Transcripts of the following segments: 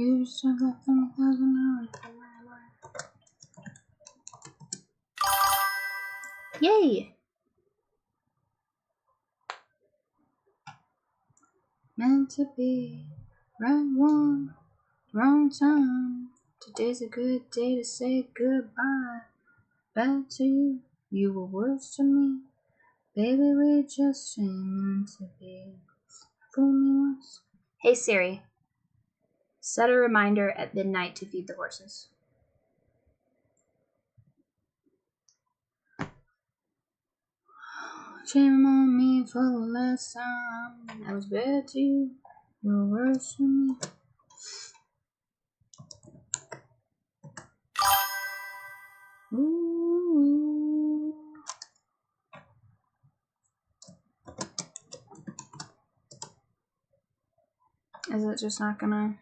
You still got 20,000 hours for my life. Yay! Meant to be, right one, wrong time. Today's a good day to say goodbye. Bad to you, you were worse to me. Baby, we just ain't meant to be. Fool me once. Hey Siri, set a reminder at midnight to feed the horses. Shame on me for the last time. I was bad to you, you were worse to me. Ooh. Is it just not gonna?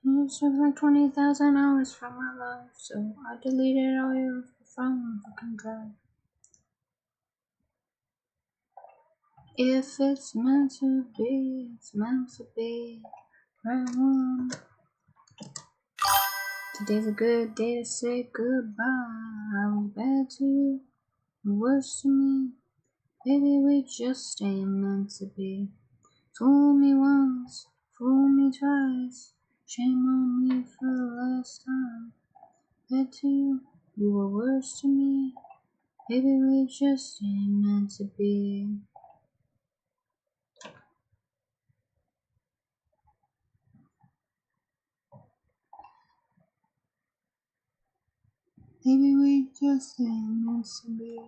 You took like 20,000 hours from my life, so I deleted all your phone fucking drive. If it's meant to be, it's meant to be. Right one. Today's a good day to say goodbye. I was bad to you, worse to me. Baby, we just ain't meant to be. Fool me once, fool me twice. Shame on me for the last time. Bad to you, you were worse to me. Baby, we just ain't meant to be. Baby, we just ain't meant to be.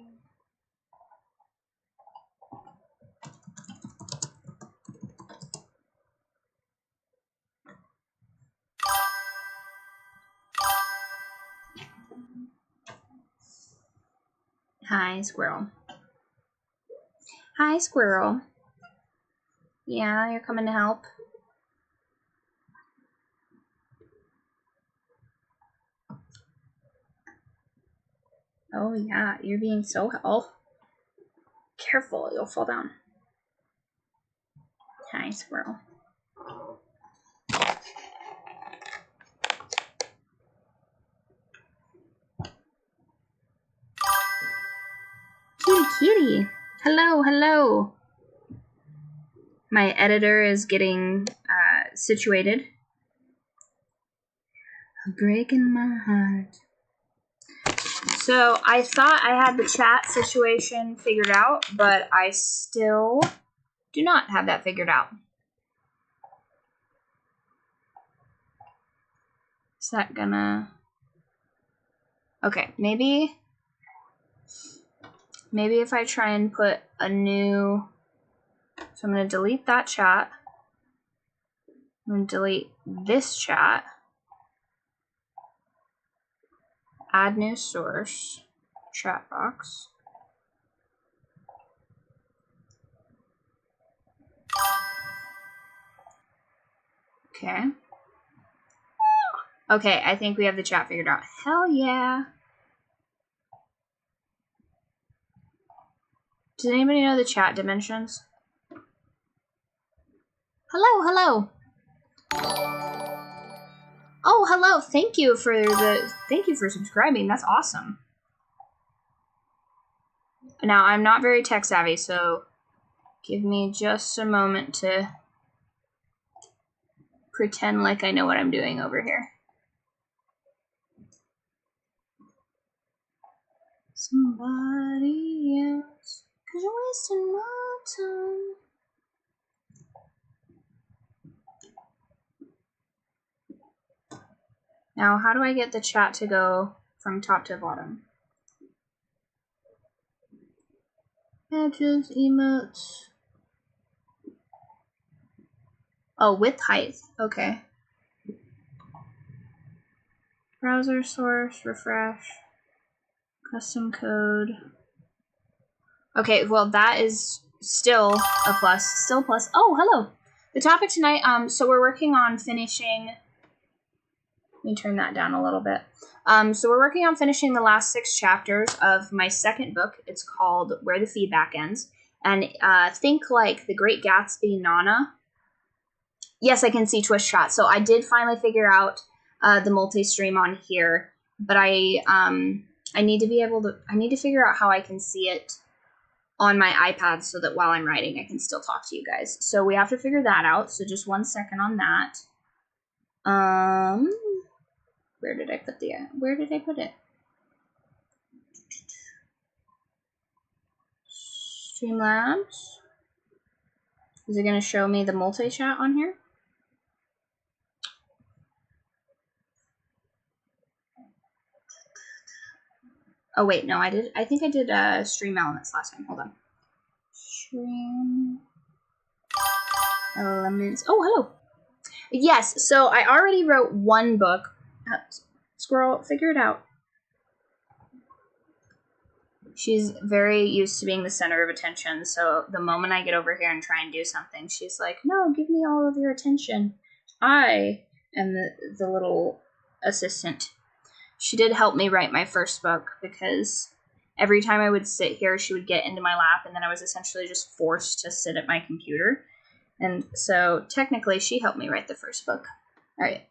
Hi, squirrel. Hi, squirrel. Yeah, you're coming to help? Oh yeah, you're being so helpful. Careful, you'll fall down. Hi, squirrel. Kitty, kitty. Hello, hello. My editor is getting situated. Breaking my heart. So I thought I had the chat situation figured out, but I still do not have that figured out. Is that gonna... Okay, maybe if I try and put a new... So I'm going to delete that chat. I'm going to delete this chat. Add new source. Chat box. Okay. Okay, I think we have the chat figured out. Hell yeah. Does anybody know the chat dimensions? Hello, hello. Oh, hello. Thank you for subscribing. That's awesome. Now, I'm not very tech savvy, so give me just a moment to pretend like I know what I'm doing over here. Somebody else, 'cause you're wasting my time. Now, how do I get the chat to go from top to bottom? Badges, emotes. Oh, width, height. Okay. Browser source, refresh. Custom code. Okay, well, that is still a plus. Still a plus. Oh, hello. The topic tonight, so we're working on finishing Let me turn that down a little bit. So we're working on finishing the last 6 chapters of my second book. It's called Where the Feedback Ends. And think like The Great Gatsby, Nana. Yes, I can see twist shot. So I did finally figure out the multi-stream on here, but I need to figure out how I can see it on my iPad so that while I'm writing I can still talk to you guys. So we have to figure that out. So just 1 second on that. Where did I put it? Streamlabs. Is it going to show me the multi-chat on here? Oh wait, no, I think I did Stream Elements last time. Hold on. Stream Elements. Oh, hello. Yes, so I already wrote 1 book. Squirrel, figure it out. She's very used to being the center of attention, so the moment I get over here and try and do something, she's like, no, give me all of your attention. I am the little assistant. She did help me write my first book, because every time I would sit here, she would get into my lap, and then I was essentially just forced to sit at my computer. And so technically, she helped me write the first book. All right,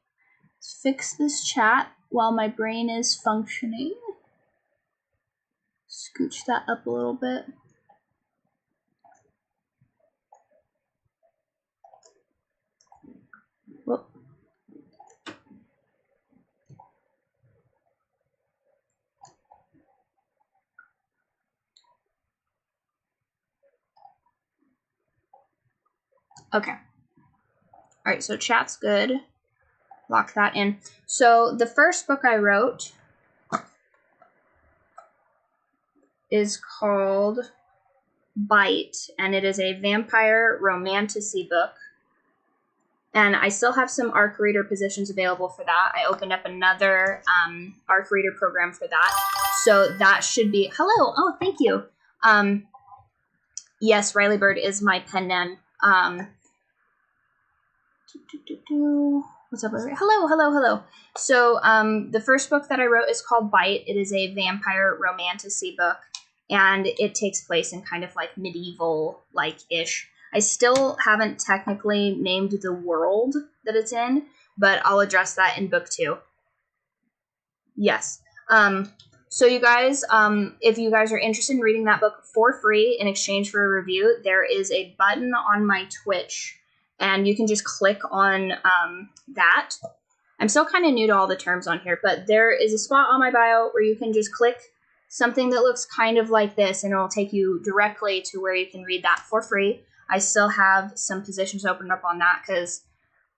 let's fix this chat while my brain is functioning. Scooch that up a little bit. Whoop. Okay. All right, so chat's good. Lock that in. So the first book I wrote is called Bite, and it is a vampire romantasy book. And I still have some ARC reader positions available for that. I opened up another ARC reader program for that. So that should be... Hello! Oh, thank you. Yes, Riley Bird is my pen name. What's up? Hello. So the first book that I wrote is called Bite. It is a vampire romantasy book, and it takes place in kind of like medieval-like-ish. I still haven't technically named the world that it's in, but I'll address that in book 2. Yes. So you guys, if you guys are interested in reading that book for free in exchange for a review, there is a button on my Twitch, and you can just click on that. I'm still kind of new to all the terms on here, but there is a spot on my bio where you can just click something that looks kind of like this, and it'll take you directly to where you can read that for free. I still have some positions opened up on that because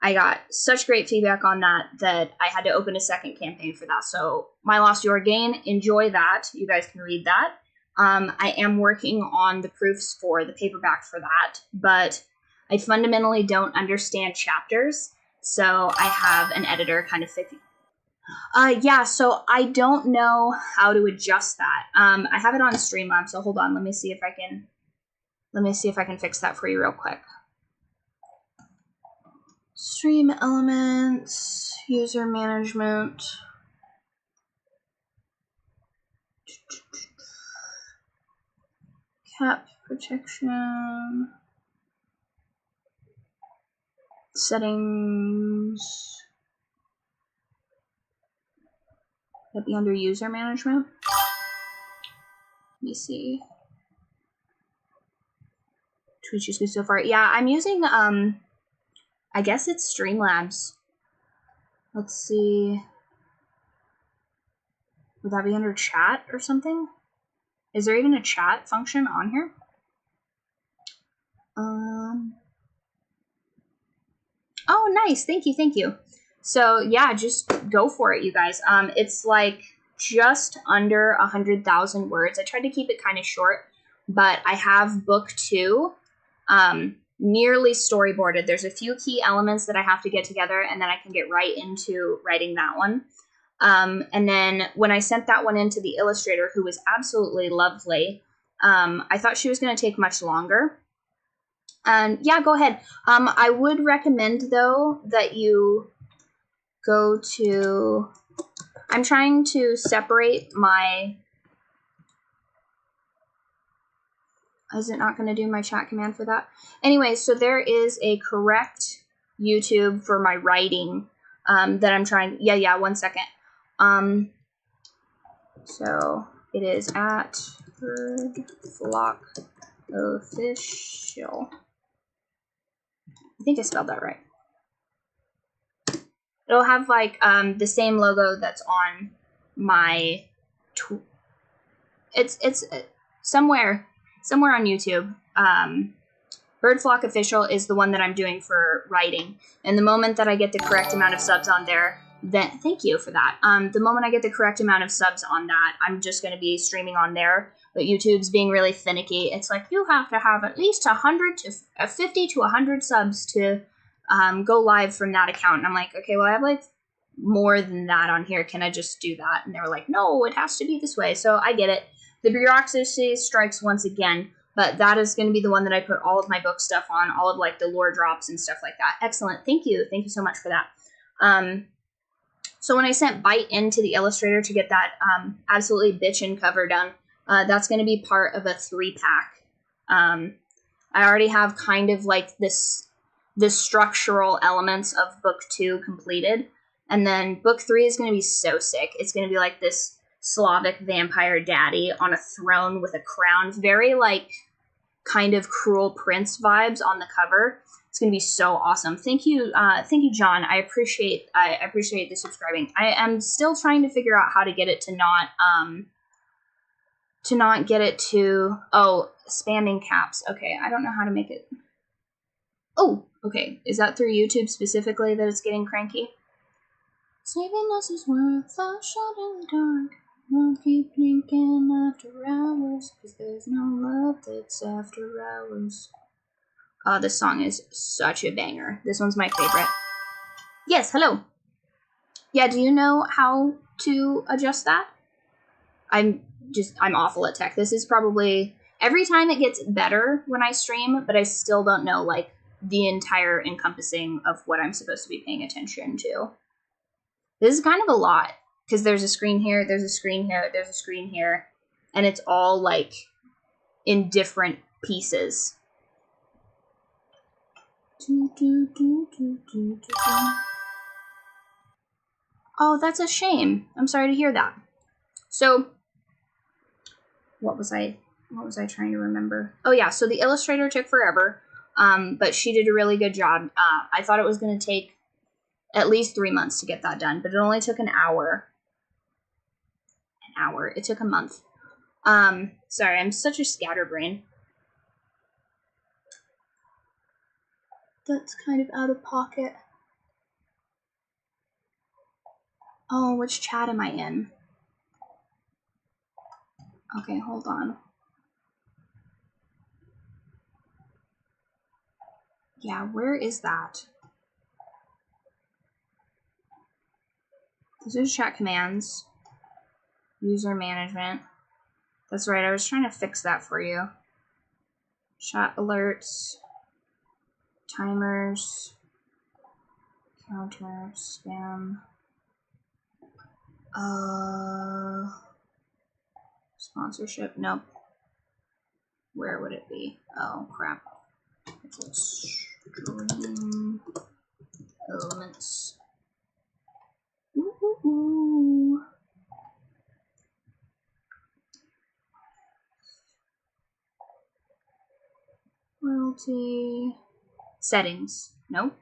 I got such great feedback on that I had to open a second campaign for that. So My Lost Your Gain, enjoy that. You guys can read that. I am working on the proofs for the paperback for that, but I fundamentally don't understand chapters, so I have an editor kind of fixing. Yeah, so I don't know how to adjust that. I have it on Streamlabs, so hold on. Let me see if I can fix that for you real quick. Stream elements, user management. Cap protection. Settings. That'd be under user management. Let me see. Twitch is good so far. Yeah, I'm using I guess it's Streamlabs. Let's see. Would that be under chat or something? Is there even a chat function on here? Oh, nice. Thank you. So yeah, just go for it, you guys. It's like just under 100,000 words. I tried to keep it kind of short, but I have book 2 nearly storyboarded. There's a few key elements that I have to get together, and then I can get right into writing that one. And then when I sent that one into the illustrator, who was absolutely lovely, I thought she was going to take much longer. And yeah, go ahead. I would recommend, though, that you go to, I'm trying to separate my, is it not going to do my chat command for that? Anyway, so there is a correct YouTube for my writing that I'm trying, yeah, 1 second. So it is at Bird Flock Official. I think I spelled that right. It'll have like the same logo that's on my, it's somewhere on YouTube. Bird Flock Official is the one that I'm doing for writing. And the moment that I get the correct amount of subs on there, then thank you for that. The moment I get the correct amount of subs on that, I'm just going to be streaming on there. But YouTube's being really finicky. It's like you have to have at least 100 to 50 to 100 subs to go live from that account. And I'm like, okay, well, I have like more than that on here. Can I just do that? And they were like, no, it has to be this way. So I get it. The bureaucracy strikes once again. But that is going to be the one that I put all of my book stuff on, all of like the lore drops and stuff like that. Excellent. Thank you. Thank you so much for that. So when I sent Byte into the illustrator to get that absolutely bitchin' cover done, that's going to be part of a 3-pack. I already have kind of like the structural elements of book 2 completed. And then book 3 is going to be so sick. It's going to be like this Slavic vampire daddy on a throne with a crown. Very like kind of Cruel Prince vibes on the cover. It's going to be so awesome. Thank you, John. I appreciate the subscribing. I am still trying to figure out how to get it to not get it to, oh, spamming caps. Okay, I don't know how to make it. Oh, okay. Is that through YouTube specifically that it's getting cranky? Saving us is worth a shot in the dark. We'll keep drinking after hours, 'cause there's no love that's after hours. Oh, this song is such a banger. This one's my favorite. Yes, hello. Yeah, do you know how to adjust that? I'm awful at tech. This is probably, every time it gets better when I stream, but I still don't know, like, the entire encompassing of what I'm supposed to be paying attention to. This is kind of a lot. Because there's a screen here, there's a screen here, there's a screen here. And it's all, like, in different pieces. Oh, that's a shame. I'm sorry to hear that. So, what was I trying to remember? Oh, yeah, so the illustrator took forever. But she did a really good job. I thought it was going to take at least 3 months to get that done. But it only took an hour. It took a month. Sorry, I'm such a scatterbrain. That's kind of out of pocket. Oh, which chat am I in? Okay, hold on. Yeah, where is that? Those are chat commands. User management. That's right, I was trying to fix that for you. Chat alerts. Timers. Counter. Spam. Sponsorship. Nope. Where would it be? Oh, crap. It's stream elements. Ooh. Royalty settings. Nope.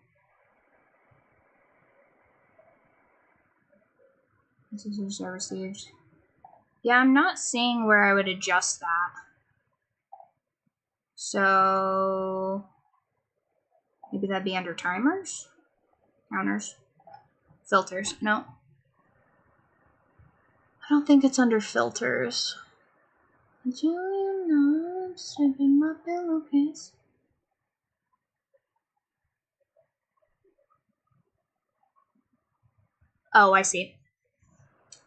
Messages are received. Yeah, I'm not seeing where I would adjust that. So maybe that'd be under timers? Counters? Filters? No. I don't think it's under filters. Do you know I'm sleeping my pillowcase? Oh, I see.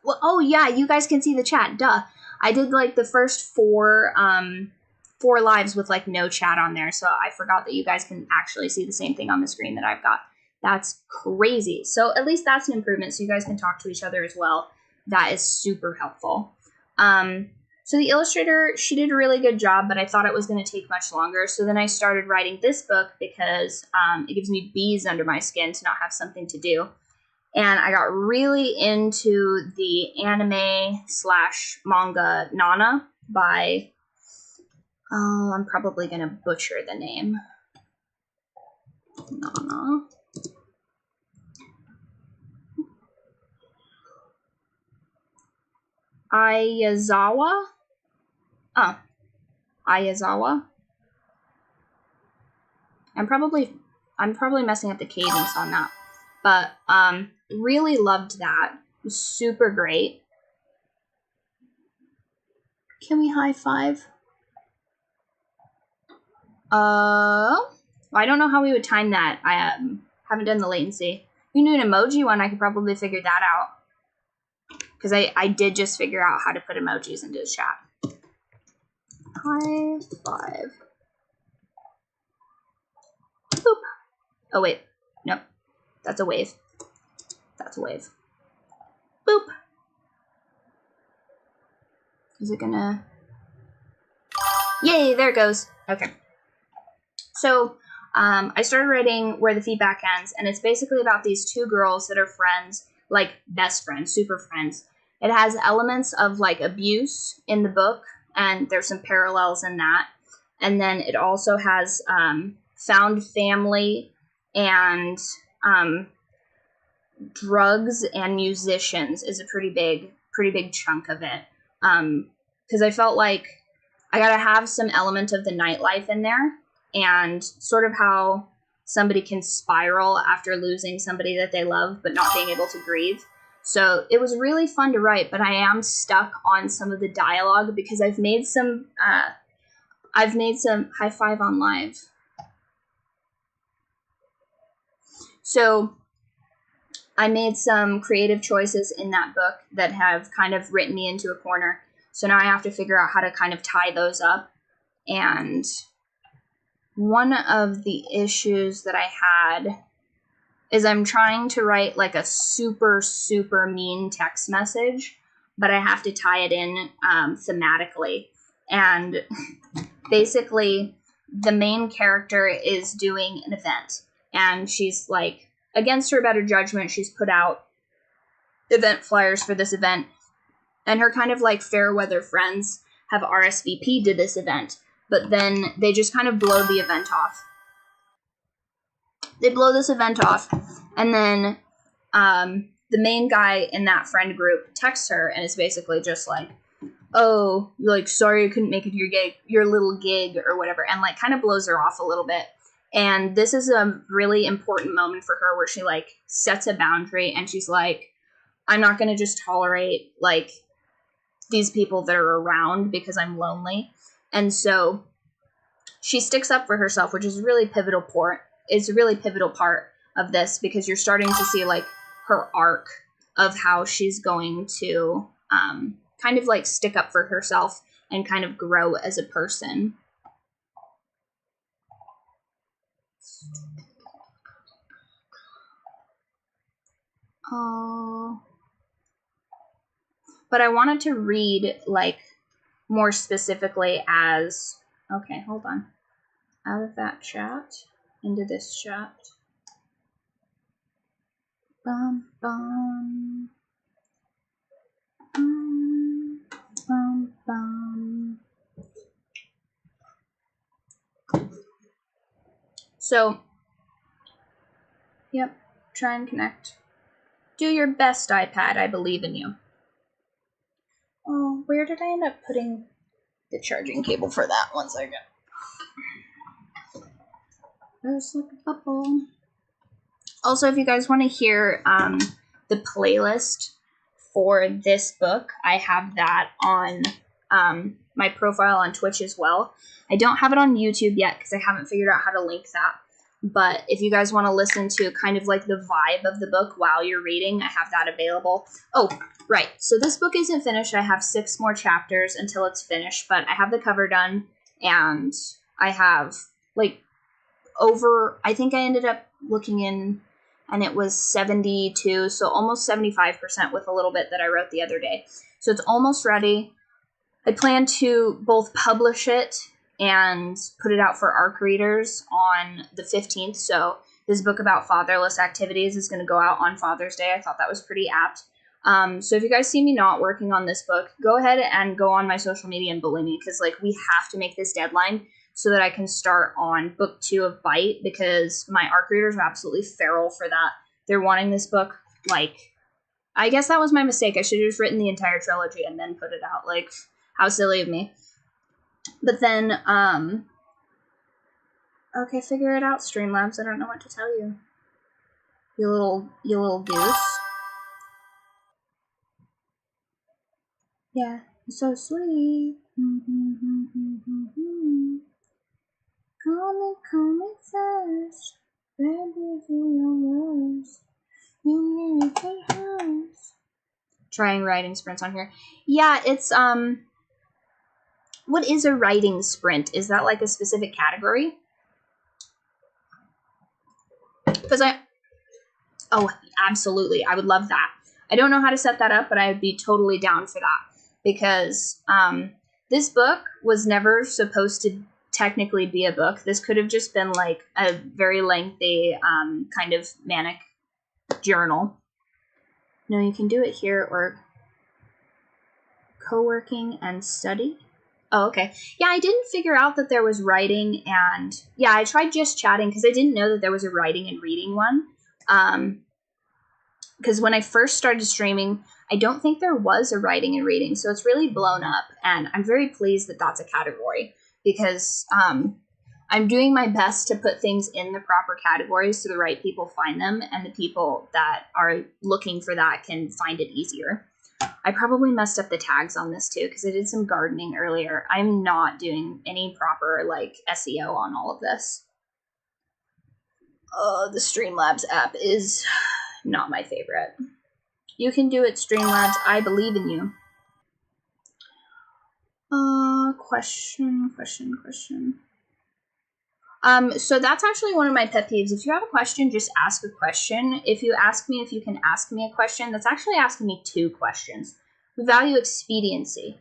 Well, oh yeah, you guys can see the chat. Duh. I did like the first four lives with like no chat on there, so I forgot that you guys can actually see the same thing on the screen that I've got. That's crazy. So at least that's an improvement, so you guys can talk to each other as well. That is super helpful. So the illustrator, she did a really good job, but I thought it was going to take much longer. So then I started writing this book because it gives me bees under my skin to not have something to do. And I got really into the anime / manga Nana by, oh, I'm probably going to butcher the name. Nana. Ayazawa? Oh, Ayazawa. I'm probably messing up the cadence on that. But really loved that. It was super great. Can we high five? I don't know how we would time that. I haven't done the latency. If you knew an emoji one, I could probably figure that out. Because I did just figure out how to put emojis into the chat. High five. Boop. Oh, wait. Nope. That's a wave. That's a wave. Boop. Is it gonna... Yay, there it goes. Okay. So, I started writing Where the Feedback Ends, and it's basically about these two girls that are friends, like best friends, super friends. It has elements of like abuse in the book, and there's some parallels in that. And then it also has found family and drugs and musicians is a pretty big chunk of it. Because I felt like I gotta have some element of the nightlife in there, and sort of how somebody can spiral after losing somebody that they love but not being able to grieve. So it was really fun to write, but I am stuck on some of the dialogue because I've made some high five on live. So I made some creative choices in that book that have kind of written me into a corner. So now I have to figure out how to kind of tie those up. And one of the issues that I had is I'm trying to write like a super, super mean text message, but I have to tie it in thematically. And basically, the main character is doing an event, and she's like, against her better judgment, she's put out event flyers for this event, and her kind of like fair weather friends have RSVP'd to this event, but then they just kind of blow the event off. They blow this event off, and then the main guy in that friend group texts her and is basically just like, oh, like, sorry I couldn't make it to your little gig or whatever, and like kind of blows her off a little bit. And this is a really important moment for her where she like sets a boundary, and she's like, I'm not going to just tolerate like these people that are around because I'm lonely. And so she sticks up for herself, which is a really pivotal part. It's a really pivotal part of this because you're starting to see like her arc of how she's going to kind of like stick up for herself and kind of grow as a person. Oh. But I wanted to read like more specifically as, okay, hold on. Out of that chat into this chat. Bum, bum. Bum, bum. So, yep, try and connect. Do your best, iPad. I believe in you. Oh, where did I end up putting the charging cable for that? 1 second. There's like a bubble. Also, if you guys want to hear the playlist for this book, I have that on my profile on Twitch as well. I don't have it on YouTube yet because I haven't figured out how to link that. But if you guys want to listen to kind of like the vibe of the book while you're reading, I have that available. Oh, right. So this book isn't finished. I have 6 more chapters until it's finished, but I have the cover done, and I have like I think I ended up looking in and it was 72, so almost 75% with a little bit that I wrote the other day. So it's almost ready. I plan to both publish it and put it out for ARC readers on the 15th. So this book about fatherless activities is going to go out on Father's Day. I thought that was pretty apt. So if you guys see me not working on this book, go ahead and go on my social media and bully me, because like we have to make this deadline so that I can start on book 2 of Bite, because my ARC readers are absolutely feral for that. They're wanting this book. Like, I guess that was my mistake. I should have just written the entire trilogy and then put it out. Like, how silly of me. But then, okay, figure it out, Streamlabs. I don't know what to tell you. You little goose. Yeah, you're so sweet. Call me fast. Baby, do your worst. You need to house. Trying writing sprints on here. Yeah, it's, what is a writing sprint? Is that like a specific category? Because oh, absolutely. I would love that. I don't know how to set that up, but I would be totally down for that. Because this book was never supposed to technically be a book. This could have just been like a very lengthy kind of manic journal. No, you can do it here, or co-working and study. Oh, okay. Yeah, I didn't figure out that there was writing, and yeah, I tried just chatting because I didn't know that there was a writing and reading one. Because when I first started streaming, I don't think there was a writing and reading, so it's really blown up, and I'm very pleased that that's a category, because I'm doing my best to put things in the proper categories so the right people find them, and the people that are looking for that can find it easier. I probably messed up the tags on this too, because I did some gardening earlier. I'm not doing any proper like SEO on all of this. The Streamlabs app is not my favorite. You can do it, Streamlabs. I believe in you. Question. So that's actually one of my pet peeves. If you have a question, just ask a question. If you ask me if you can ask me a question, that's actually asking me 2 questions. We value expediency.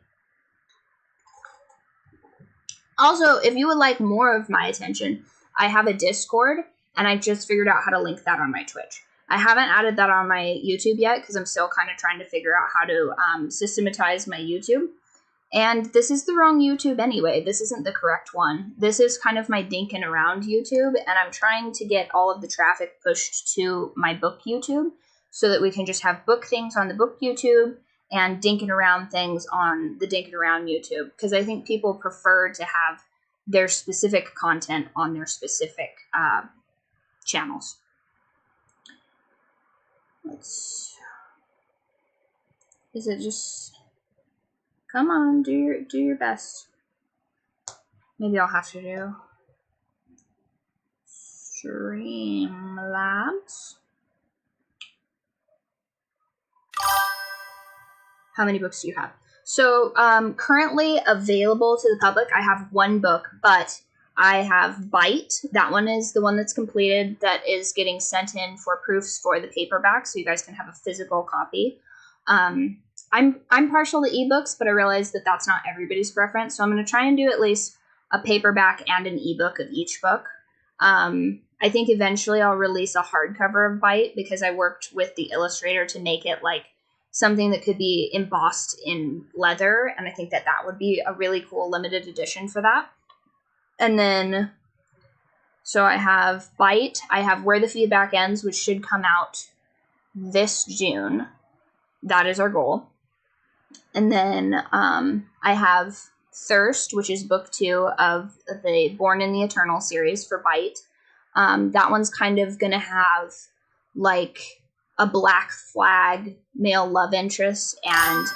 Also, if you would like more of my attention, I have a Discord, and I just figured out how to link that on my Twitch. I haven't added that on my YouTube yet, because I'm still kind of trying to figure out how to systematize my YouTube. And this is the wrong YouTube anyway. This isn't the correct one. This is kind of my dinking around YouTube, and I'm trying to get all of the traffic pushed to my book YouTube so that we can just have book things on the book YouTube and dinking around things on the dinking around YouTube, because I think people prefer to have their specific content on their specific channels. Is it just... Come on, do your best. Maybe I'll have to do Streamlabs. How many books do you have? So currently available to the public, I have 1 book, but I have Bite. That one is the one that's completed, that is getting sent in for proofs for the paperback, so you guys can have a physical copy. I'm partial to ebooks, but I realize that that's not everybody's preference, so I'm going to try and do at least a paperback and an ebook of each book. I think eventually I'll release a hardcover of Bite, because I worked with the illustrator to make it like something that could be embossed in leather, and I think that that would be a really cool limited edition for that. And then, so I have Bite, I have Where the Feedback Ends, which should come out this June. That is our goal. And then I have Thirst, which is book 2 of the Born in the Eternal series for Bite. That one's kind of going to have like a Black Flag male love interest and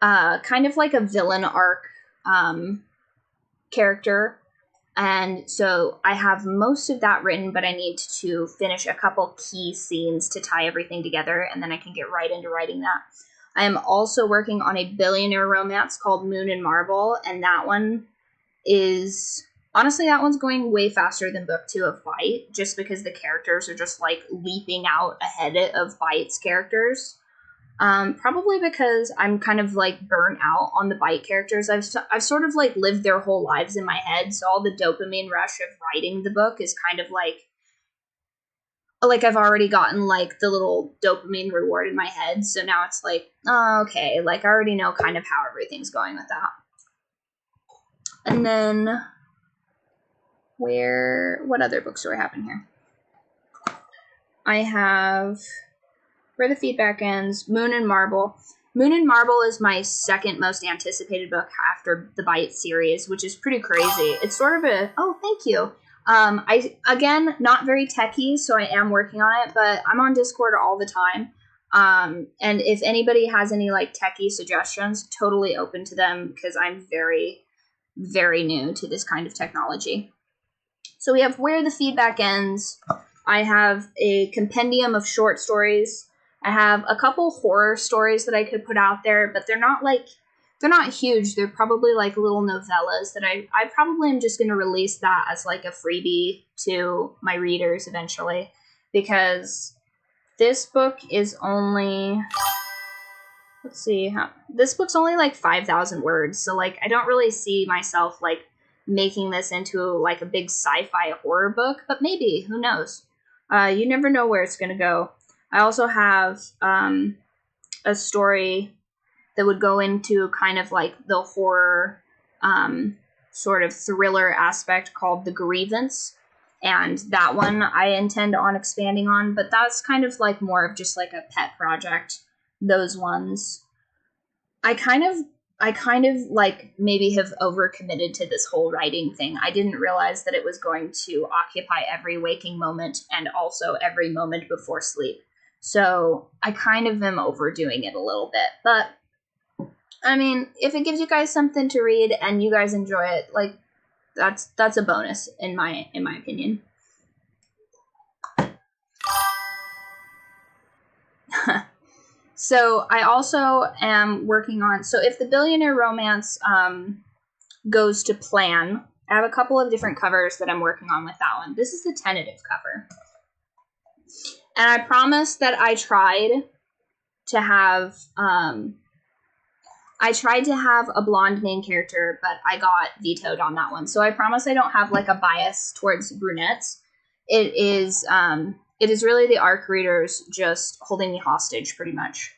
a kind of like a villain arc character. And so I have most of that written, but I need to finish a couple key scenes to tie everything together, and then I can get right into writing that. I am also working on a billionaire romance called Moon and Marble, and that one is Honestly, that one's going way faster than book 2 of Bite, just because the characters are just, like, leaping out ahead of Bite's characters. Probably because I'm kind of, like, burnt out on the Bite characters. I've sort of, like, lived their whole lives in my head, so all the dopamine rush of writing the book is kind of, like I've already gotten, like, the little dopamine reward in my head, so now it's like, oh, okay, like, I already know kind of how everything's going with that. And then... what other books do I have in here? I have Where the Feedback Ends, Moon and Marble. Moon and Marble is my second most anticipated book after the Bite series, which is pretty crazy. It's sort of a, oh, thank you. Again, not very techie, so I am working on it, but I'm on Discord all the time. And if anybody has any, like, techie suggestions, totally open to them, because I'm very, very new to this kind of technology. So we have Where the Feedback Ends. I have a compendium of short stories. I have a couple horror stories that I could put out there, but they're not huge. They're probably like little novellas that I probably am just going to release that as like a freebie to my readers eventually, because this book is only, this book's only like 5,000 words. So like, I don't really see myself like making this into like a big sci-fi horror book, but maybe, who knows? You never know where it's going to go. I also have a story that would go into kind of like the horror sort of thriller aspect called The Grievance. And that one I intend on expanding on, but that's kind of like more of just like a pet project. Those ones. I kind of like maybe have overcommitted to this whole writing thing. I didn't realize that it was going to occupy every waking moment and also every moment before sleep. So I kind of am overdoing it a little bit. But I mean, if it gives you guys something to read and you guys enjoy it, like that's a bonus in my opinion. So I also am working on, so if the Billionaire Romance goes to plan, I have a couple of different covers that I'm working on with that one. This is the tentative cover. And I promised that I tried to have a blonde main character, but I got vetoed on that one. So I promise I don't have like a bias towards brunettes. It is really the ARC readers just holding me hostage, pretty much.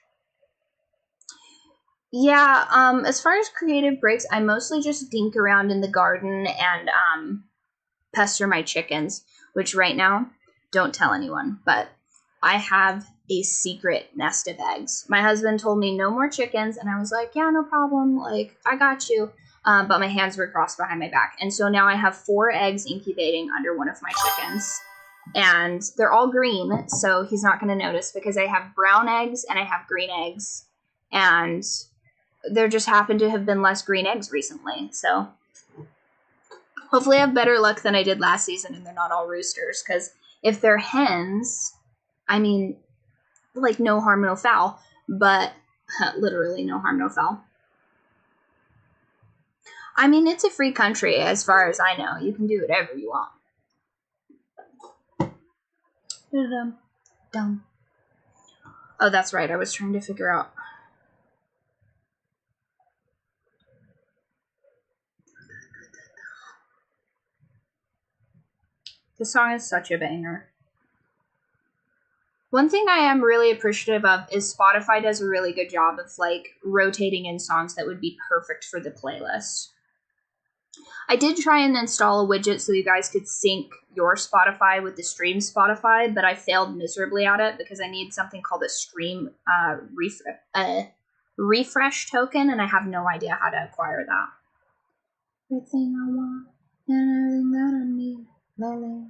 Yeah, as far as creative breaks, I mostly just dink around in the garden and pester my chickens, which right now, don't tell anyone, but I have a secret nest of eggs. My husband told me no more chickens, and I was like, yeah, no problem, like, I got you. But my hands were crossed behind my back, and so now I have 4 eggs incubating under one of my chickens. And they're all green, so he's not going to notice because I have brown eggs and I have green eggs. And there just happen to have been less green eggs recently, so hopefully I have better luck than I did last season and they're not all roosters, because if they're hens, I mean, like, no harm, no foul, but literally no harm, no foul. I mean, it's a free country as far as I know. You can do whatever you want. Dumb. Oh, that's right. I was trying to figure out. This song is such a banger. One thing I am really appreciative of is Spotify does a really good job of like rotating in songs that would be perfect for the playlist. I did try and install a widget so you guys could sync your Spotify with the stream Spotify, but I failed miserably at it because I need something called a stream refresh token, and I have no idea how to acquire that. Everything I want and everything that I need, Lily,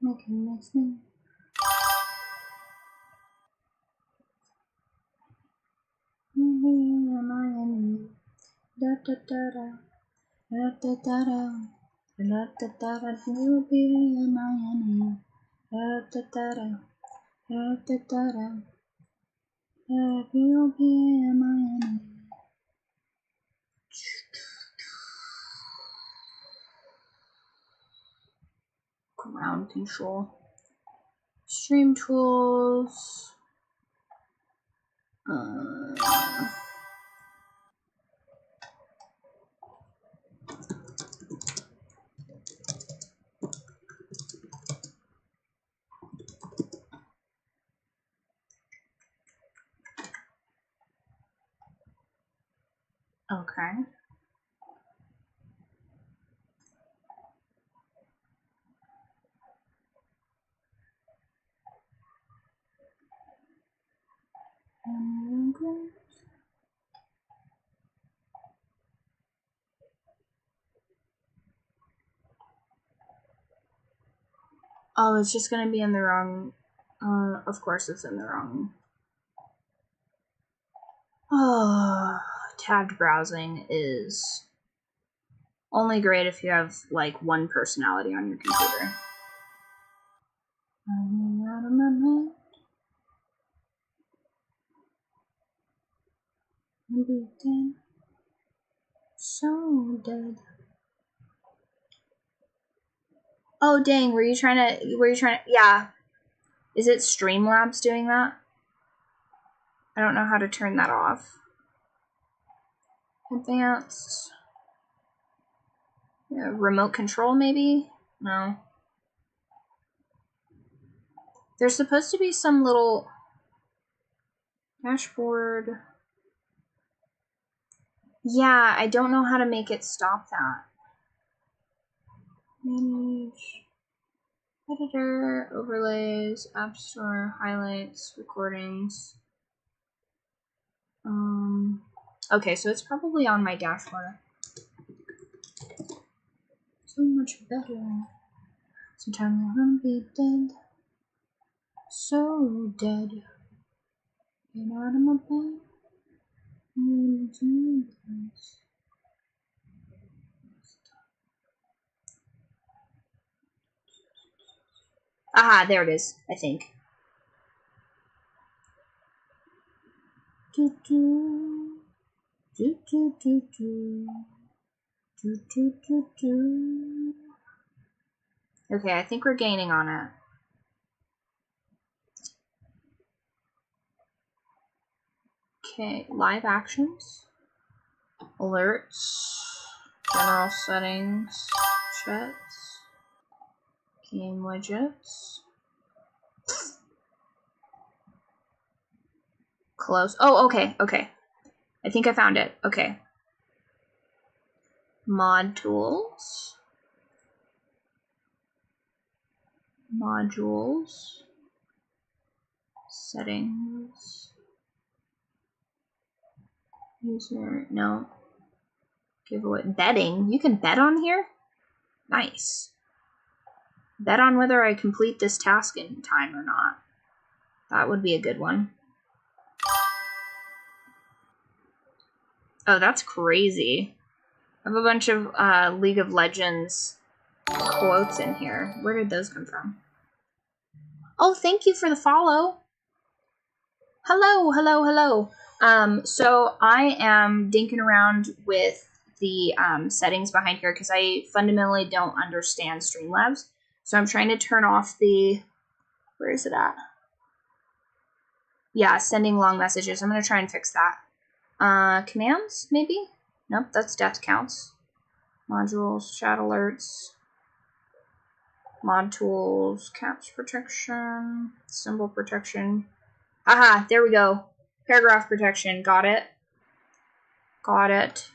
makes me. Da da da da. Da da da da, da da da da, you'll be in my enemy. Da da da da, da da da da, you'll be in my enemy. ground control. Stream tools. Okay. Oh, it's just gonna be in the wrong. Of course it's in the wrong. Oh, tabbed browsing is only great if you have like one personality on your computer. I'm out of my mind. I'm beaten. So dead. Oh dang, were you trying to, yeah. Is it Streamlabs doing that? I don't know how to turn that off. Advanced. Yeah, remote control maybe? No. There's supposed to be some little dashboard. Yeah, I don't know how to make it stop that. Manage. Editor, overlays, App Store, highlights, recordings. Okay, so it's probably on my dashboard. So much better. Sometimes I wanna be dead. So dead. Get out of my bed. Aha, there it is, I think. Do do do do do do do do do do. Okay, I think we're gaining on it. Okay, live actions, alerts, general settings, chats, game widgets, close. Oh, okay, okay. I think I found it. Okay. Mod tools, modules, settings, user, no. Giveaway, betting. You can bet on here? Nice. Bet on whether I complete this task in time or not. That would be a good one. Oh, that's crazy. I have a bunch of League of Legends quotes in here. Where did those come from? Oh, thank you for the follow. Hello, hello, hello. So I am dinking around with the settings behind here because I fundamentally don't understand Streamlabs. So I'm trying to turn off the, where is it at? Yeah, sending long messages. I'm going to try and fix that. Commands, maybe? Nope, that's death counts. Modules, chat alerts, mod tools, caps protection, symbol protection. Aha, there we go. Paragraph protection, got it. Got it.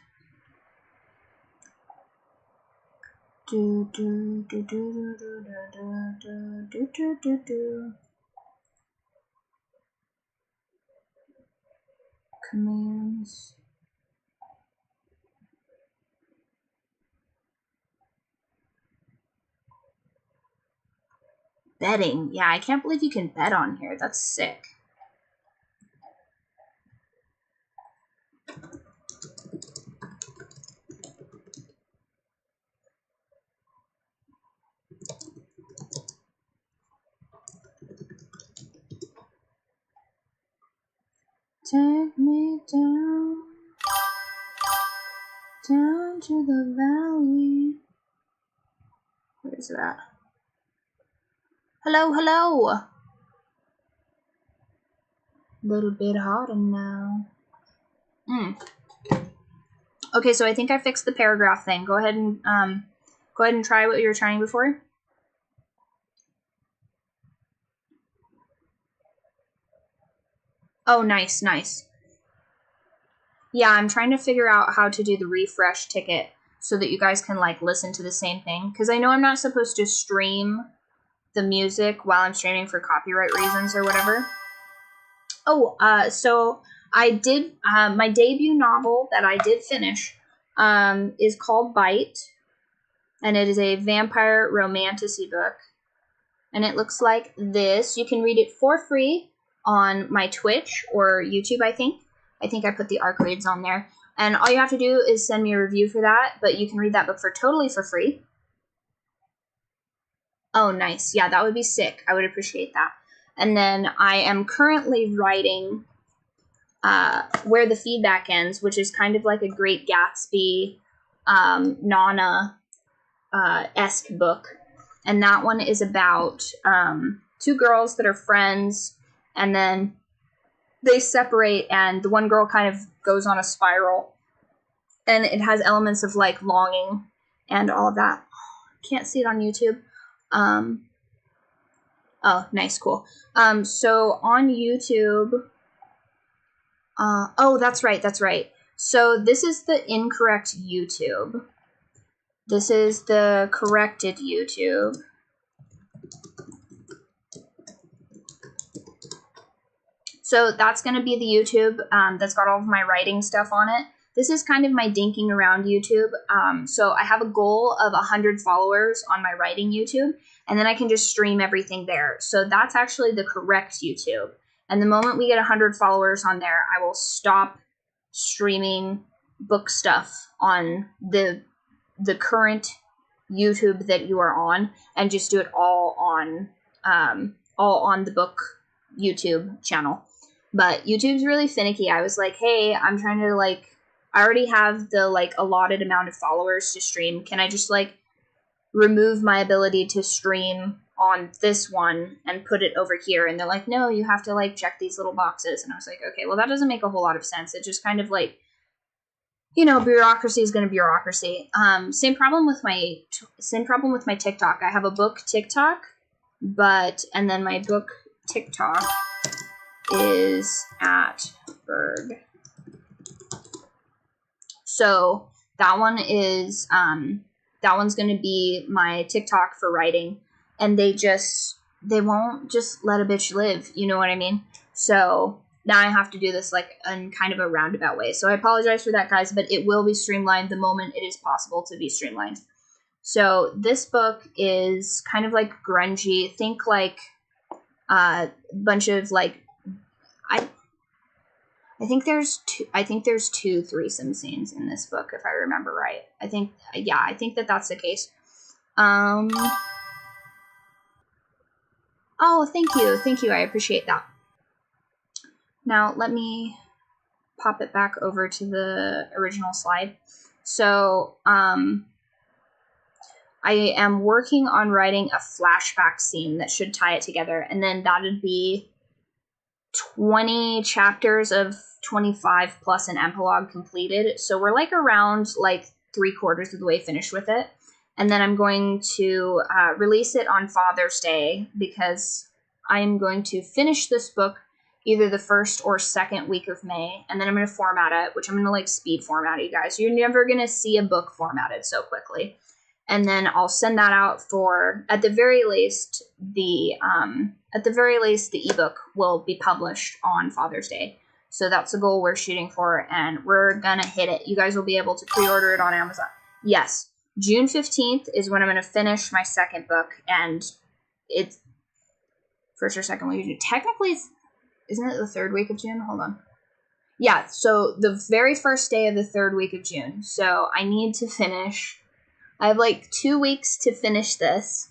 Do do do do do do do do do do do. Commands. Betting. Yeah, I can't believe you can bet on here. That's sick. Take me down, down to the valley. Where is it at? Hello, hello. Little bit harder now. Okay, so I think I fixed the paragraph thing. Go ahead and try what you were trying before. Oh, nice, nice. Yeah, I'm trying to figure out how to do the refresh ticket so that you guys can like listen to the same thing. Because I know I'm not supposed to stream the music while I'm streaming for copyright reasons or whatever. Oh, so I did, my debut novel that I did finish is called Bite. And it is a vampire romantasy book. And it looks like this. You can read it for free on my Twitch or YouTube, I think. I think I put the ARC reads on there. And all you have to do is send me a review for that, but you can read that book for totally for free. Oh, nice. Yeah, that would be sick. I would appreciate that. And then I am currently writing Where the Feedback Ends, which is kind of like a Great Gatsby, Nana-esque book. And that one is about two girls that are friends, and then they separate, and the one girl kind of goes on a spiral. And it has elements of like longing and all of that. Can't see it on YouTube. Oh, nice, cool. So on YouTube, oh, that's right. So this is the incorrect YouTube. This is the corrected YouTube. So that's going to be the YouTube that's got all of my writing stuff on it. This is kind of my dinking around YouTube. So I have a goal of 100 followers on my writing YouTube, and then I can just stream everything there. So that's actually the correct YouTube. And the moment we get 100 followers on there, I will stop streaming book stuff on the current YouTube that you are on, and just do it all on the book YouTube channel. But YouTube's really finicky. I was like, hey, I'm trying to like, I already have the like allotted amount of followers to stream. Can I just like remove my ability to stream on this one and put it over here? And they're like, no, you have to like check these little boxes. And I was like, okay, well, that doesn't make a whole lot of sense. It just kind of like, you know, bureaucracy is going to bureaucracy. Same problem with my TikTok. I have a book TikTok, and then my book TikTok is at Berg. So that one is that one's going to be my TikTok for writing, and they won't just let a bitch live, you know what I mean? So now I have to do this like in kind of a roundabout way. So I apologize for that, guys, but it will be streamlined the moment it is possible to be streamlined. So this book is kind of like grungy. Think like a bunch of like, I think there's two threesome scenes in this book, if I remember right. I think that's the case. Oh, thank you. I appreciate that. Now let me pop it back over to the original slide. So, I am working on writing a flashback scene that should tie it together, and then that would be 20 chapters of 25 plus an epilogue completed. So we're like around like 3/4 of the way finished with it. And then I'm going to release it on Father's Day, because I'm going to finish this book either the first or second week of May. And then I'm going to format it, which I'm going to like speed format it, you guys. You're never going to see a book formatted so quickly. And then I'll send that out for, at the very least, the ebook will be published on Father's Day. So that's the goal we're shooting for, and we're gonna hit it. You guys will be able to pre-order it on Amazon. Yes, June 15th is when I'm gonna finish my second book, and it's first or second week of June. Technically, isn't it the third week of June? Hold on. Yeah, so the very first day of the third week of June. So I need to finish. I have like 2 weeks to finish this.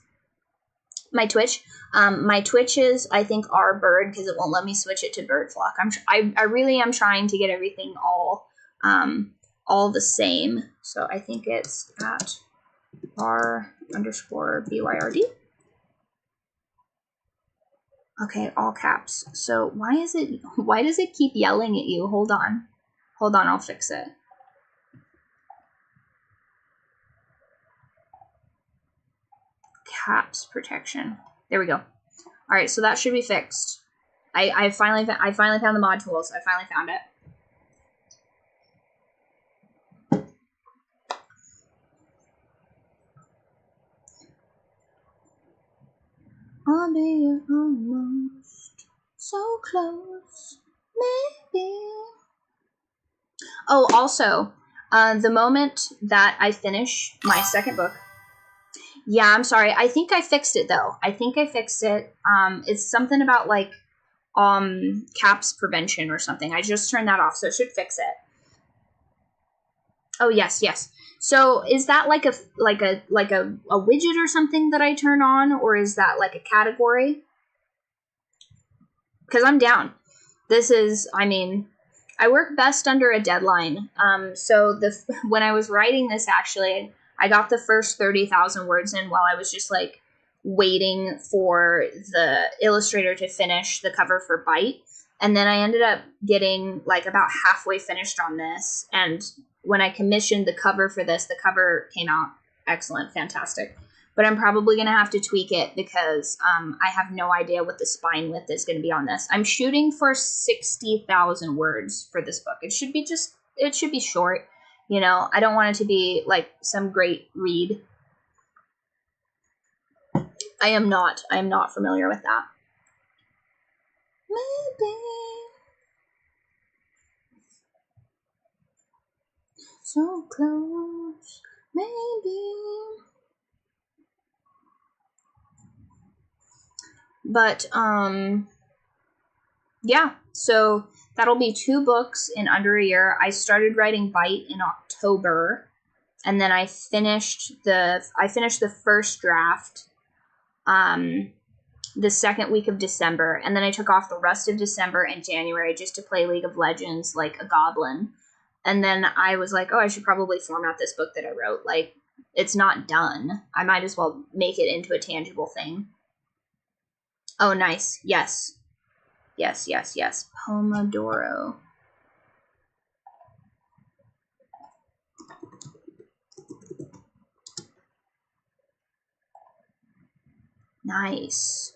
My Twitch. My Twitches, I think, are Bird, because it won't let me switch it to Bird Flock. I really am trying to get everything all the same. So I think it's at bar_byrd. Okay, all caps. So why does it keep yelling at you? Hold on, I'll fix it. Caps protection. There we go. All right, so that should be fixed. I finally found the mod tools. I finally found it. I'll be almost so close, maybe. Oh, also, the moment that I finish my second book. Yeah, I'm sorry. I think I fixed it though. I think I fixed it. It's something about like caps prevention or something. I just turned that off, so it should fix it. Oh yes. So is that like a widget or something that I turn on, or is that like a category? Because I'm down. This is, I mean, I work best under a deadline. So when I was writing this, actually, I got the first 30,000 words in while I was just like waiting for the illustrator to finish the cover for Bite. And then I ended up getting like about halfway finished on this. And when I commissioned the cover for this, the cover came out excellent, fantastic. But I'm probably going to have to tweak it because I have no idea what the spine width is going to be on this. I'm shooting for 60,000 words for this book. It should be short. You know, I don't want it to be like some great read. I am not familiar with that. Maybe. So close. Maybe. But, yeah, so that'll be 2 books in under a year. I started writing Bite in October, and then I finished the first draft the second week of December, and then I took off the rest of December and January just to play League of Legends like a goblin. And then I was like, oh, I should probably format this book that I wrote. Like, it's not done. I might as well make it into a tangible thing. Oh, nice. Yes. Pomodoro. Nice.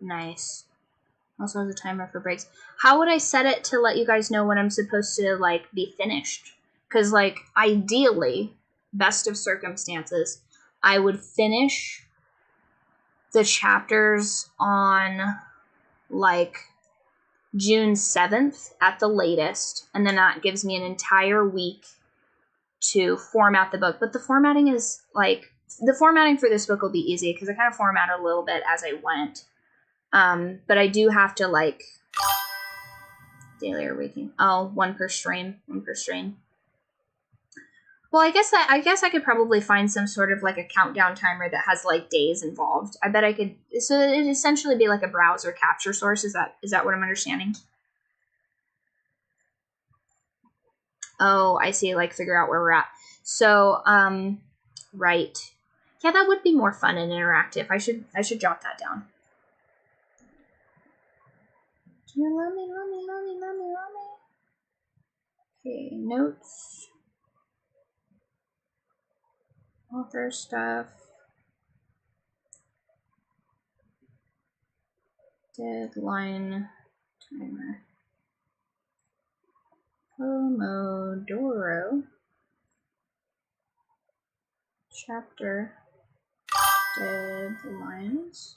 Nice. Also has a timer for breaks. How would I set it to let you guys know when I'm supposed to like be finished? Because like ideally, best of circumstances, I would finish the chapters on like June 7th at the latest, and then that gives me an entire week to format the book. But the formatting is like the formatting for this book will be easy because I kind of formatted a little bit as I went. But I do have to like daily or weekly. Oh, one per stream. Well, I guess I could probably find some sort of like a countdown timer that has like days involved. I bet I could. So it'd essentially be like a browser capture source. Is that what I'm understanding? Oh, I see. Like figure out where we're at. So, right. Yeah, that would be more fun and interactive. I should jot that down. Do you love me? Okay, notes. Author stuff. Deadline timer. Pomodoro. Chapter. Deadlines.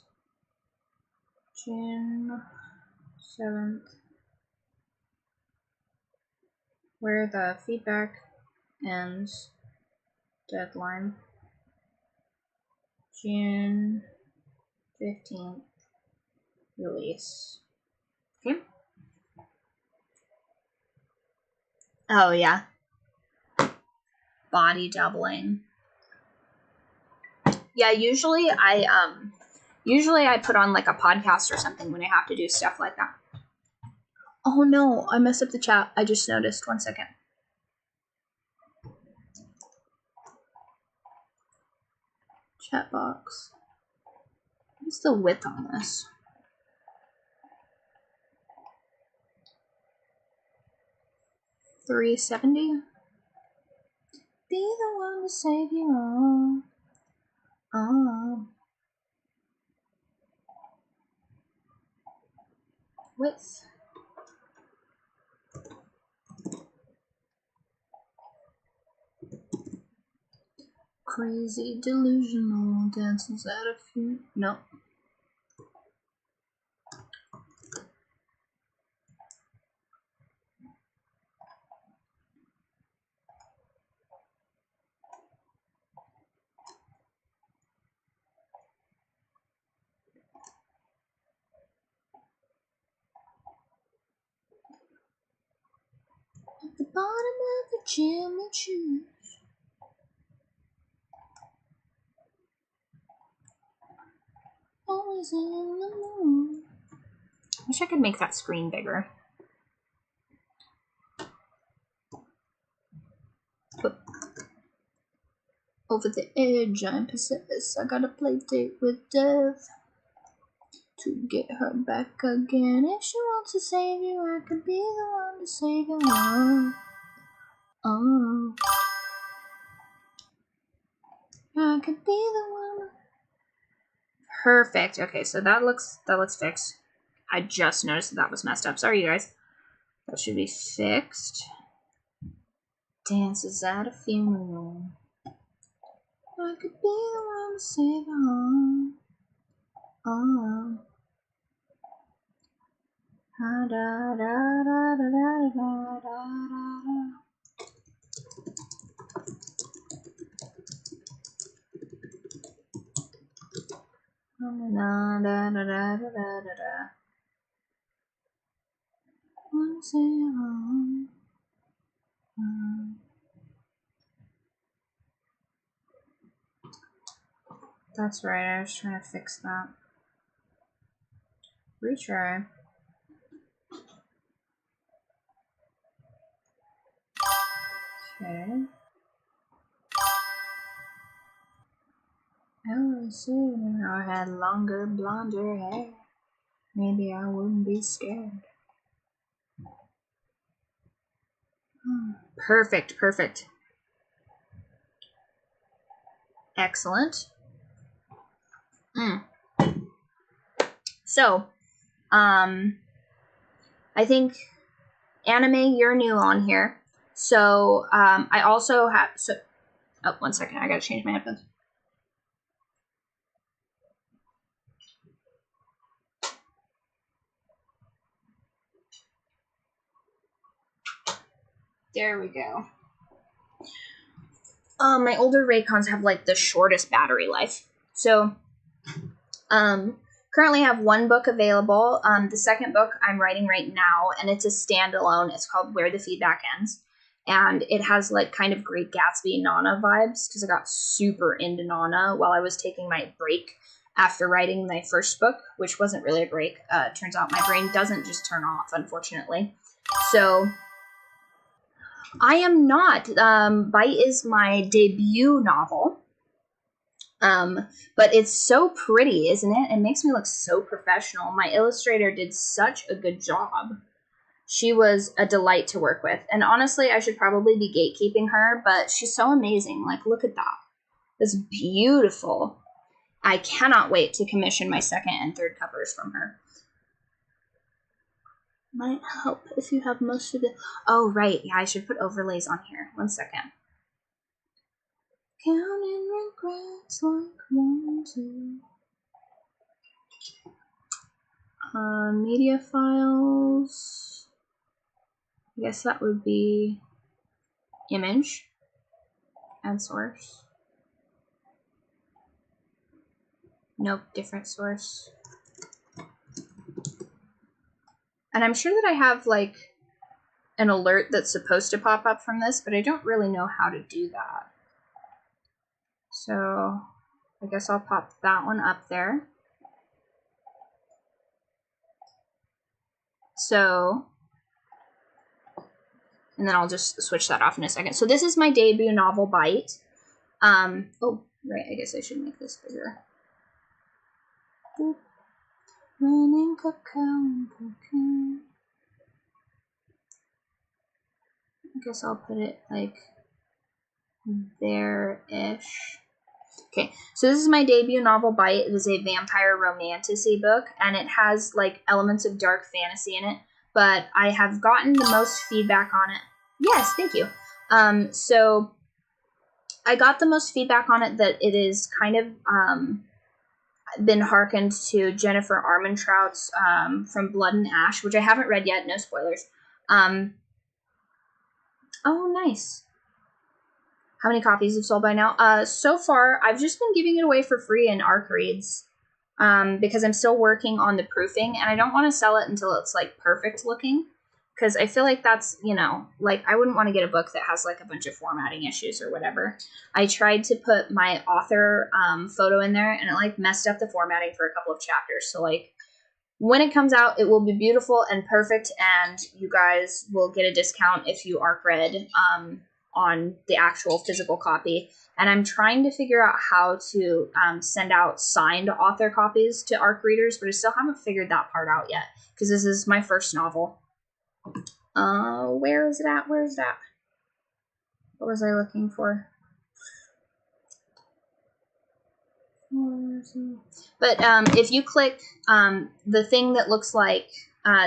June 7th. Where the feedback ends. Deadline. June 15th. Release. Okay. Oh, yeah. Body doubling. Yeah, usually I put on like a podcast or something when I have to do stuff like that. Oh no, I messed up the chat. I just noticed. 1 second. Chat box. What's the width on this? $370. Be the one to save you all. Oh. Width. Crazy, delusional, dances at a few. No. At the bottom of the chimney choose. Always in the moon. Wish I could make that screen bigger. But over the edge, I'm possessed. I got a play date with death to get her back again. If she wants to save you, I could be the one to save you. Oh, I could be the one. Perfect. Okay, so that looks fixed. I just noticed that was messed up. Sorry, you guys. That should be fixed. Dances at a funeral. I could be the one to save her. Oh. Da da da da da da da da. Da da da da da da da. That's right, I was trying to fix that. Retry. Okay. Oh, soon I had longer, blonder hair. Maybe I wouldn't be scared. Perfect, perfect. Excellent. So, I think anime, you're new on here. So, I also have, oh, 1 second, I gotta change my headphones. There we go. My older Raycons have like the shortest battery life. So, currently have one book available. The second book I'm writing right now, and it's a standalone. It's called Where the Feedback Ends. And it has like kind of Great Gatsby Nana vibes because I got super into Nana while I was taking my break after writing my first book, which wasn't really a break. Turns out my brain doesn't just turn off, unfortunately. So I am not. Bite is my debut novel. But it's so pretty, isn't it? It makes me look so professional. My illustrator did such a good job. She was a delight to work with. And honestly, I should probably be gatekeeping her, but she's so amazing. Like, look at that. It's beautiful. I cannot wait to commission my second and third covers from her. Might help if you have most of it. Oh, right. Yeah, I should put overlays on here. 1 second. Counting regrets like 1, 2. Media files. I guess that would be image. Add source. Nope, different source. And I'm sure that I have like an alert that's supposed to pop up from this, but I don't really know how to do that. So I guess I'll pop that one up there. So, and then I'll just switch that off in a second. So this is my debut novel, Bite. Oh, right, I guess I should make this bigger. Boop. Raining cacao. I guess I'll put it like there-ish. Okay, so this is my debut novel, Bite. It is a vampire romantasy book, and it has like elements of dark fantasy in it, but I have gotten the most feedback on it. Yes, thank you. So I got the most feedback on it that it is kind of been hearkened to Jennifer Armentrout's from Blood and Ash, which I haven't read yet, no spoilers. Oh, nice. How many copies have sold by now? So far, I've just been giving it away for free in ARC reads because I'm still working on the proofing, and I don't want to sell it until it's like perfect looking, because I feel like that's, you know, like I wouldn't want to get a book that has like a bunch of formatting issues or whatever. I tried to put my author photo in there, and it like messed up the formatting for a couple of chapters. So like when it comes out, it will be beautiful and perfect, and you guys will get a discount if you ARC read on the actual physical copy. And I'm trying to figure out how to send out signed author copies to ARC readers, but I still haven't figured that part out yet, because this is my first novel. Where is it at? Where is that? What was I looking for? But if you click the thing that looks like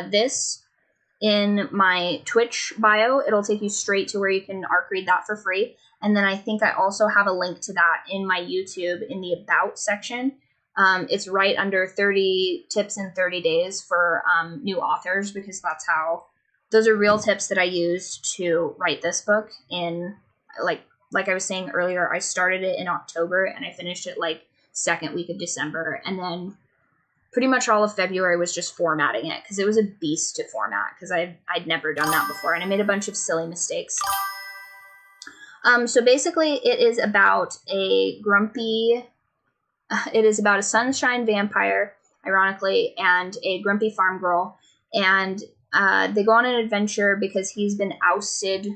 this in my Twitch bio, it'll take you straight to where you can ARC read that for free. And then I think I also have a link to that in my YouTube in the About section. It's right under 30 tips in 30 days for new authors, because that's how, those are real tips that I used to write this book in, like I was saying earlier, I started it in October and I finished it like second week of December. And then pretty much all of February was just formatting it, because it was a beast to format, because I'd never done that before, and I made a bunch of silly mistakes. So basically it is about a sunshine vampire, ironically, and a grumpy farm girl, and they go on an adventure because he's been ousted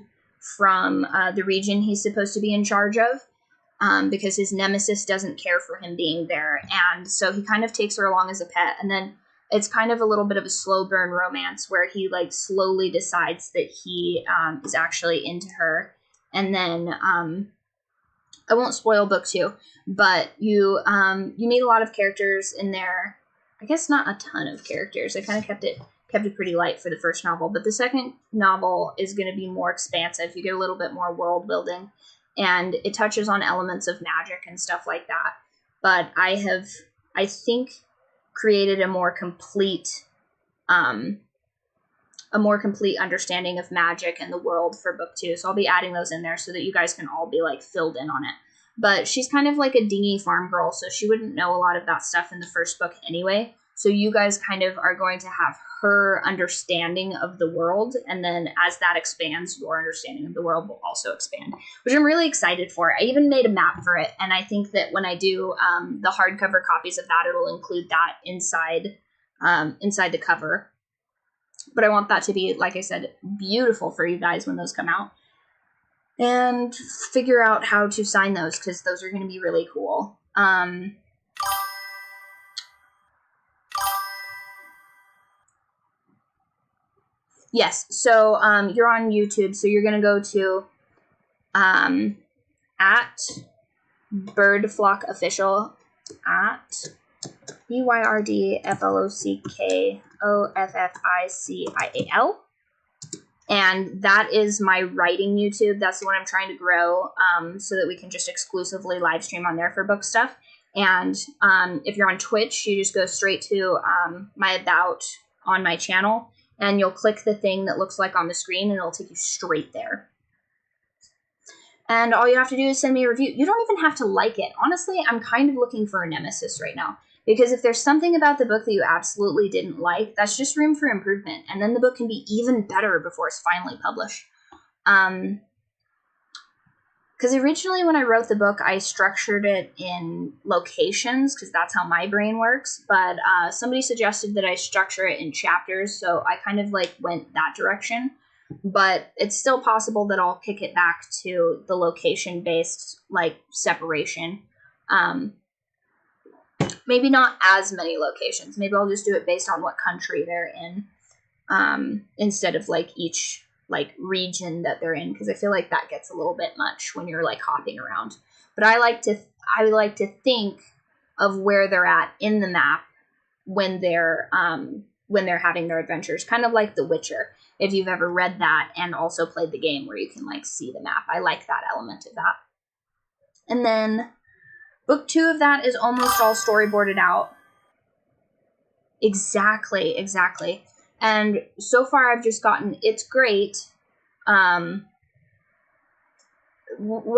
from the region he's supposed to be in charge of, because his nemesis doesn't care for him being there, and so he kind of takes her along as a pet. And then it's kind of a little bit of a slow burn romance where he like slowly decides that he is actually into her. And then I won't spoil book 2, but you meet a lot of characters in there. I guess not a ton of characters. I kind of kept it pretty light for the first novel, but the second novel is going to be more expansive. You get a little bit more world building, and it touches on elements of magic and stuff like that. But I think, created a more complete understanding of magic and the world for book 2. So I'll be adding those in there so that you guys can all be like filled in on it. But she's kind of like a dingy farm girl, so she wouldn't know a lot of that stuff in the first book anyway. So you guys kind of are going to have her understanding of the world, and then as that expands, your understanding of the world will also expand, which I'm really excited for. I even made a map for it, and I think that when I do the hardcover copies of that, it'll include that inside the cover. But I want that to be, like I said, beautiful for you guys when those come out. And figure out how to sign those, because those are going to be really cool. Yes, so you're on YouTube, so you're going to go to at Birdflock Official, at BYRDFLOCKOFFICIAL. And that is my writing YouTube. That's the one I'm trying to grow, so that we can just exclusively live stream on there for book stuff. And if you're on Twitch, you just go straight to my About on my channel, and you'll click the thing that looks like on the screen, and it'll take you straight there. And all you have to do is send me a review. You don't even have to like it. Honestly, I'm kind of looking for a nemesis right now. Because if there's something about the book that you absolutely didn't like, that's just room for improvement. And then the book can be even better before it's finally published. Because originally when I wrote the book, I structured it in locations, because that's how my brain works. But somebody suggested that I structure it in chapters, so I kind of like went that direction. But it's still possible that I'll kick it back to the location-based like separation. Maybe not as many locations. Maybe I'll just do it based on what country they're in, instead of like each like region that they're in, because I feel like that gets a little bit much when you're like hopping around. But I like to think of where they're at in the map when they're having their adventures, kind of like The Witcher, if you've ever read that and also played the game where you can like see the map. I like that element of that. And then book 2 of that is almost all storyboarded out. Exactly. And so far I've just gotten, it's great. What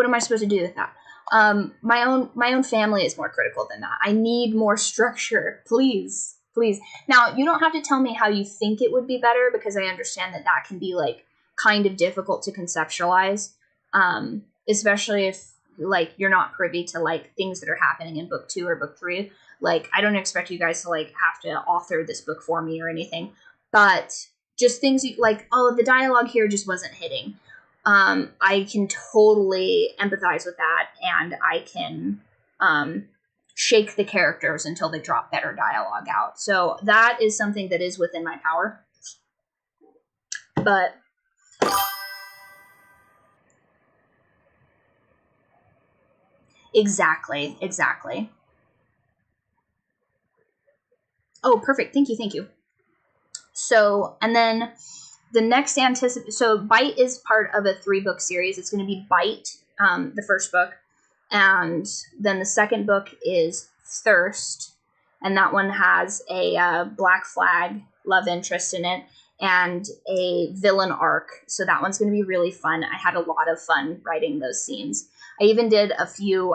am I supposed to do with that? My own family is more critical than that. I need more structure, please. Now, you don't have to tell me how you think it would be better, because I understand that can be like kind of difficult to conceptualize, especially if like you're not privy to like things that are happening in book 2 or book 3. Like, I don't expect you guys to like have to author this book for me or anything, but just things like, oh, the dialogue here just wasn't hitting. I can totally empathize with that, and I can shake the characters until they drop better dialogue out. So that is something that is within my power. But exactly. Oh, perfect. Thank you. So, and then the next so Bite is part of a 3-book series. It's going to be Bite, the first book, and then the second book is Thirst, and that one has a Black Flag love interest in it and a villain arc. So that one's going to be really fun. I had a lot of fun writing those scenes. I even did a few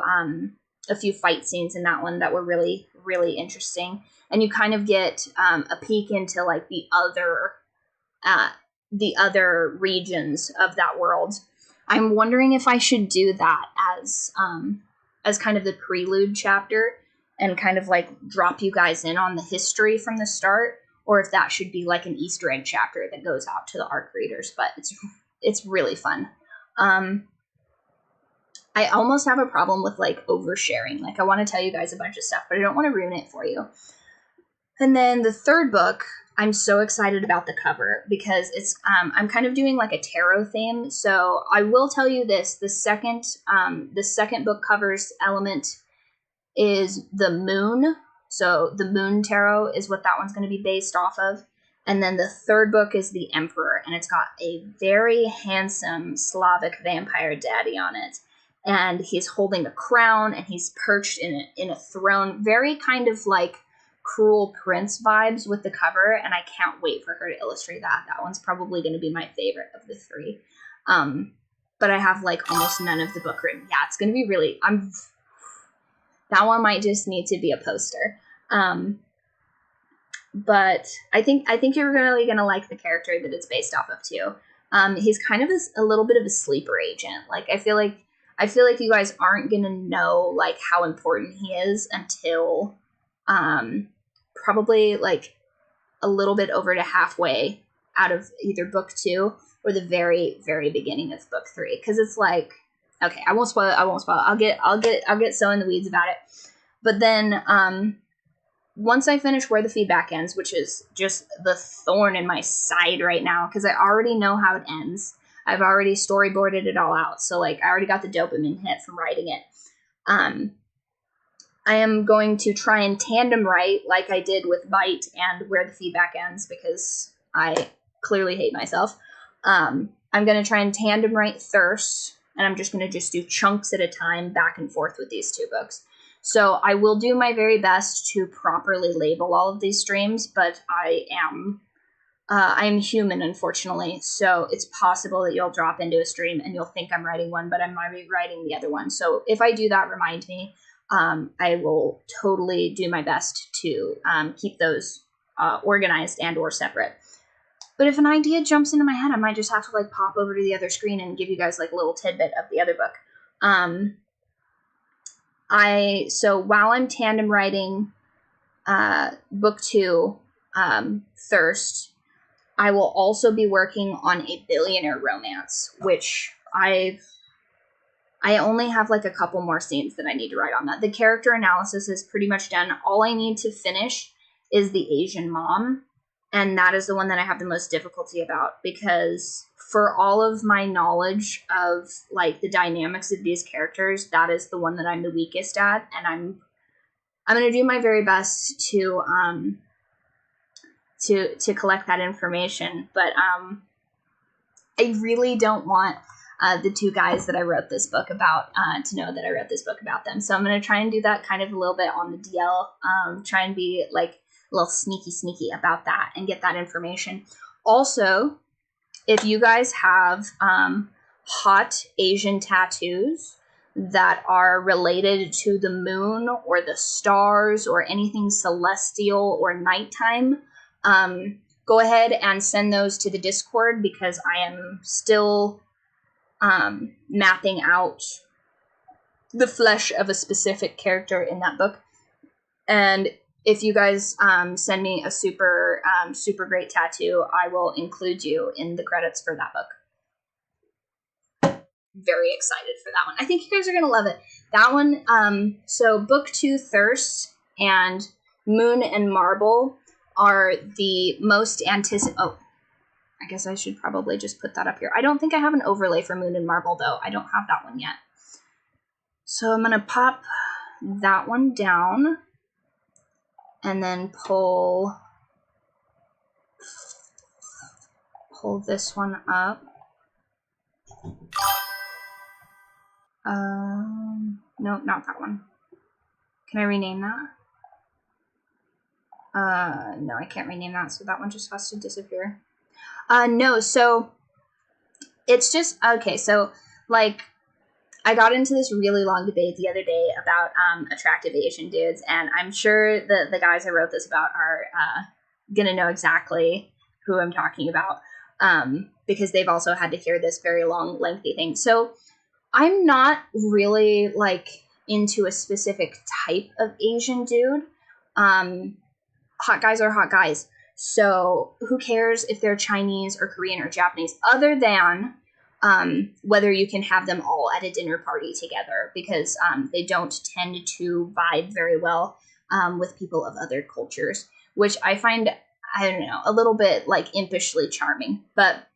fight scenes in that one that were really, really interesting. And you kind of get a peek into like the other regions of that world. I'm wondering if I should do that as kind of the prelude chapter and kind of like drop you guys in on the history from the start, or if that should be like an Easter egg chapter that goes out to the ARC readers. But it's really fun. I almost have a problem with like oversharing. Like, I want to tell you guys a bunch of stuff, but I don't want to ruin it for you. And then the third book, I'm so excited about the cover because it's I'm kind of doing like a tarot theme. So I will tell you this: the second book cover's element is the moon. So the moon tarot is what that one's going to be based off of. And then the third book is the Emperor, and it's got a very handsome Slavic vampire daddy on it. And he's holding a crown, and he's perched in a throne, very kind of like Cruel Prince vibes with the cover, and I can't wait for her to illustrate that. That one's probably going to be my favorite of the 3. But I have like almost none of the book written. Yeah, it's going to be really, that one might just need to be a poster. But I think you're really going to like the character that it's based off of too. He's kind of a little bit of a sleeper agent. Like, I feel like you guys aren't going to know like how important he is until probably like a little bit over to halfway out of either book 2 or the very, very beginning of book 3. Cause it's like, okay, I won't spoil it. I'll get so in the weeds about it. But then, once I finish Where the Feedback Ends, which is just the thorn in my side right now, cause I already know how it ends. I've already storyboarded it all out. So like, I already got the dopamine hit from writing it. I am going to try and tandem write like I did with Bite and Where the Feedback Ends, because I clearly hate myself. I'm going to try and tandem write Thirst, and I'm just going to do chunks at a time back and forth with these 2 books. So I will do my very best to properly label all of these streams, but I am I'm human, unfortunately, so it's possible that you'll drop into a stream and you'll think I'm writing one, but I'm writing the other one. So if I do that, remind me. I will totally do my best to keep those organized and or separate. But if an idea jumps into my head, I might just have to like pop over to the other screen and give you guys like a little tidbit of the other book. So while I'm tandem writing book 2, Thirst, I will also be working on a billionaire romance, which I only have like a couple more scenes that I need to write on that. The character analysis is pretty much done. All I need to finish is the Asian mom, and that is the one that I have the most difficulty about, because for all of my knowledge of like the dynamics of these characters, that is the one that I'm the weakest at, and I'm going to do my very best to collect that information. But I really don't want the 2 guys that I wrote this book about to know that I wrote this book about them. So I'm going to try and do that kind of a little bit on the DL, try and be like a little sneaky about that and get that information. Also, if you guys have hot Asian tattoos that are related to the moon or the stars or anything celestial or nighttime, go ahead and send those to the Discord, because I am still mapping out the flesh of a specific character in that book. And if you guys send me a super great tattoo, I will include you in the credits for that book. Very excited for that one. I think you guys are going to love it. That one, so book 2, Thirst, and Moon and Marble are the most anticipated. Oh, I guess I should probably just put that up here. I don't think I have an overlay for Moon and Marble, though. I don't have that one yet. So I'm going to pop that one down and then pull this one up. No, not that one. Can I rename that? No, I can't rename that, so that one just has to disappear. No, so it's just, okay, so, like, I got into this really long debate the other day about attractive Asian dudes, and I'm sure that the guys I wrote this about are gonna know exactly who I'm talking about, because they've also had to hear this very long, lengthy thing. So I'm not really, like, into a specific type of Asian dude. Hot guys are hot guys. So who cares if they're Chinese or Korean or Japanese, other than whether you can have them all at a dinner party together, because they don't tend to vibe very well with people of other cultures, which I find, I don't know, a little bit like impishly charming. But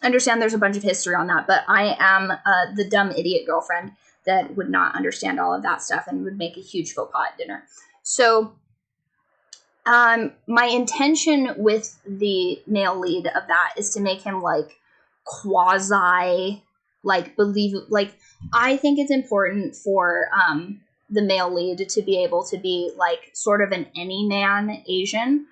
understand there's a bunch of history on that, but I am the dumb idiot girlfriend that would not understand all of that stuff and would make a huge faux pas at dinner. So my intention with the male lead of that is to make him like quasi, like, like, I think it's important for the male lead to be able to be like sort of an any man Asian,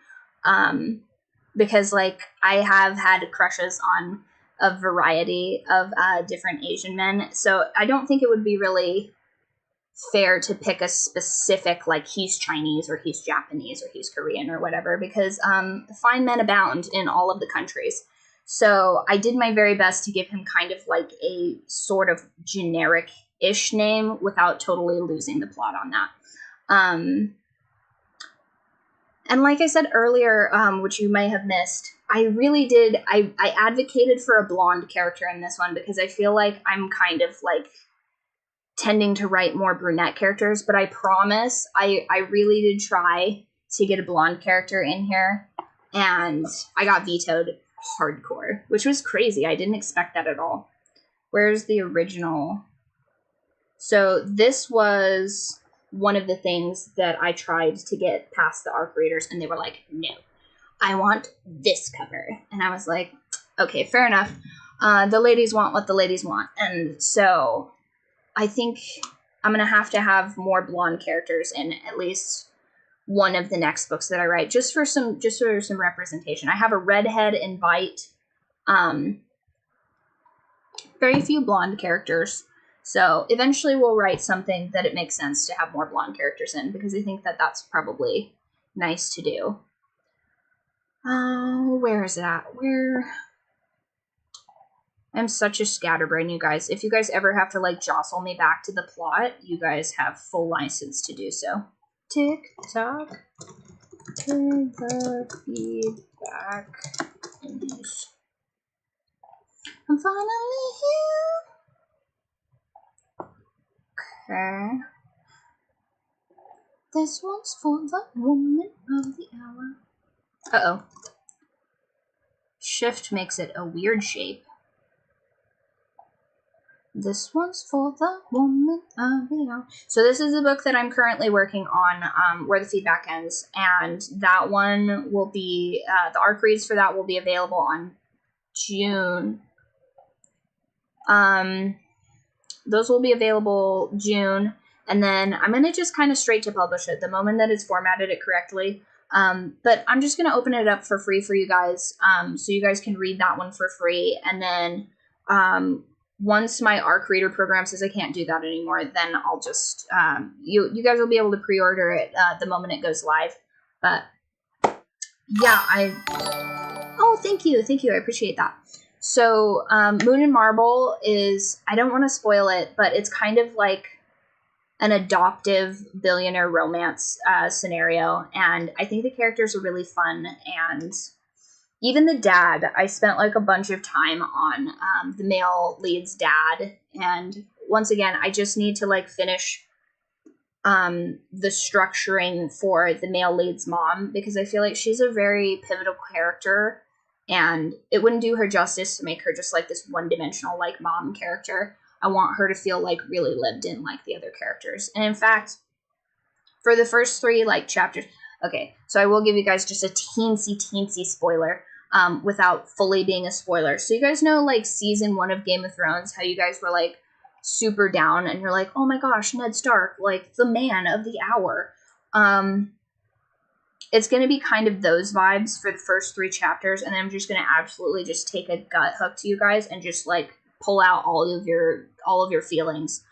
because like I have had crushes on a variety of different Asian men, so I don't think it would be really fair to pick a specific, like, he's Chinese or he's Japanese or he's Korean or whatever, because fine men abound in all of the countries. So I did my very best to give him kind of like a sort of generic-ish name without totally losing the plot on that. And like I said earlier, which you may have missed, I really did, I advocated for a blonde character in this one, because I feel like I'm kind of like tending to write more brunette characters, but I promise I really did try to get a blonde character in here, and I got vetoed hardcore, which was crazy. I didn't expect that at all. Where's the original? So this was one of the things that I tried to get past the ARC readers, and they were like, no, I want this cover. And I was like, okay, fair enough. The ladies want what the ladies want. And so I think I'm going to have more blonde characters in at least one of the next books that I write, just for some representation. I have a redhead in Bite. Very few blonde characters. So eventually we'll write something that it makes sense to have more blonde characters in, because I think that that's probably nice to do. Where is it at? I'm such a scatterbrain, you guys. If you guys ever have to, like, jostle me back to the plot, you guys have full license to do so. Tick tock. Turn the feedback. I'm finally here. Okay. This one's for the woman of the hour. Uh-oh. Shift makes it a weird shape. This one's for the woman of the hour. So this is the book that I'm currently working on, Where the Feedback Ends. And that one will be, the ARC reads for that will be available on June. Those will be available June. And then I'm going to just kind of straight to publish it the moment that it's formatted it correctly. But I'm just going to open it up for free for you guys. So you guys can read that one for free. And then, once my ARC reader program says I can't do that anymore, then I'll just, you guys will be able to pre-order it, the moment it goes live. But yeah, oh, thank you. I appreciate that. So, Moon and Marble is, I don't want to spoil it, but it's kind of like an adoptive billionaire romance, scenario. And I think the characters are really fun, and even the dad, I spent like a bunch of time on the male lead's dad. And once again, I just need to like finish the structuring for the male lead's mom, because I feel like she's a very pivotal character, and it wouldn't do her justice to make her just like this one-dimensional like mom character. I want her to feel like really lived in like the other characters. And in fact, for the first 3 like chapters, okay, so I will give you guys just a teensy spoiler. Without fully being a spoiler. So you guys know, like, season 1 of Game of Thrones, how you guys were, like, super down, and you're like, oh my gosh, Ned Stark, like, the man of the hour. It's going to be kind of those vibes for the first 3 chapters, and then I'm just going to absolutely just take a gut hook to you guys and just, like, pull out all of your feelings.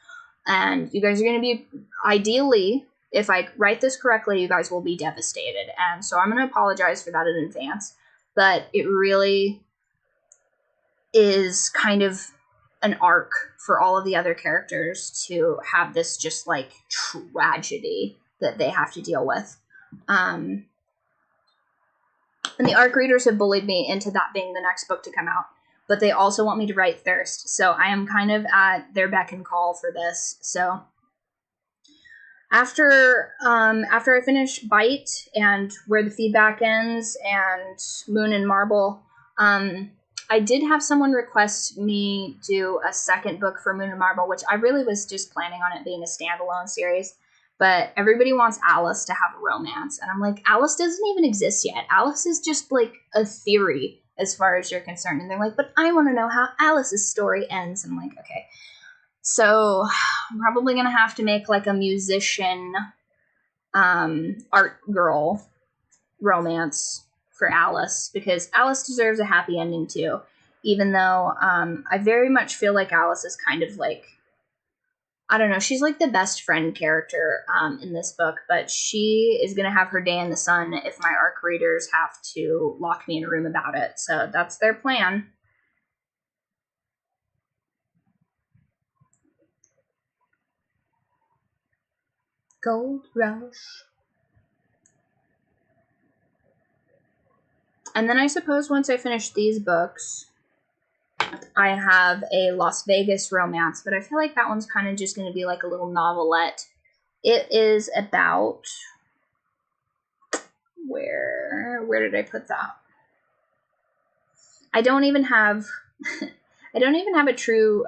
And you guys are going to be, ideally, if I write this correctly, you guys will be devastated. And so I'm going to apologize for that in advance. But it really is kind of an arc for all of the other characters to have this just like tragedy that they have to deal with. And the ARC readers have bullied me into that being the next book to come out. But they also want me to write Thirst. So I am kind of at their beck and call for this. So after I finish Bite and Where the Feedback Ends and Moon and Marble, I did have someone request me do a second book for Moon and Marble, which I really was just planning on it being a standalone series. But everybody wants Alice to have a romance. And I'm like, Alice doesn't even exist yet. Alice is just like a theory as far as you're concerned. And they're like, but I want to know how Alice's story ends. I'm like, okay. So I'm probably going to have to make like a musician, art girl romance for Alice, because Alice deserves a happy ending too. Even though, I very much feel like Alice is kind of like, I don't know, she's like the best friend character, in this book, but she is going to have her day in the sun if my ARC readers have to lock me in a room about it. So that's their plan. Gold Rush. And then I suppose once I finish these books, I have a Las Vegas romance, but I feel like that one's kind of just going to be like a little novelette. It is about, where did I put that? I don't even have a true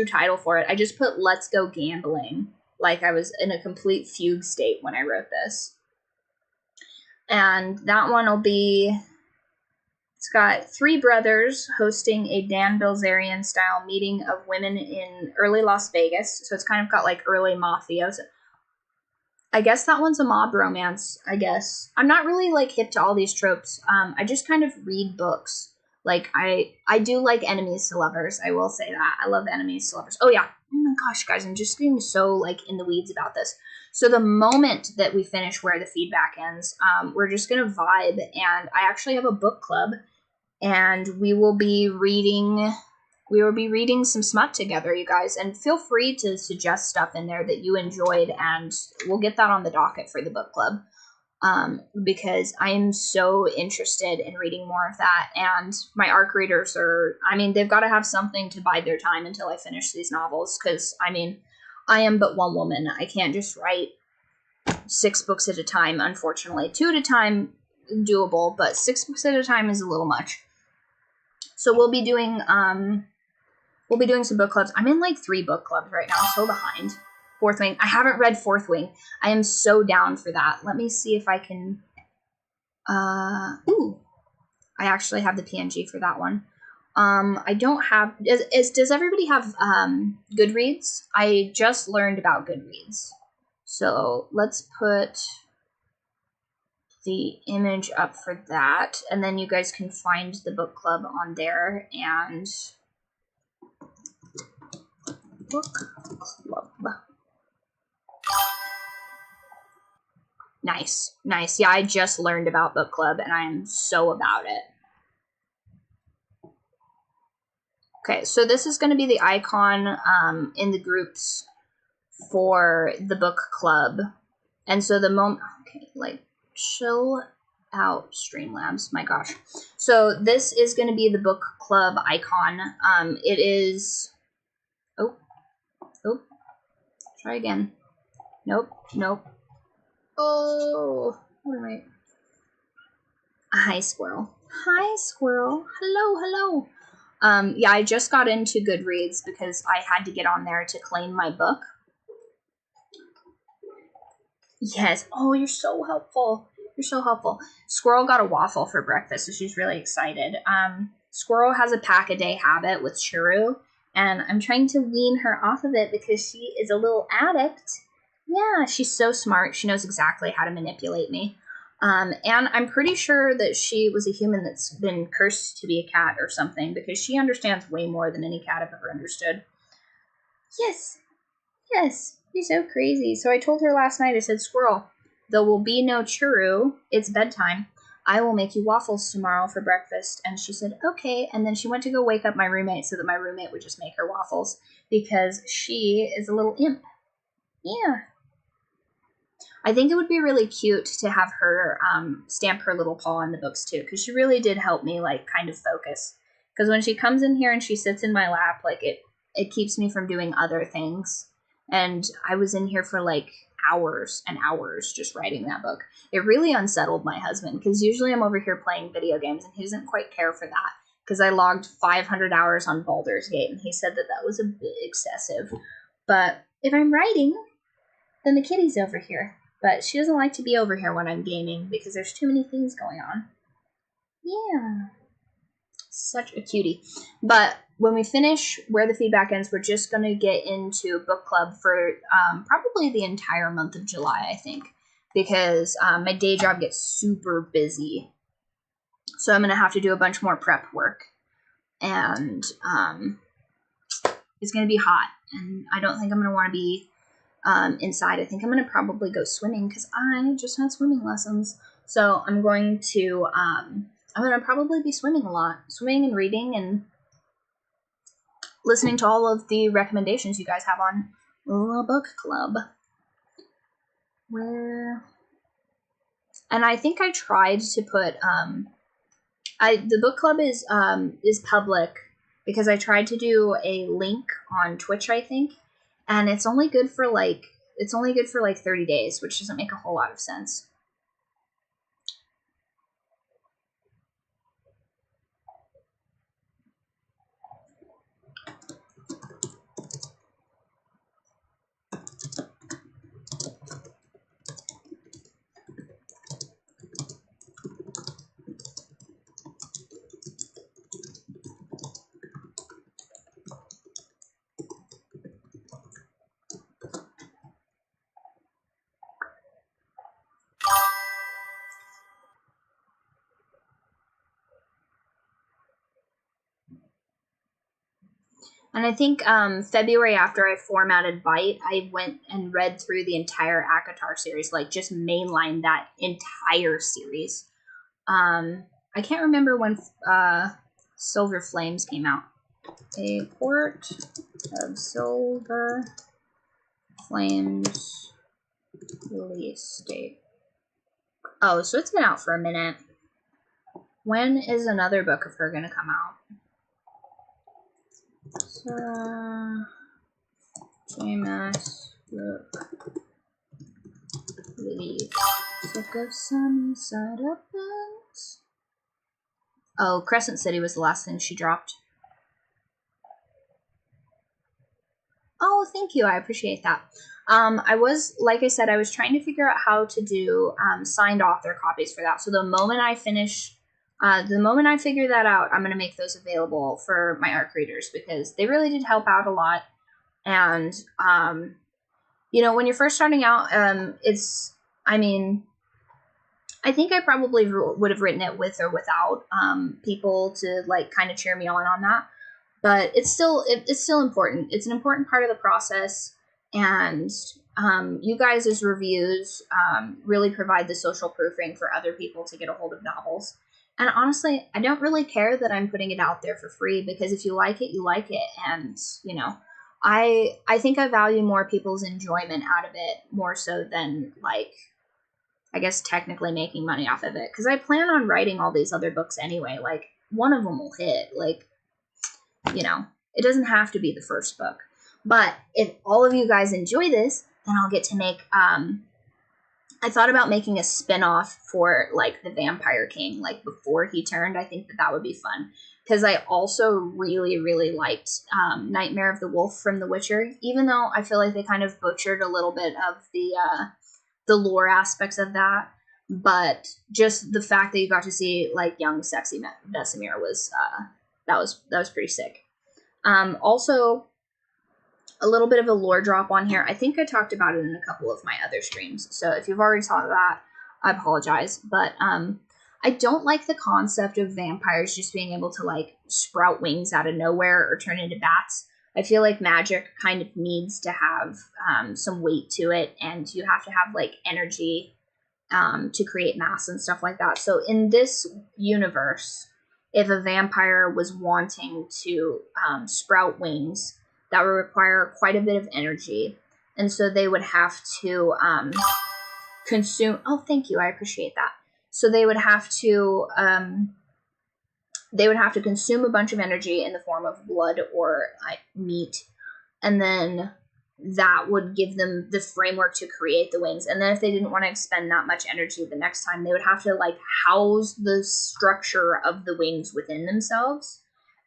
title for it. I just put Let's Go Gambling, like I was in a complete fugue state when I wrote this. And that one will be, it's got 3 brothers hosting a Dan Bilzerian style meeting of women in early Las Vegas. So it's kind of got like early mafioso. I guess that one's a mob romance, I guess. I'm not really, like, hip to all these tropes. I just kind of read books. Like, I do like enemies to lovers, I will say that. I love enemies to lovers. Oh, yeah. Oh, my gosh, guys, I'm just getting so, like, in the weeds about this. So the moment that we finish Where the Feedback Ends, we're just going to vibe, and I actually have a book club, and we will be reading some smut together, you guys, and feel free to suggest stuff in there that you enjoyed, and we'll get that on the docket for the book club, because I am so interested in reading more of that, and my ARC readers they've got to have something to bide their time until I finish these novels, because, I am but one woman. I can't just write 6 books at a time, unfortunately. 2 at a time, doable, but 6 books at a time is a little much. So we'll be doing some book clubs. I'm in like 3 book clubs right now, so behind. Fourth Wing. I haven't read Fourth Wing. I am so down for that. Let me see if I can... Ooh. I actually have the PNG for that one. I don't have... Does everybody have Goodreads? I just learned about Goodreads. So let's put the image up for that. And then you guys can find the book club on there. And... book club. Nice. Yeah, I just learned about book club and I am so about it. Okay, so this is going to be the icon in the groups for the book club. And so the moment... Okay, like, chill out, Streamlabs. My gosh. So this is going to be the book club icon. It is... Oh. Try again. Nope. Oh. Wait. Hi, squirrel. Hello. Yeah, I just got into Goodreads because I had to get on there to claim my book. Yes. Oh, you're so helpful. Squirrel got a waffle for breakfast, so she's really excited. Squirrel has a pack-a-day habit with Churu, and I'm trying to wean her off of it because she is a little addict. Yeah, she's so smart. She knows exactly how to manipulate me. And I'm pretty sure that she was a human that's been cursed to be a cat or something, because she understands way more than any cat I've ever understood. Yes, you're so crazy. So I told her last night, I said, Squirrel, there will be no churro. It's bedtime. I will make you waffles tomorrow for breakfast. And she said, okay. And then she went to go wake up my roommate so that my roommate would just make her waffles, because she is a little imp. Yeah. I think it would be really cute to have her stamp her little paw on the books too, because she really did help me, like, kind of focus. Because when she comes in here and she sits in my lap, like, it keeps me from doing other things. And I was in here for, like, hours and hours just writing that book. It really unsettled my husband, because usually I'm over here playing video games, and he doesn't quite care for that, because I logged 500 hours on Baldur's Gate, and he said that was a bit excessive. But if I'm writing, then the kitty's over here. But she doesn't like to be over here when I'm gaming, because there's too many things going on. Yeah. Such a cutie. But when we finish Where the Feedback Ends, we're just going to get into book club for probably the entire month of July, I think. Because my day job gets super busy. So I'm going to have to do a bunch more prep work. And it's going to be hot. And I don't think I'm going to want to be inside. I think I'm going to probably go swimming, because I just had swimming lessons. So I'm going to probably be swimming a lot. Swimming and reading and listening to all of the recommendations you guys have on the book club. And I think I tried to put the book club is public, because I tried to do a link on Twitch, I think. And it's only good for like 30 days, which doesn't make a whole lot of sense. And I think February, after I formatted Bite, I went and read through the entire ACOTAR series, like just mainline that entire series. I can't remember when Silver Flames came out. A Court of Silver Flames release date. Oh, so it's been out for a minute. When is another book of her going to come out? JMS book release. Sick of sunny side up things. Oh, Crescent City was the last thing she dropped. Oh, thank you. I appreciate that. I was, like I said, I was trying to figure out how to do signed author copies for that. So the moment I finish, the moment I figure that out, I'm going to make those available for my ARC readers because they really did help out a lot. And, you know, when you're first starting out, I mean, I think I probably would have written it with or without people to, like, kind of cheer me on that. But it's still important. It's an important part of the process, and you guys' reviews really provide the social proofing for other people to get a hold of novels. And honestly, I don't really care that I'm putting it out there for free because if you like it, you like it. And, you know, I think I value more people's enjoyment out of it more so than, like, I guess technically making money off of it. Because I plan on writing all these other books anyway. Like, one of them will hit. Like, you know, it doesn't have to be the first book. But if all of you guys enjoy this, then I'll get to make, I thought about making a spin-off for, like, the Vampire King, like, before he turned. I think that would be fun. Because I also really, really liked Nightmare of the Wolf from The Witcher, even though I feel like they kind of butchered a little bit of the lore aspects of that. But just the fact that you got to see, like, young, sexy Vesemir was, that was pretty sick. Also, a little bit of a lore drop on here. I think I talked about it in a couple of my other streams. So if you've already saw that, I apologize. But I don't like the concept of vampires just being able to, like, sprout wings out of nowhere or turn into bats. I feel like magic kind of needs to have some weight to it, and you have to have, like, energy to create mass and stuff like that. So in this universe, if a vampire was wanting to sprout wings, that would require quite a bit of energy. And so they would have to consume... Oh, thank you. I appreciate that. So they would have to consume a bunch of energy in the form of blood or meat. And then that would give them the framework to create the wings. And then if they didn't want to expend that much energy the next time, they would have to, like, house the structure of the wings within themselves.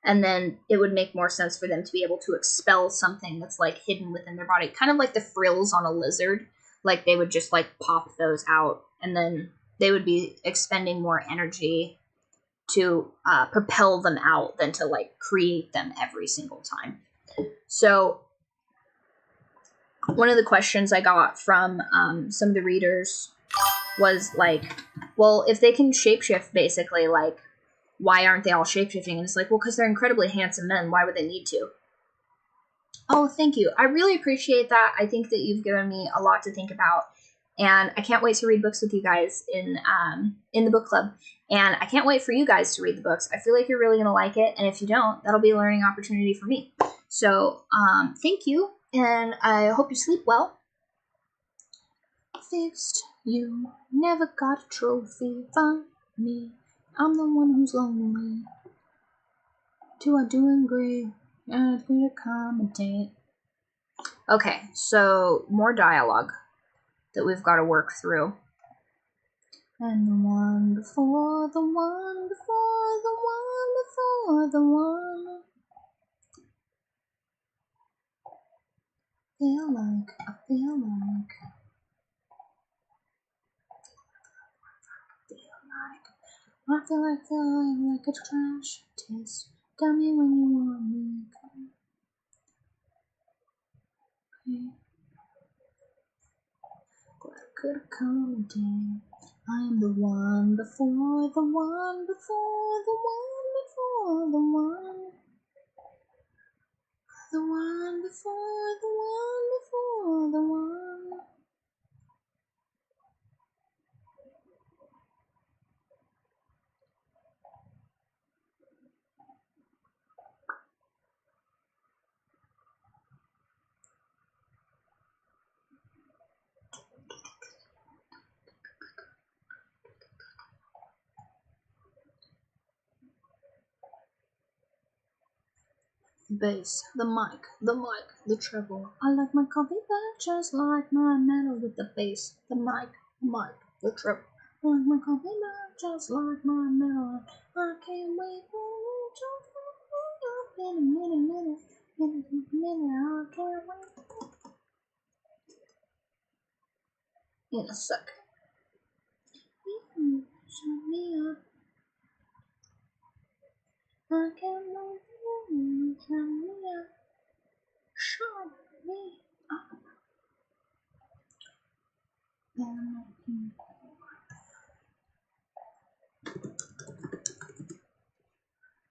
And then it would make more sense for them to be able to expel something that's, like, hidden within their body. Kind of like the frills on a lizard. Like, they would just, like, pop those out. And then they would be expending more energy to propel them out than to, like, create them every single time. So one of the questions I got from some of the readers was, like, well, if they can shapeshift, basically, like, why aren't they all shapeshifting? And it's like, well, because they're incredibly handsome men. Why would they need to? Oh, thank you. I really appreciate that. I think that you've given me a lot to think about. And I can't wait to read books with you guys in the book club. And I can't wait for you guys to read the books. I feel like you're really going to like it. And if you don't, that'll be a learning opportunity for me. So thank you. And I hope you sleep well. Fixed. You never got a trophy from me. I'm the one who's lonely. Do I doing great? I'm gonna commentate. Okay, so more dialogue that we've got to work through. And the one before the one before the one before the one. I feel like a trash taste. Tell me when you want me. Okay. Glad I could accommodate. I am the one before the one before the one before the one. The one before, the one before, the one. Bass, the mic, the treble. I like my coffee black just like my metal with the bass, the mic, the treble. I like my coffee black just like my metal. I can't wait for you to fuck me up in a minute, I can't wait. In a sec. Shut me up. I can't wait for you to shut me up. Shut me up.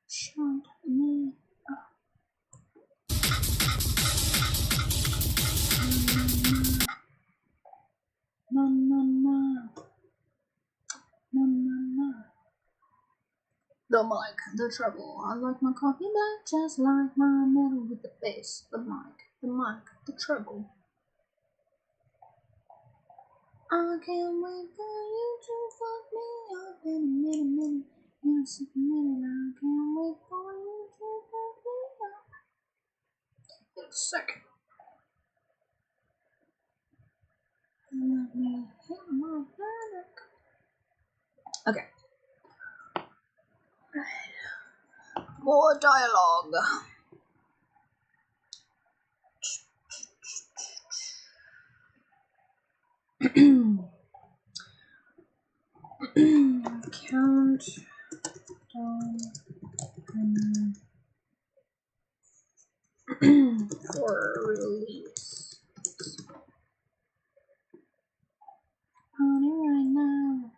Shut me up. No, no, no. No, no, no. The mic, the treble. I like my coffee black just like my metal with the bass, the mic, the treble. I can't wait for you to fuck me up in a minute. In a minute, I can't wait for you to fuck me up. In a second. Let me hit my panic. Okay. More dialogue. Count down for release. On it right now.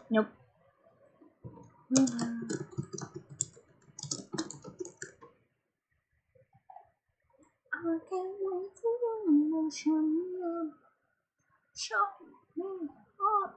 Nope. I can't wait for you to shut me up. Shut me up.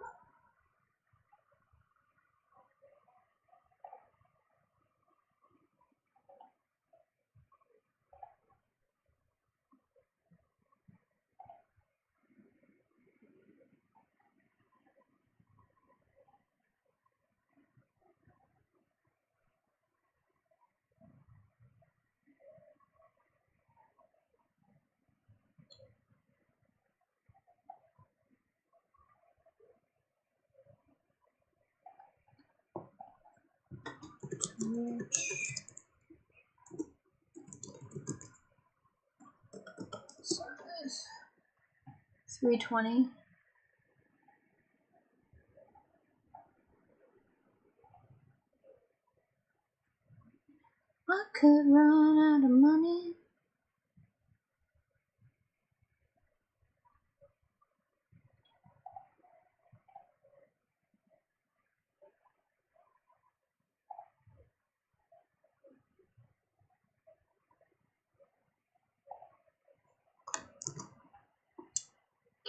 Size 320. I could run out of money.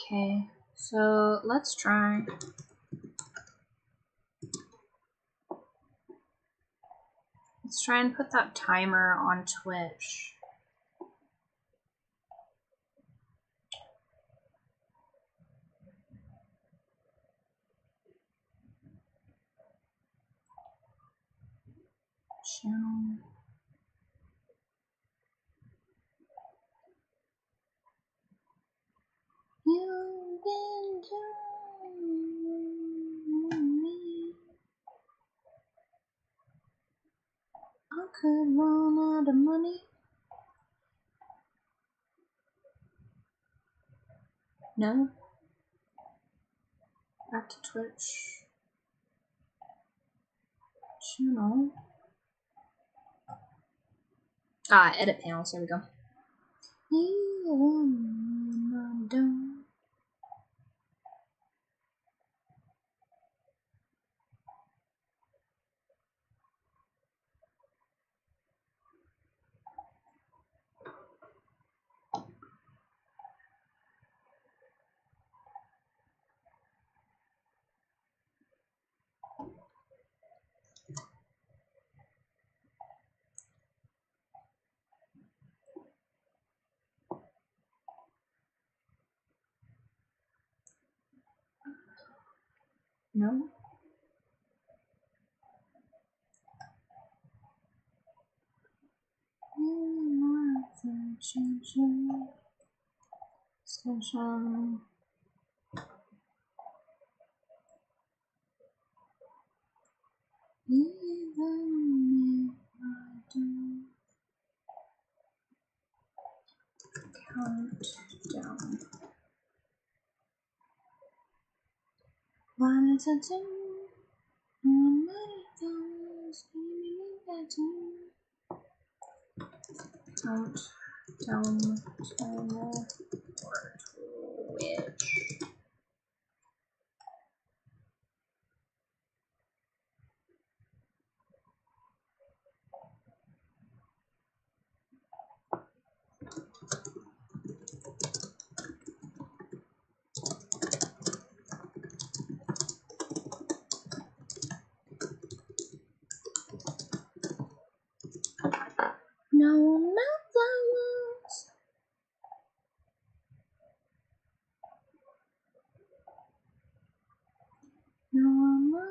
Okay, so let's try. Let's try and put that timer on Twitch. Channel. You've been telling me I could run out of money. No. Back to Twitch. Channel. Edit panels, there we go. No. Extension. Even if I don't count down. One at a time. Count down channel or Twitch. No, not flowers. No, no.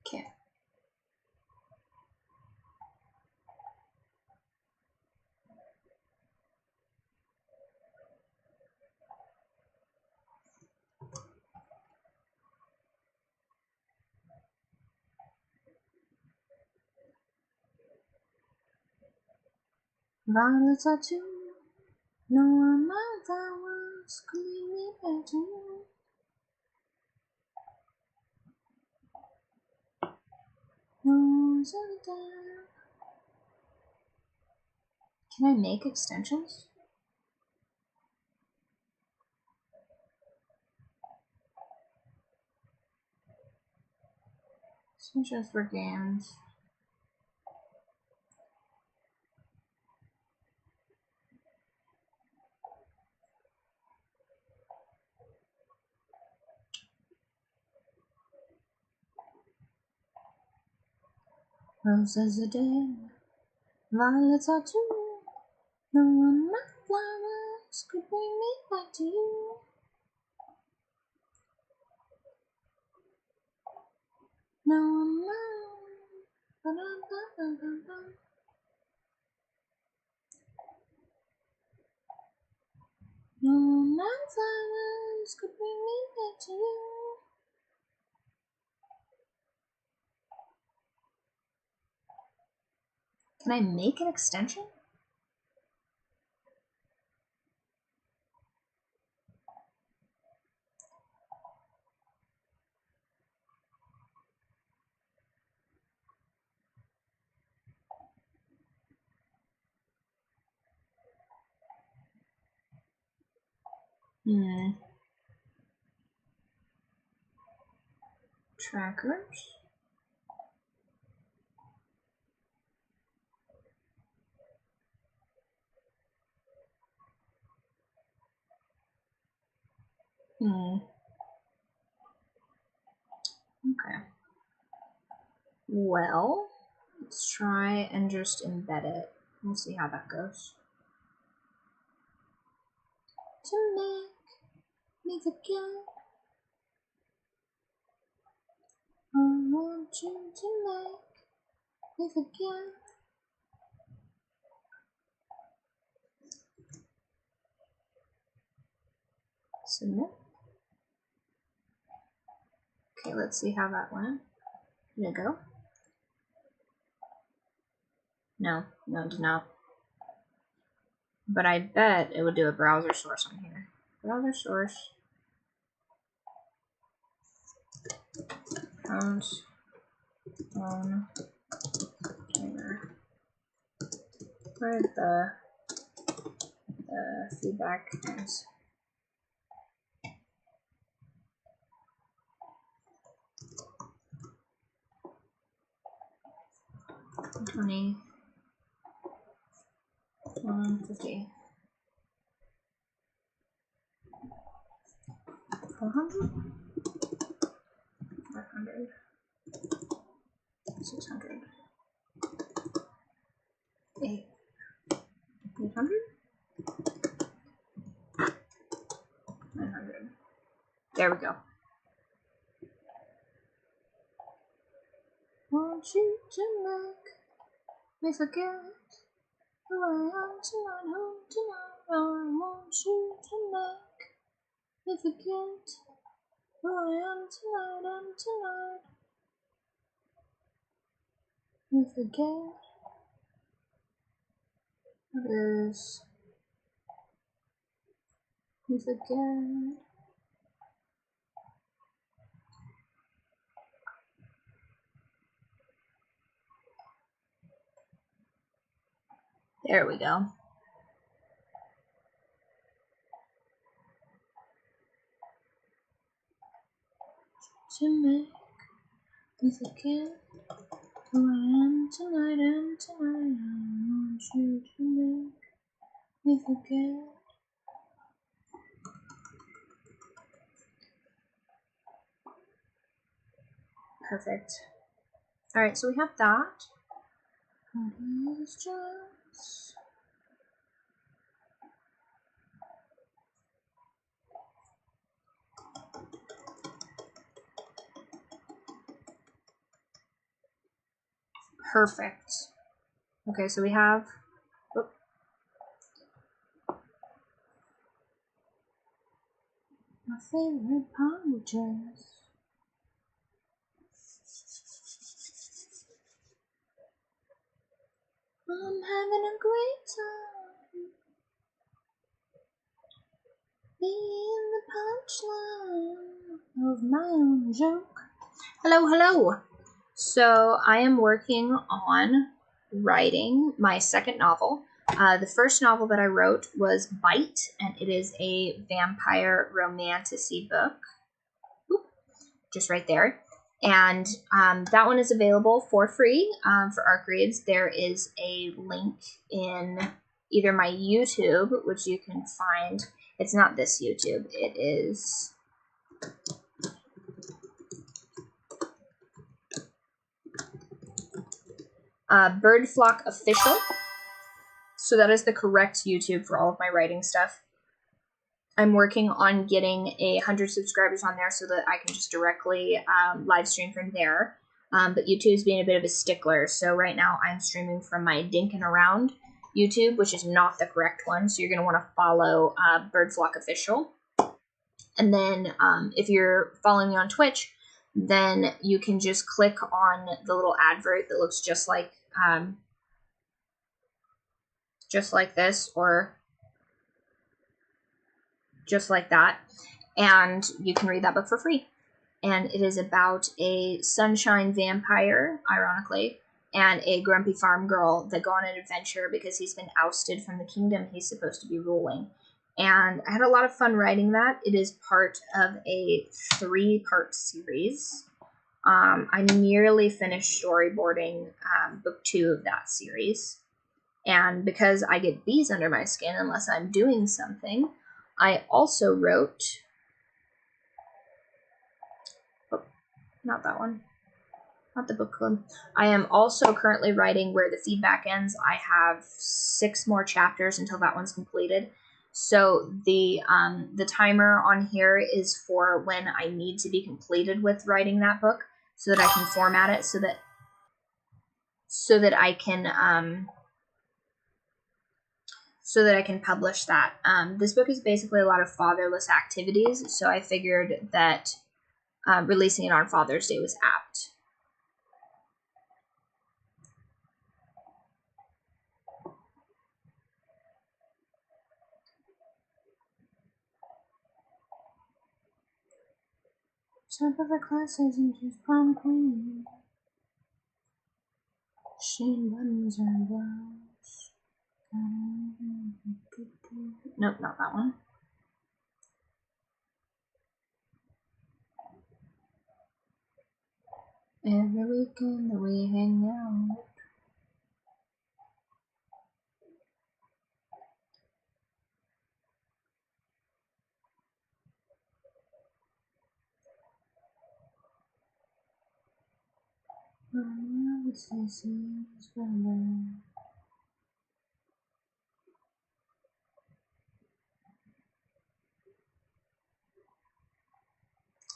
Okay. Violets are too. No amount flowers could lead me back to you. No, can I make extensions? Extensions for games. Roses are dead, violets are too. No amount flowers could bring me back to you. No amount. Ba-da-ba-ba-ba-ba. No amount flowers could bring me back to you. Can I make an extension? Trackers. Okay. Well, let's try and just embed it. We'll see how that goes. To make me forget. I want you to make me forget. Submit. Okay, let's see how that went. Here you go. No, it did not. But I bet it would do a browser source on here. Browser source. Count on timer. Where the feedback ends. $20, $150, $400, $500, $600, $800, $900. There we go. Want you to make me forget who I am tonight, who tonight. I want you to make me forget who I am tonight. Me forget this. Me forget. There we go. To make me forget who I am tonight. I want you to make me forget. Perfect. Alright, so we have that. Just perfect. Okay, so we have my favorite punches. I'm having a great time being the punchline of my own joke. Hello. So I am working on writing my second novel. The first novel that I wrote was Bite, and it is a vampire romantasy book. Oop, just right there. And that one is available for free for ARC Reads. There is a link in either my YouTube, which you can find. It's not this YouTube. It is... Bird Flock Official. So that is the correct YouTube for all of my writing stuff. I'm working on getting 100 subscribers on there so that I can just directly live stream from there. But YouTube's being a bit of a stickler, so right now I'm streaming from my Dinkin' Around YouTube, which is not the correct one, so you're going to want to follow Bird Flock Official. And then if you're following me on Twitch, then you can just click on the little advert that looks just like this, or just like that, and you can read that book for free. And it is about a sunshine vampire, ironically, and a grumpy farm girl that go on an adventure because he's been ousted from the kingdom he's supposed to be ruling. And I had a lot of fun writing that. It is part of a 3-part series. I nearly finished storyboarding book 2 of that series. And because I get bees under my skin unless I'm doing something, I also wrote... Oh, not that one. Not the book club. I am also currently writing Where the Feedback Ends. I have 6 more chapters until that one's completed. So the timer on here is for when I need to be completed with writing that book, so that I can format it, so that I can publish that. This book is basically a lot of fatherless activities, so I figured that releasing it on Father's Day was apt. Top of the classes and she's prom queen. She buttons her blouse. Nope, not that one. Every weekend that we hang out.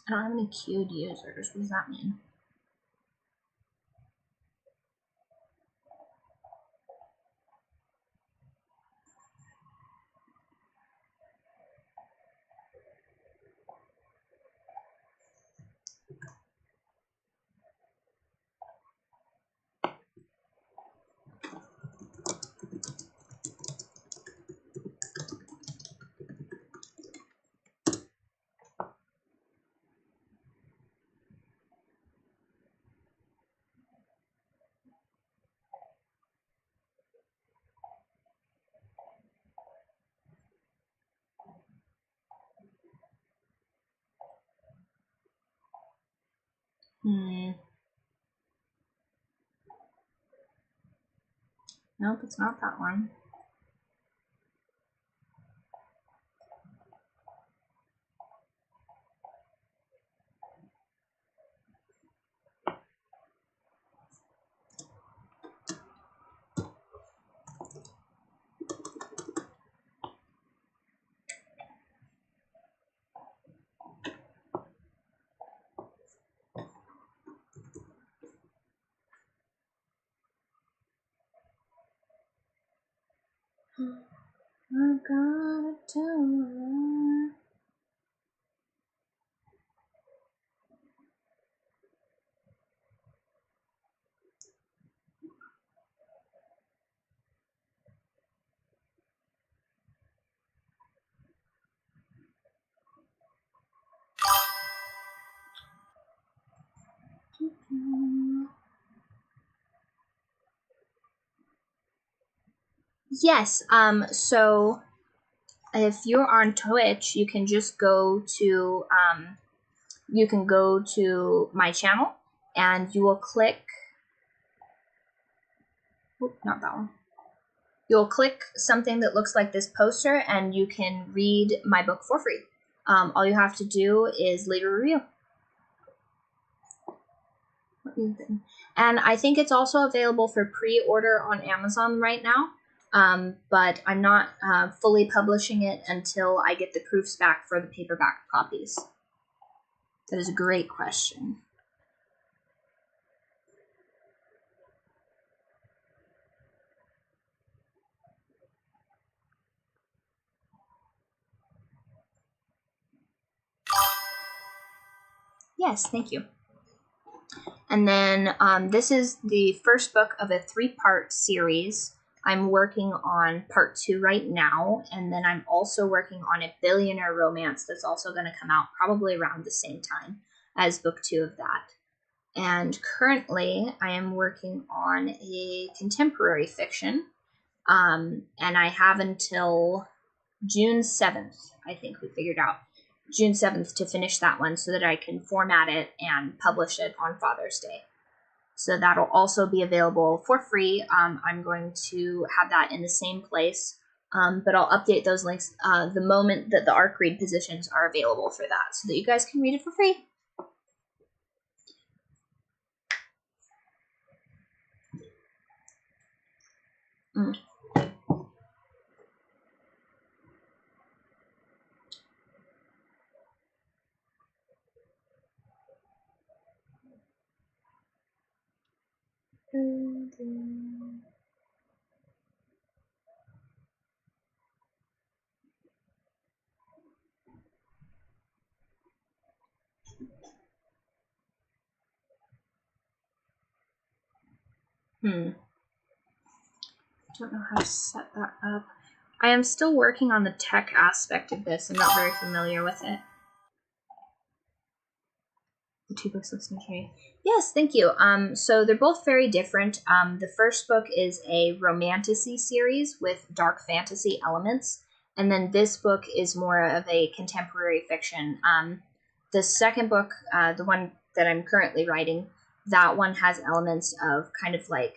I don't have any queued users. What does that mean? Nope, it's not that one. I've gotta tell her. Yes, so if you're on Twitch, you can just go to my channel and you will click not that one. You'll click something that looks like this poster and you can read my book for free. All you have to do is leave a review. And I think it's also available for pre-order on Amazon right now. But I'm not fully publishing it until I get the proofs back for the paperback copies. That is a great question. Yes, thank you. And then this is the first book of a 3-part series. I'm working on part 2 right now, and then I'm also working on a billionaire romance that's also going to come out probably around the same time as book 2 of that. And currently, I am working on a contemporary fiction, and I have until June 7th, I think we figured out, June 7th to finish that one so that I can format it and publish it on Father's Day. So that'll also be available for free. I'm going to have that in the same place, but I'll update those links the moment that the ARC read positions are available for that so that you guys can read it for free. Don't know how to set that up. I am still working on the tech aspect of this. I'm not very familiar with it. the 2 books listening to me. Yes, thank you. So they're both very different. The first book is a romantasy series with dark fantasy elements, and then this book is more of a contemporary fiction. The second book, the one that I'm currently writing, that one has elements of kind of like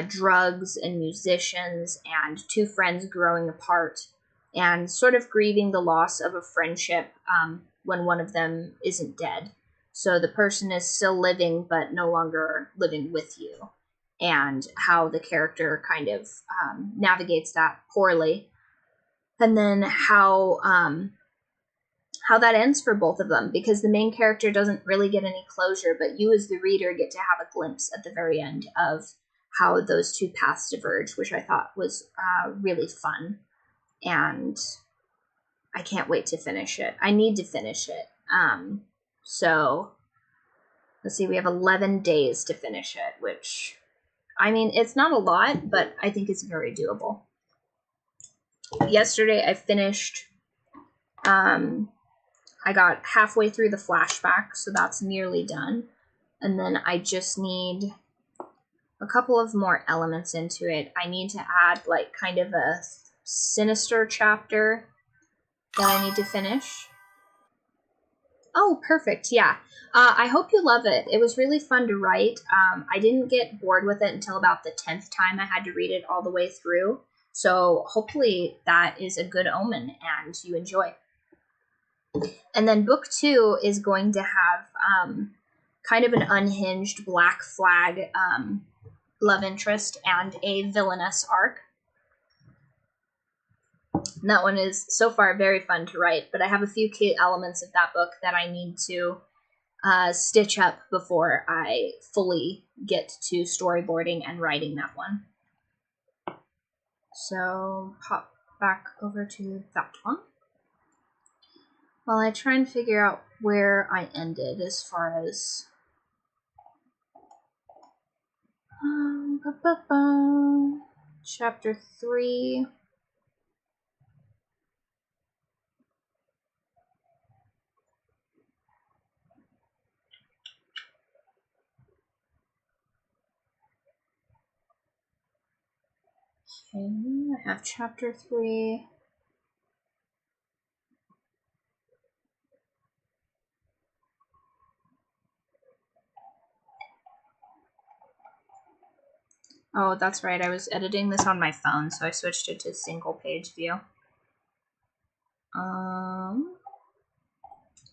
drugs and musicians and 2 friends growing apart and sort of grieving the loss of a friendship when one of them isn't dead. So the person is still living but no longer living with you, and how the character kind of navigates that poorly, and then how that ends for both of them, because the main character doesn't really get any closure, but you as the reader get to have a glimpse at the very end of how those 2 paths diverge, which I thought was really fun, and I can't wait to finish it. I need to finish it. So let's see, we have 11 days to finish it, which, I mean, it's not a lot, but I think it's very doable. Yesterday I finished, I got halfway through the flashback, so that's nearly done. And then I just need a couple of more elements into it. I need to add like kind of a sinister chapter that I need to finish. Oh, perfect. Yeah. I hope you love it. It was really fun to write. I didn't get bored with it until about the 10th time I had to read it all the way through. So hopefully that is a good omen and you enjoy. And then book 2 is going to have kind of an unhinged black flag love interest and a villainous arc. And that one is so far very fun to write, but I have a few key elements of that book that I need to stitch up before I fully get to storyboarding and writing that one. So pop back over to that one while I try and figure out where I ended as far as chapter 3. Okay, I have chapter 3. Oh, that's right. I was editing this on my phone, so I switched it to single page view.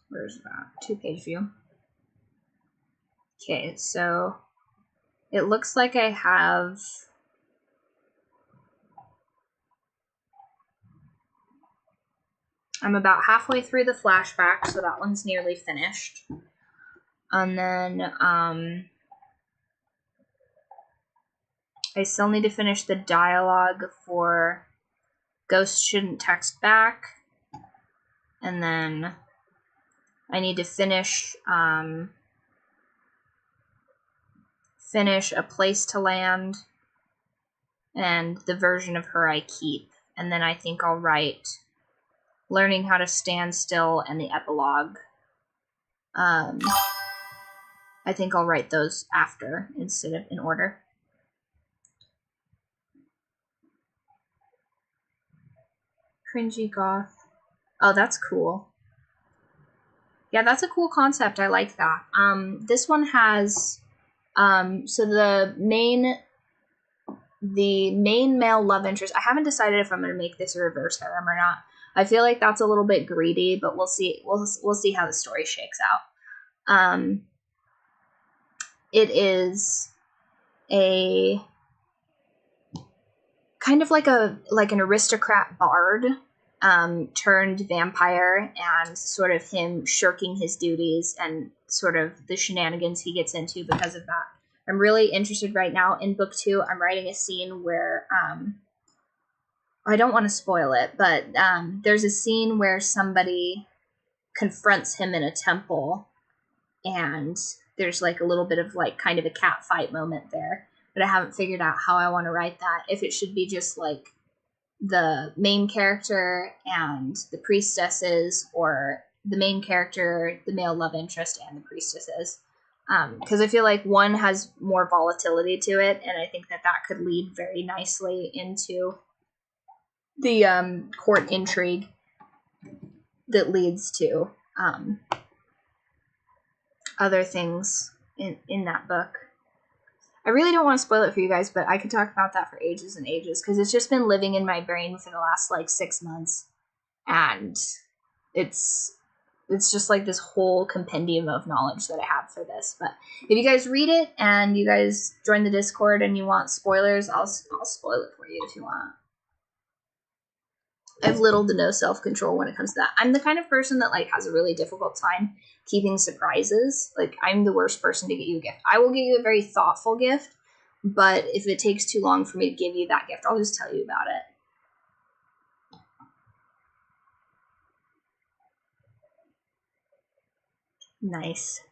Where's that? 2-page view. Okay, so it looks like I have I'm about halfway through the flashback, so that one's nearly finished. And then I still need to finish the dialogue for Ghost Shouldn't Text Back. And then I need to finish A Place to Land and the version of her I keep. And then I think I'll write Learning How to Stand Still and the epilogue. I think I'll write those after instead of in order. Cringy goth. Oh, that's cool. Yeah, that's a cool concept. I like that. This one has so the main male love interest. I haven't decided if I'm going to make this a reverse harem or not. I feel like that's a little bit greedy, but we'll see. We'll see how the story shakes out. It is a kind of like an aristocrat bard turned vampire, and sort of him shirking his duties and sort of the shenanigans he gets into because of that. I'm really interested right now in book 2. I'm writing a scene where I don't want to spoil it, but there's a scene where somebody confronts him in a temple, and there's like a little bit of like kind of a cat fight moment there, but I haven't figured out how I want to write that. If it should be just like the main character and the priestesses, or the main character, the male love interest, and the priestesses. Because I feel like one has more volatility to it, and I think that could lead very nicely into the court intrigue that leads to other things in that book. I really don't want to spoil it for you guys, but I could talk about that for ages and ages, because it's just been living in my brain for the last like 6 months, and it's just like this whole compendium of knowledge that I have for this. But if you guys read it and you guys join the Discord and you want spoilers, I'll spoil it for you if you want. I have little to no self-control when it comes to that. I'm the kind of person that like has a really difficult time keeping surprises. Like, I'm the worst person to get you a gift. I will get you a very thoughtful gift, but if it takes too long for me to give you that gift, I'll just tell you about it. Nice.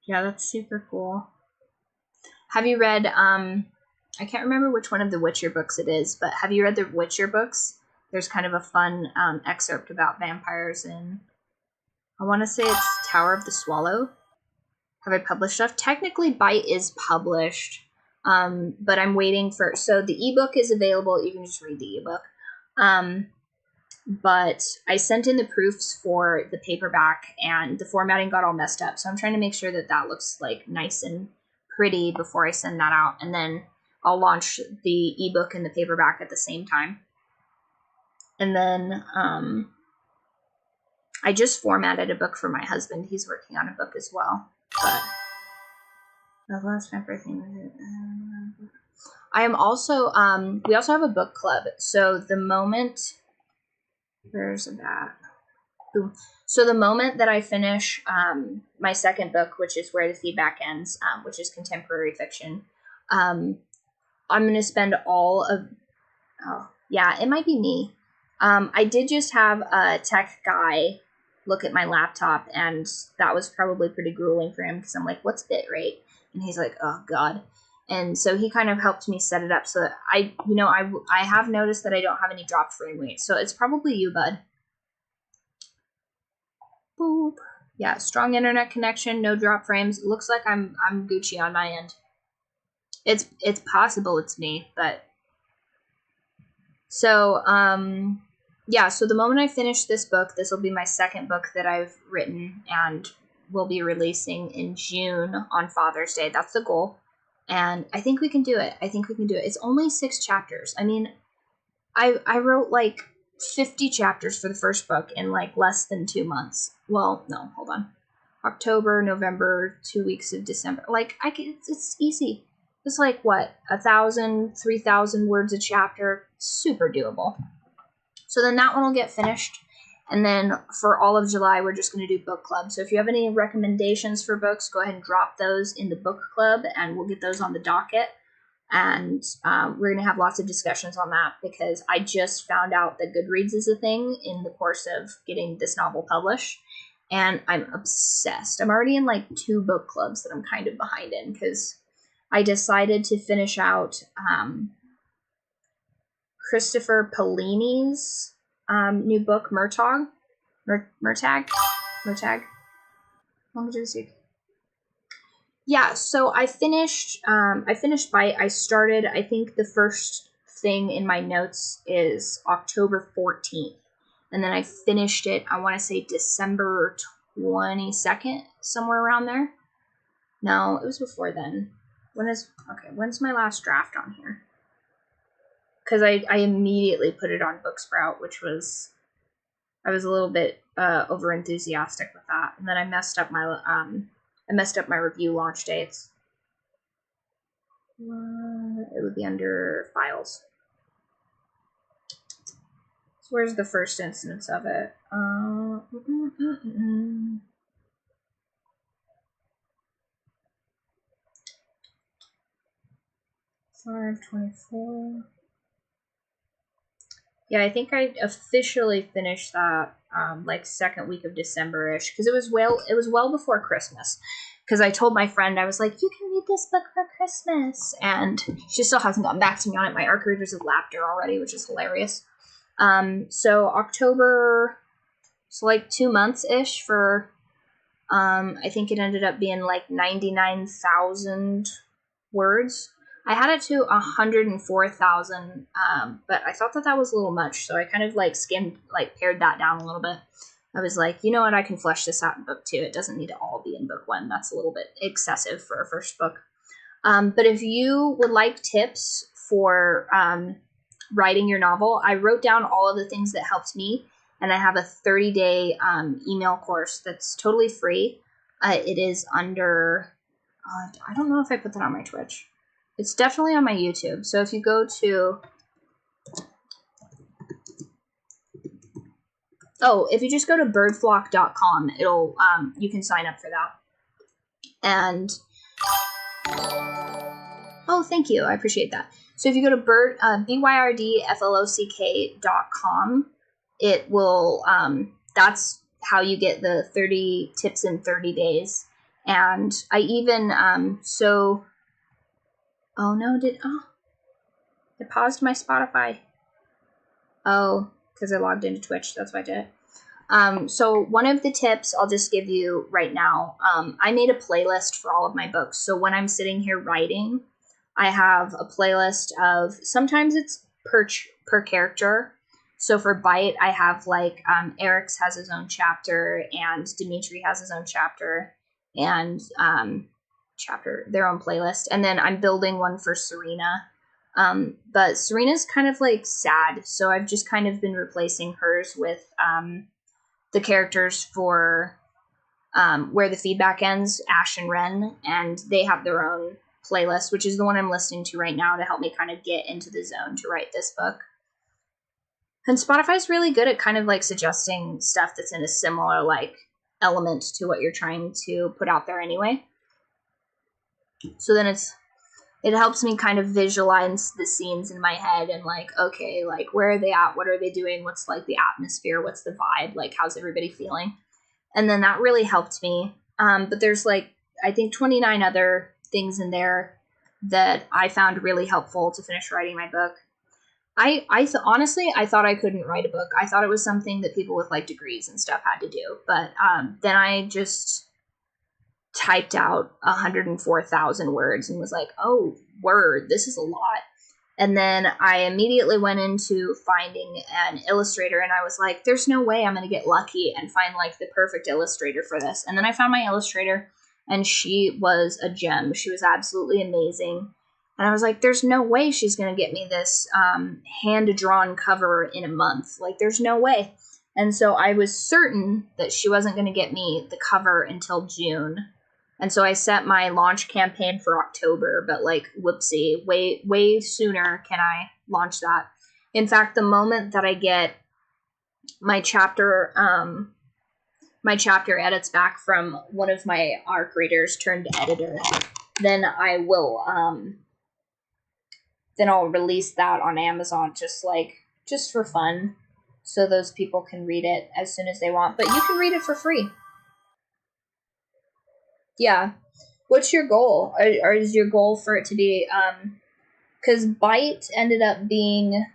Yeah, that's super cool. Have you read, I can't remember which one of the Witcher books it is, but have you read the Witcher books? There's kind of a fun excerpt about vampires in, I want to say it's Tower of the Swallow. Have I published stuff? Technically, Bite is published, but I'm waiting for, so the ebook is available. You can just read the ebook. But I sent in the proofs for the paperback, and the formatting got all messed up. So I'm trying to make sure that that looks like nice and pretty before I send that out. And then I'll launch the ebook and the paperback at the same time. And then I just formatted a book for my husband. He's working on a book as well. But the last vampire thing. I am also, we also have a book club. So the moment, where's that? Boom. So the moment that I finish my second book, which is Where the Feedback Ends, which is contemporary fiction, I'm going to spend all of, it might be me. I did just have a tech guy look at my laptop, and that was probably pretty grueling for him, because I'm like, what's bitrate? And he's like, oh God. And so he kind of helped me set it up so that I have noticed that I don't have any dropped frame rate. So it's probably you, bud. Boop. Yeah, strong internet connection, no drop frames. It looks like I'm Gucci on my end. It's possible it's me, but so yeah, so the moment I finish this book, this will be my second book that I've written, and we'll be releasing in June on Father's Day. That's the goal. And I think we can do it. It's only 6 chapters. I mean, I wrote like 50 chapters for the first book in like less than 2 months. Well, no, hold on. October, November, 2 weeks of December. Like, it's easy. It's like, what, 1,000, 3,000 words a chapter. Super doable. So then that one will get finished. And then for all of July, we're just going to do book club. So if you have any recommendations for books, go ahead and drop those in the book club, and we'll get those on the docket. And we're going to have lots of discussions on that, because I just found out that Goodreads is a thing in the course of getting this novel published. And I'm obsessed. I'm already in like 2 book clubs that I'm kind of behind in, because I decided to finish out Christopher Paolini's new book, Murtagh. Yeah, so I finished Bite. I started, I think the first thing in my notes is October 14th. And then I finished it, I want to say December 22nd, somewhere around there. No, it was before then. When's my last draft on here? Because I immediately put it on Booksprout, which was, I was a little bit over enthusiastic with that, and then I messed up my review launch dates. It would be under files. So where's the first instance of it? 5/24. Yeah, I think I officially finished that like second week of December-ish, because it was well before Christmas. Because I told my friend, I was like, you can read this book for Christmas, and she still hasn't gotten back to me on it. My arc readers have lapped her already, which is hilarious. So October So like 2 months-ish for, I think it ended up being like 99,000 words. I had it to 104,000, but I thought that was a little much, so I kind of like pared that down a little bit. I was like, you know what, I can flesh this out in book 2. It doesn't need to all be in book 1. That's a little bit excessive for a first book. But if you would like tips for writing your novel, I wrote down all of the things that helped me, and I have a 30-day email course that's totally free. It is under, I don't know if I put that on my Twitch. It's definitely on my YouTube. So if you go to, if you just go to birdflock.com, it'll, you can sign up for that. And, thank you. I appreciate that. So if you go to byrdflock.com, it will, that's how you get the 30 tips in 30 days. And I even, it paused my Spotify. Because I logged into Twitch. That's why I did it. So one of the tips I'll just give you right now, I made a playlist for all of my books. So when I'm sitting here writing, I have a playlist of, sometimes it's per character. So for Bite, I have like, Eric's has his own chapter, and Dimitri has his own chapter, and their own playlist. And then I'm building one for Serena. But Serena's kind of like sad, so I've just kind of been replacing hers with the characters for Where the Feedback Ends, Ash and Ren, and they have their own playlist, which is the one I'm listening to right now to help me kind of get into the zone to write this book. And Spotify's really good at kind of like suggesting stuff that's in a similar like element to what you're trying to put out there anyway. So then it helps me kind of visualize the scenes in my head and like, okay, like where are they at? What are they doing? What's like the atmosphere? What's the vibe? Like, how's everybody feeling? And then that really helped me. But there's like, I think 29 other things in there that I found really helpful to finish writing my book. Honestly, I thought I couldn't write a book. I thought it was something that people with like degrees and stuff had to do. But then I just typed out 104,000 words and was like, oh, word, this is a lot. And then I immediately went into finding an illustrator, and I was like, there's no way I'm going to get lucky and find like the perfect illustrator for this. And then I found my illustrator, and she was a gem. She was absolutely amazing. And I was like, there's no way she's going to get me this hand-drawn cover in a month. Like, there's no way. And so I was certain that she wasn't going to get me the cover until June. And so I set my launch campaign for October, but like, whoopsie, way sooner can I launch that. In fact, the moment that I get my chapter edits back from one of my ARC readers turned editor, then I will, then I'll release that on Amazon just for fun, so those people can read it as soon as they want. But you can read it for free. Yeah. What's your goal? Or is your goal for it to be, because Bite ended up being,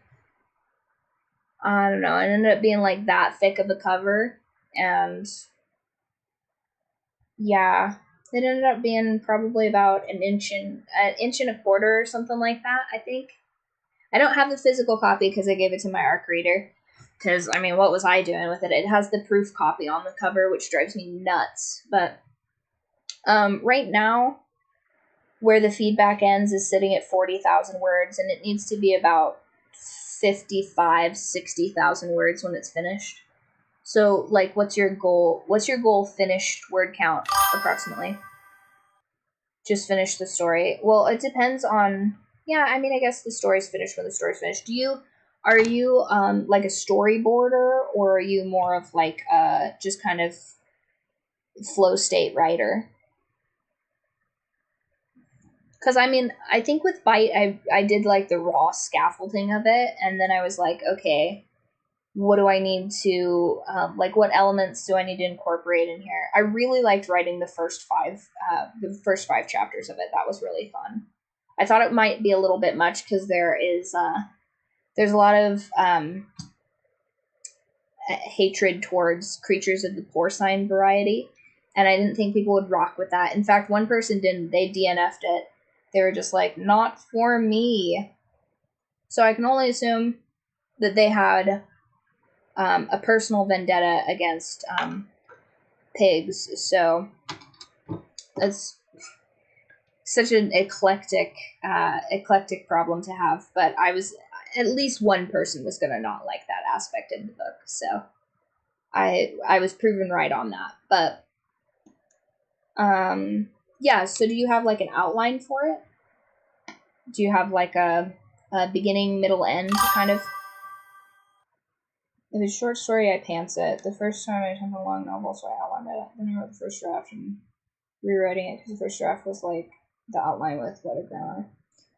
I don't know, it ended up being like that thick of a cover, and yeah, it ended up being probably about an inch and a quarter or something like that, I think. I don't have the physical copy because I gave it to my ARC reader, because, I mean, what was I doing with it? It has the proof copy on the cover, which drives me nuts, but right now, Where the Feedback Ends is sitting at 40,000 words, and it needs to be about 60,000 words when it's finished. So, like, what's your goal? What's your goal finished word count, approximately? Just finish the story. Well, it depends on, yeah, I mean, I guess the story's finished when the story's finished. Are you like a storyboarder, or are you more of like just kind of flow state writer? Because, I mean, I think with Bite, I did like the raw scaffolding of it, and then I was like, okay, what do I need to, like, what elements do I need to incorporate in here? I really liked writing the first five chapters of it. That was really fun. I thought it might be a little bit much because there's a lot of hatred towards creatures of the porcine variety, and I didn't think people would rock with that. In fact, one person didn't. They DNF'd it. They were just like, not for me. So I can only assume that they had a personal vendetta against pigs. So it's such an eclectic problem to have. But I was, at least one person was going to not like that aspect of the book. So I was proven right on that. But yeah, so do you have like an outline for it? Do you have like a beginning, middle, end kind of? If it's a short story, I pants it. The first time I attempted a long novel, so I outlined it. Then I wrote the first draft and rewriting it because the first draft was like the outline with lettered grammar.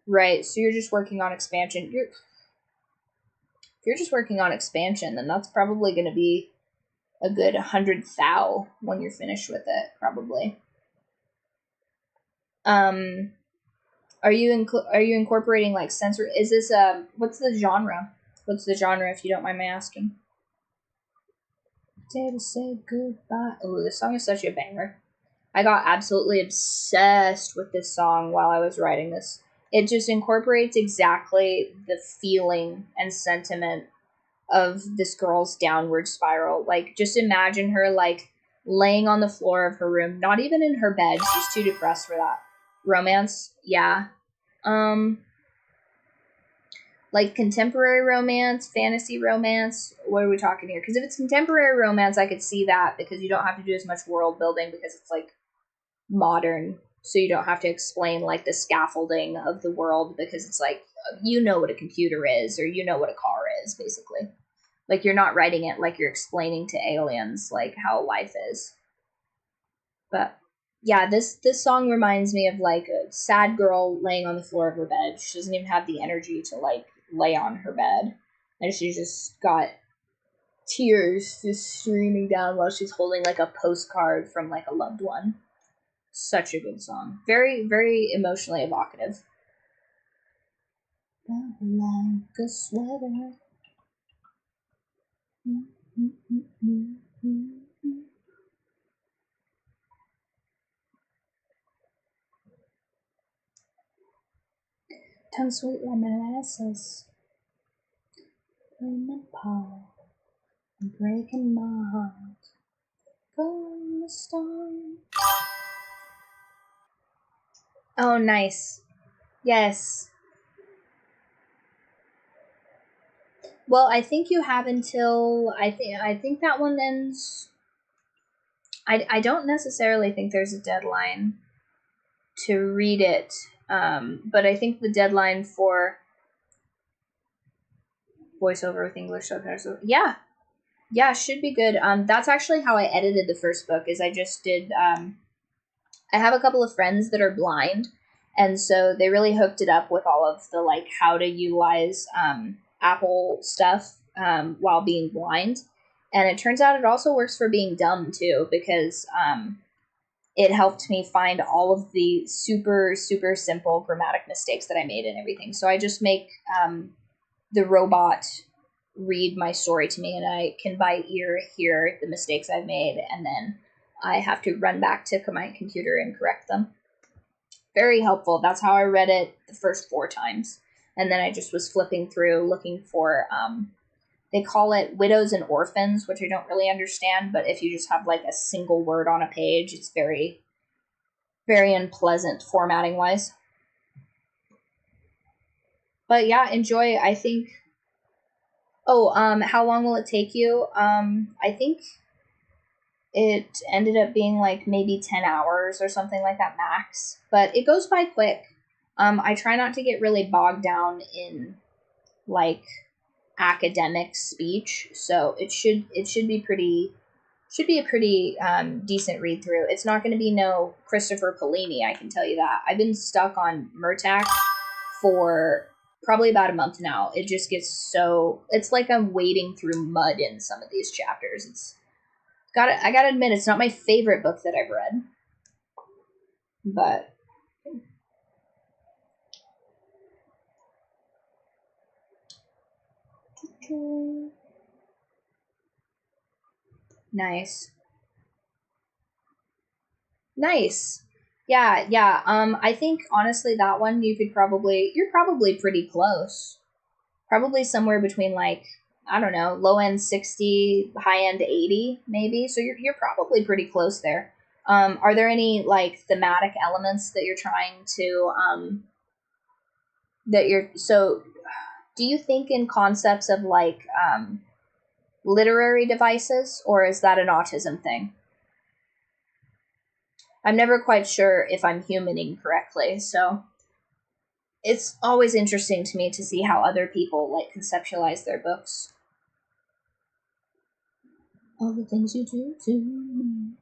Right, so you're just working on expansion. If you're just working on expansion, then that's probably going to be a good 100 thou when you're finished with it, probably. Are you incorporating like sensory? Is this what's the genre? What's the genre, if you don't mind me asking? Day to say goodbye. Oh, this song is such a banger. I got absolutely obsessed with this song while I was writing this. It just incorporates exactly the feeling and sentiment of this girl's downward spiral. Like, just imagine her like laying on the floor of her room, not even in her bed. She's too depressed for that. Romance, yeah. Like contemporary romance, fantasy romance. What are we talking here? Because if it's contemporary romance, I could see that because you don't have to do as much world building because it's like modern. So you don't have to explain like the scaffolding of the world because it's like, you know what a computer is or you know what a car is, basically. Like you're not writing it like you're explaining to aliens like how life is. But yeah, this song reminds me of like a sad girl laying on the floor of her bed. She doesn't even have the energy to like lay on her bed, and she's just got tears just streaming down while she's holding like a postcard from like a loved one. Such a good song. Very, very emotionally evocative. Like a sweater. Tongue sweet reminiscences. Playing apart and breaking my heart. Going the storm. Oh, nice. Yes. Well, I think you have until I think that one ends. I don't necessarily think there's a deadline to read it, but I think the deadline for voiceover with English subtitles, yeah, should be good. That's actually how I edited the first book. Is I just did. I have a couple of friends that are blind, and so they really hooked it up with all of the like how to utilize Apple stuff while being blind. And it turns out it also works for being dumb too, because it helped me find all of the super, super simple grammatic mistakes that I made and everything. So I just make the robot read my story to me, and I can by ear hear the mistakes I've made, and then I have to run back to my computer and correct them. Very helpful. That's how I read it the first 4 times. And then I just was flipping through looking for they call it widows and orphans, which I don't really understand, but if you just have like a single word on a page, it's very, very unpleasant formatting wise. But yeah, enjoy. I think. Oh, how long will it take you? I think it ended up being like maybe 10 hours or something like that max, but it goes by quick. I try not to get really bogged down in like academic speech, so it should be a pretty decent read through. It's not going to be no Christopher Polini, I can tell you that. I've been stuck on Murtak for probably about a month now. It just gets so, it's like I'm wading through mud in some of these chapters. I gotta admit, it's not my favorite book that I've read, but Nice. Nice. Yeah. I think honestly that one you're probably pretty close. Probably somewhere between like, I don't know, low end 60, high end 80 maybe. So you're probably pretty close there. Are there any like thematic elements that you're trying to do you think in concepts of like literary devices, or is that an autism thing? I'm never quite sure if I'm humaning correctly, so it's always interesting to me to see how other people like conceptualize their books. All the things you do to me.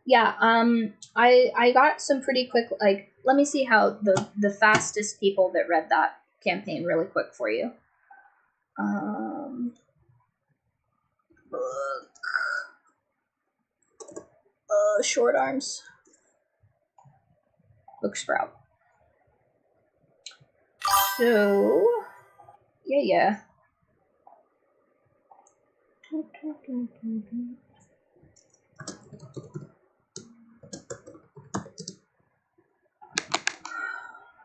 Yeah, I got some pretty quick, like, let me see how the fastest people that read that campaign really quick for you. Book. Short arms. Book Sprout. So, yeah.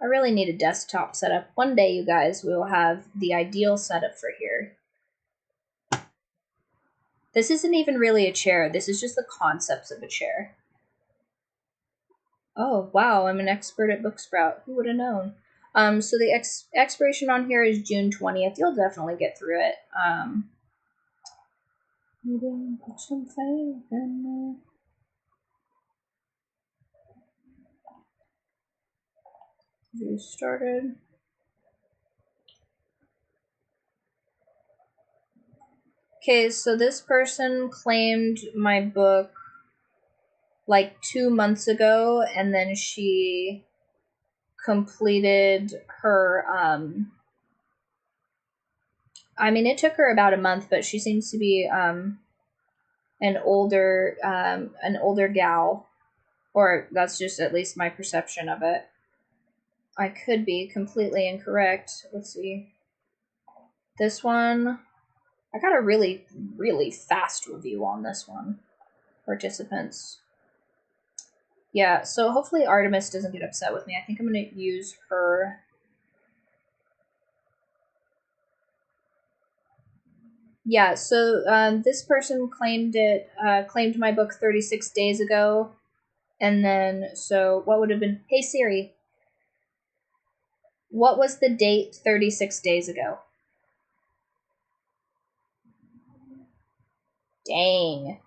I really need a desktop setup. One day, you guys, we will have the ideal setup for here. This isn't even really a chair. This is just the concepts of a chair. Oh, wow, I'm an expert at Book Sprout. Who would have known? So the expiration on here is June 20th. You'll definitely get through it. Maybe I'll put some faith in there. You started. Okay, so this person claimed my book like 2 months ago, and then she completed her I mean, it took her about a month, but she seems to be an older gal, or that's just at least my perception of it. I could be completely incorrect. Let's see. This one, I got a really, really fast review on this one. Participants. Yeah, so hopefully Artemis doesn't get upset with me. I think I'm going to use her. Yeah, so this person claimed my book 36 days ago. And then, so what would have been, hey Siri, what was the date 36 days ago? Dang.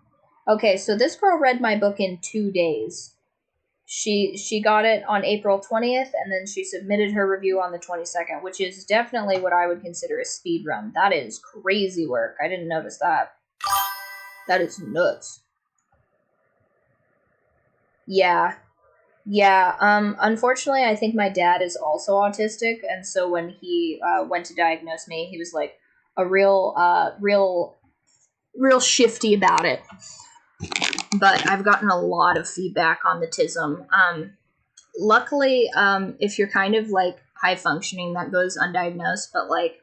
Okay, so this girl read my book in 2 days. She got it on April 20th, and then she submitted her review on the 22nd, which is definitely what I would consider a speed run. That is crazy work. I didn't notice that. That is nuts. Yeah. Unfortunately, I think my dad is also autistic, and so when he went to diagnose me, he was like a real shifty about it. But I've gotten a lot of feedback on the TISM. Luckily, if you're kind of like high functioning, that goes undiagnosed, but like,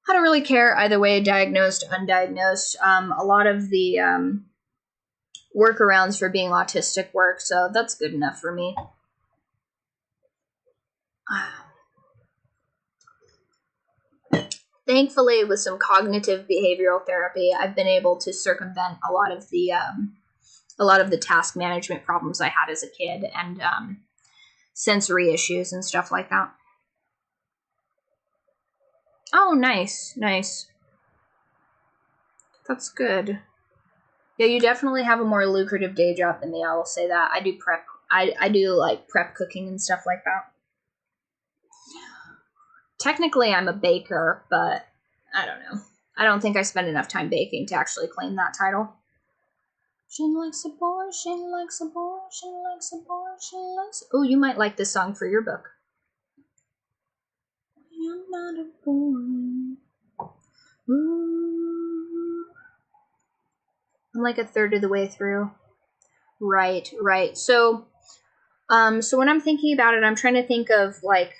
I don't really care either way, diagnosed, undiagnosed. A lot of the workarounds for being autistic work, so that's good enough for me. Thankfully, with some cognitive behavioral therapy, I've been able to circumvent a lot of the task management problems I had as a kid, and sensory issues and stuff like that. Oh, nice. That's good. Yeah, you definitely have a more lucrative day job than me, I will say that. I do prep. I do like prep cooking and stuff like that. Technically, I'm a baker, but I don't know. I don't think I spend enough time baking to actually claim that title. She likes a boy, she likes a boy, she likes a boy, she likes... Oh, you might like this song for your book. I'm not a boy. Ooh. I'm like a third of the way through. Right. So when I'm thinking about it, I'm trying to think of like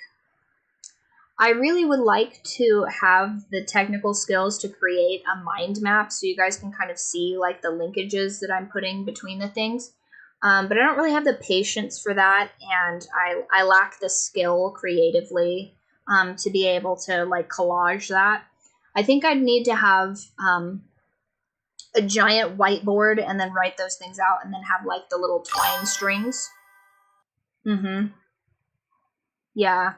I really would like to have the technical skills to create a mind map so you guys can kind of see like the linkages that I'm putting between the things. But I don't really have the patience for that, and I lack the skill creatively to be able to like collage that. I think I'd need to have a giant whiteboard and then write those things out and then have like the little twine strings. Mm-hmm. Yeah.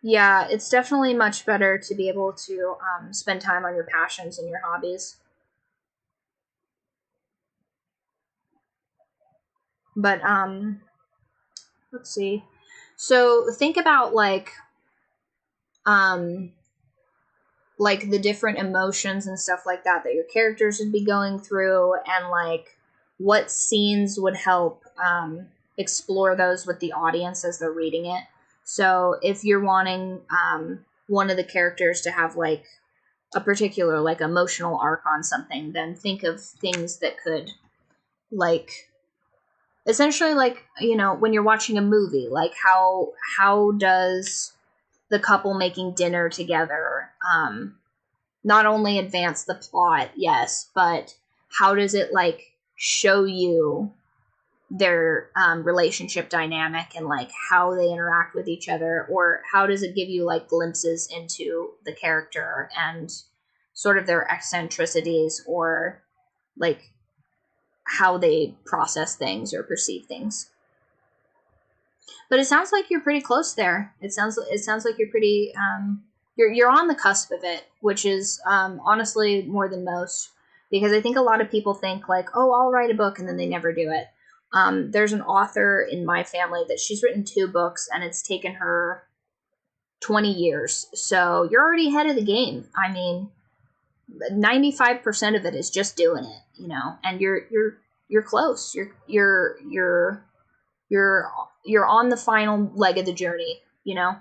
Yeah, it's definitely much better to be able to spend time on your passions and your hobbies. But let's see. So think about um like the different emotions and stuff like that your characters would be going through, and like what scenes would help explore those with the audience as they're reading it. So if you're wanting one of the characters to have like a particular like emotional arc on something, then think of things that could like essentially like, you know, when you're watching a movie, like how does the couple making dinner together not only advance the plot, yes, but how does it like show you their relationship dynamic and like how they interact with each other, or how does it give you like glimpses into the character and sort of their eccentricities, or like how they process things or perceive things. But it sounds like you're pretty close there. It sounds like you're pretty you're on the cusp of it, which is honestly more than most, because I think a lot of people think like, oh, I'll write a book, and then they never do it. There's an author in my family that she's written 2 books, and it's taken her 20 years. So you're already ahead of the game. I mean, 95% of it is just doing it, you know, and you're close. You're on the final leg of the journey, you know.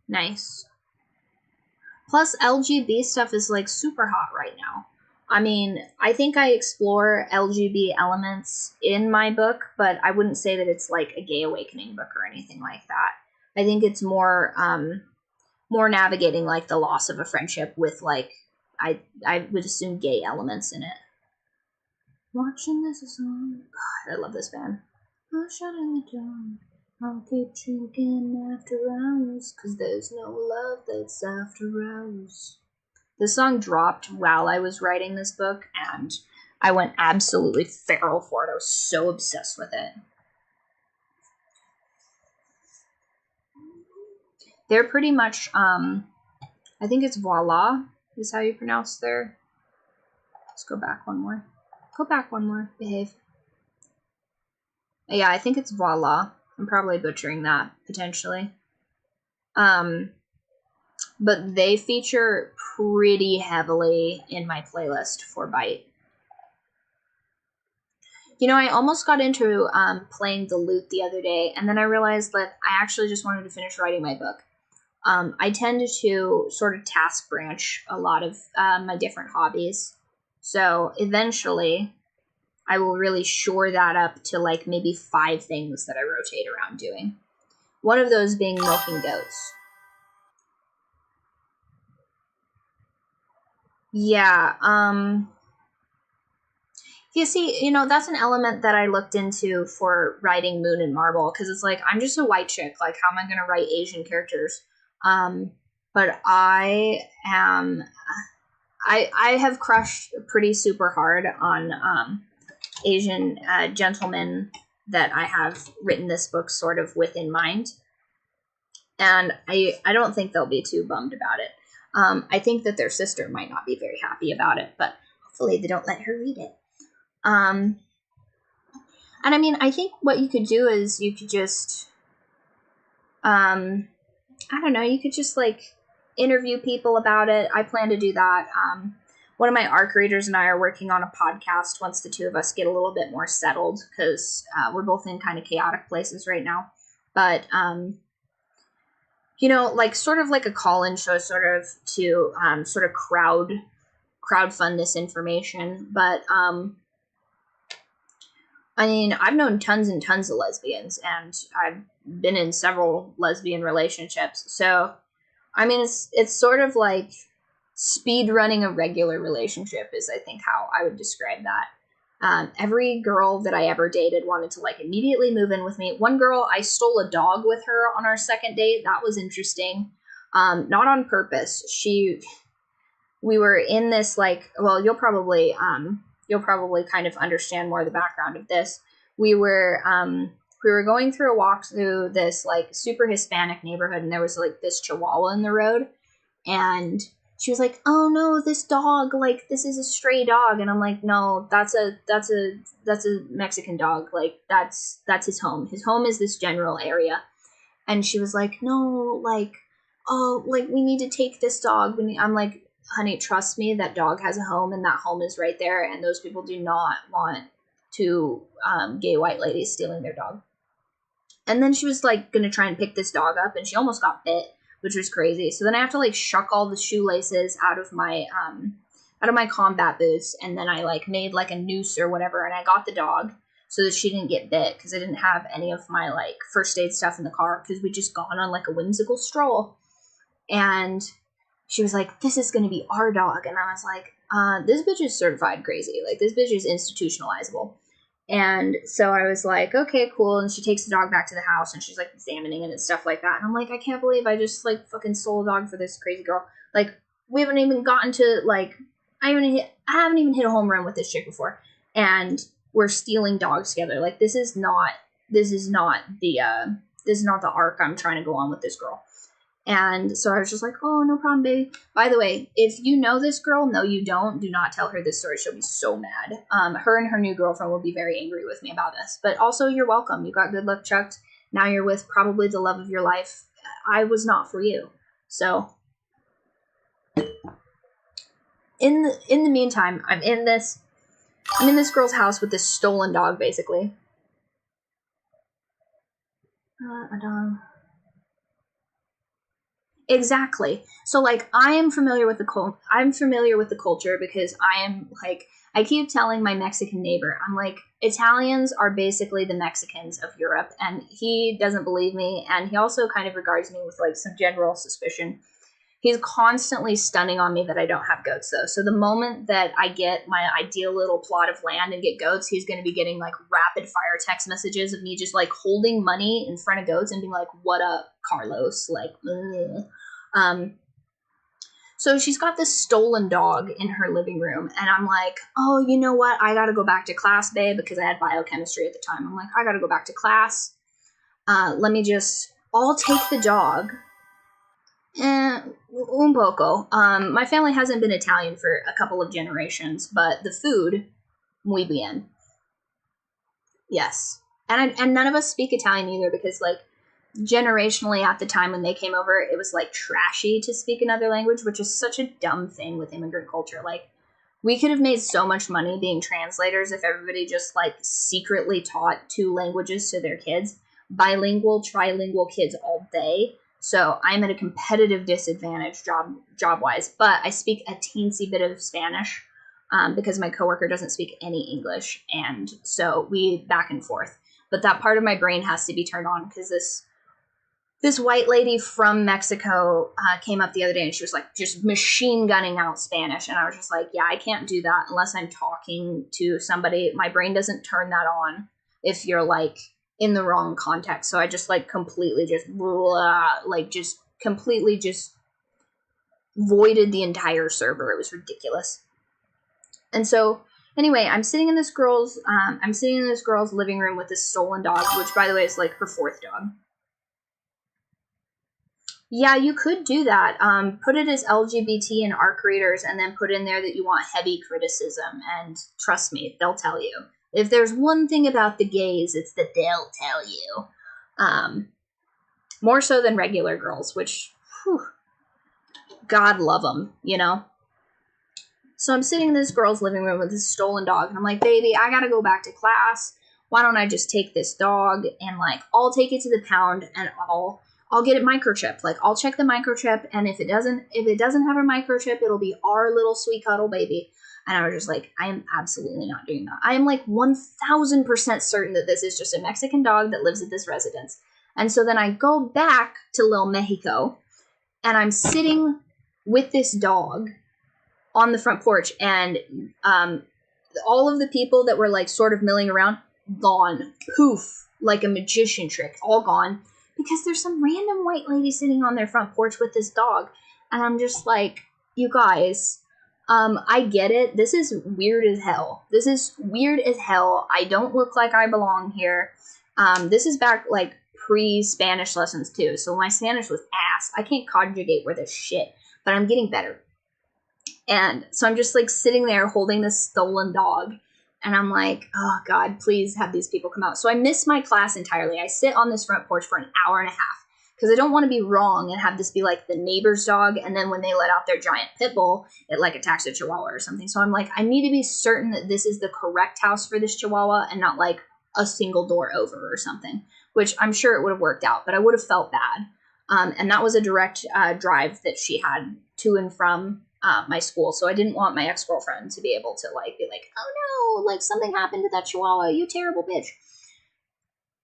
Nice. Plus, LGB stuff is like super hot right now. I mean, I think I explore LGB elements in my book, but I wouldn't say that it's like a gay awakening book or anything like that. I think it's more navigating like the loss of a friendship with like I would assume gay elements in it. Watching this song, God, I love this band. I'll shut in the dawn. I'll keep drinking after hours, 'cause there's no love that's after hours. This song dropped while I was writing this book, and I went absolutely feral for it. I was so obsessed with it. They're pretty much, I think it's Voila is how you pronounce their. Let's go back one more. Go back one more. Behave. Yeah, I think it's Voila. I'm probably butchering that, potentially. But they feature pretty heavily in my playlist for Bite. You know, I almost got into playing the lute the other day, and then I realized that I actually just wanted to finish writing my book. I tend to sort of task branch a lot of my different hobbies. So eventually, I will really shore that up to like maybe 5 things that I rotate around doing. One of those being milking goats. Yeah, you see, you know, that's an element that I looked into for writing Moon and Marble, because it's like, I'm just a white chick. Like, how am I going to write Asian characters? But I have crushed pretty super hard on Asian gentlemen that I have written this book sort of with in mind. And I don't think they'll be too bummed about it. I think that their sister might not be very happy about it, but hopefully they don't let her read it. And I mean, I think what you could do is you could just, I don't know, you could just like interview people about it. I plan to do that. One of my ARC readers and I are working on a podcast once the 2 of us get a little bit more settled, because we're both in kind of chaotic places right now. But, you know, like sort of like a call-in show, sort of to sort of crowdfund this information. But I mean, I've known tons and tons of lesbians, and I've been in several lesbian relationships. So, I mean, it's sort of like speed running a regular relationship is, I think, how I would describe that. Every girl that I ever dated wanted to like immediately move in with me. One girl, I stole a dog with her on our second date. That was interesting. Not on purpose. We were in this like, well, you'll probably kind of understand more of the background of this. We were going through a walk through this like super Hispanic neighborhood, and there was like this Chihuahua in the road, and she was like, "Oh no, this dog, like this is a stray dog," and I'm like, "No, that's a Mexican dog. Like that's his home. His home is this general area." And she was like, "No, like, oh, like we need to take this dog." I'm like, "Honey, trust me, that dog has a home, and that home is right there. And those people do not want two gay white ladies stealing their dog." And then she was like gonna try and pick this dog up, and she almost got bit, which was crazy. So then I have to like shuck all the shoelaces out of my combat boots, and then I like made like a noose or whatever, and I got the dog so that she didn't get bit, because I didn't have any of my like first aid stuff in the car, because we'd just gone on like a whimsical stroll. And she was like, "This is gonna be our dog," and I was like, "This bitch is certified crazy. Like this bitch is institutionalizable." And so I was like, "Okay, cool." And she takes the dog back to the house, and she's like examining it and stuff like that. And I'm like, "I can't believe I just like fucking stole a dog for this crazy girl. Like, we haven't even gotten to like, I haven't even hit a home run with this chick before, and we're stealing dogs together. Like, this is not the arc I'm trying to go on with this girl." And so I was just like, "Oh, no problem, baby. By the way, if you know this girl, no, you don't. Do not tell her this story. She'll be so mad. Her and her new girlfriend will be very angry with me about this. But also, you're welcome. You got good luck chucked. Now you're with probably the love of your life. I was not for you." So, in the meantime, I'm in this girl's house with this stolen dog, basically. A dog. Exactly. So like I'm familiar with the culture, because I keep telling my Mexican neighbor, I'm like, Italians are basically the Mexicans of Europe, and he doesn't believe me, and he also kind of regards me with like some general suspicion. He's constantly stunning on me that I don't have goats, though. So the moment that I get my ideal little plot of land and get goats, he's going to be getting like rapid fire text messages of me just like holding money in front of goats and being like, "What up, Carlos?" Like, ugh. So she's got this stolen dog in her living room, and I'm like, "Oh, you know what? I got to go back to class, babe," because I had biochemistry at the time. I'm like, "I got to go back to class. I'll take the dog." Un poco. My family hasn't been Italian for a couple of generations, but the food, muy bien. Yes. And none of us speak Italian either, because like generationally at the time when they came over, it was like trashy to speak another language, which is such a dumb thing with immigrant culture. Like, we could have made so much money being translators if everybody just like secretly taught two languages to their kids. Bilingual, trilingual kids all day. So I'm at a competitive disadvantage job wise, but I speak a teensy bit of Spanish because my coworker doesn't speak any English, and so we back and forth. But that part of my brain has to be turned on, because this white lady from Mexico came up the other day, and she was like just machine gunning out Spanish, and I was just like, "Yeah, I can't do that unless I'm talking to somebody. My brain doesn't turn that on if you're like in the wrong context." So I just like completely just voided the entire server. It was ridiculous. And so anyway, I'm sitting in this girl's living room with this stolen dog, which by the way is like her fourth dog. Yeah, you could do that. Put it as LGBT and ARC readers, and then put in there that you want heavy criticism, and trust me, they'll tell you. If there's one thing about the gays, it's that they'll tell you. More so than regular girls, which, whew, God love them, you know? So I'm sitting in this girl's living room with this stolen dog, and I'm like, "Baby, I gotta go back to class. Why don't I just take this dog, and like, I'll take it to the pound, and I'll I'll get it microchipped. Like, I'll check the microchip, and if it doesn't have a microchip, it'll be our little sweet cuddle baby. And I was just like, I am absolutely not doing that. I am like 1000% certain that this is just a Mexican dog that lives at this residence. And so then I go back to Little Mexico, and I'm sitting with this dog on the front porch, and all of the people that were like sort of milling around, gone. Poof. Like a magician trick. All gone. Because there's some random white lady sitting on their front porch with this dog. And I'm just like, you guys, I get it. This is weird as hell. This is weird as hell. I don't look like I belong here. This is back, like, pre-Spanish lessons, too. So my Spanish was ass. I can't conjugate worth a shit. But I'm getting better. And so I'm just, like, sitting there holding this stolen dog. And I'm like, oh, God, please have these people come out. So I miss my class entirely. I sit on this front porch for an hour and a half. Because I don't want to be wrong and have this be like the neighbor's dog. And then when they let out their giant pit bull, it like attacks a chihuahua or something. So I'm like, I need to be certain that this is the correct house for this chihuahua and not like a single door over or something. Which I'm sure it would have worked out. But I would have felt bad. And that was a direct drive that she had to and from my school. So I didn't want my ex-girlfriend to be able to like be like, oh no, like something happened to that chihuahua, you terrible bitch.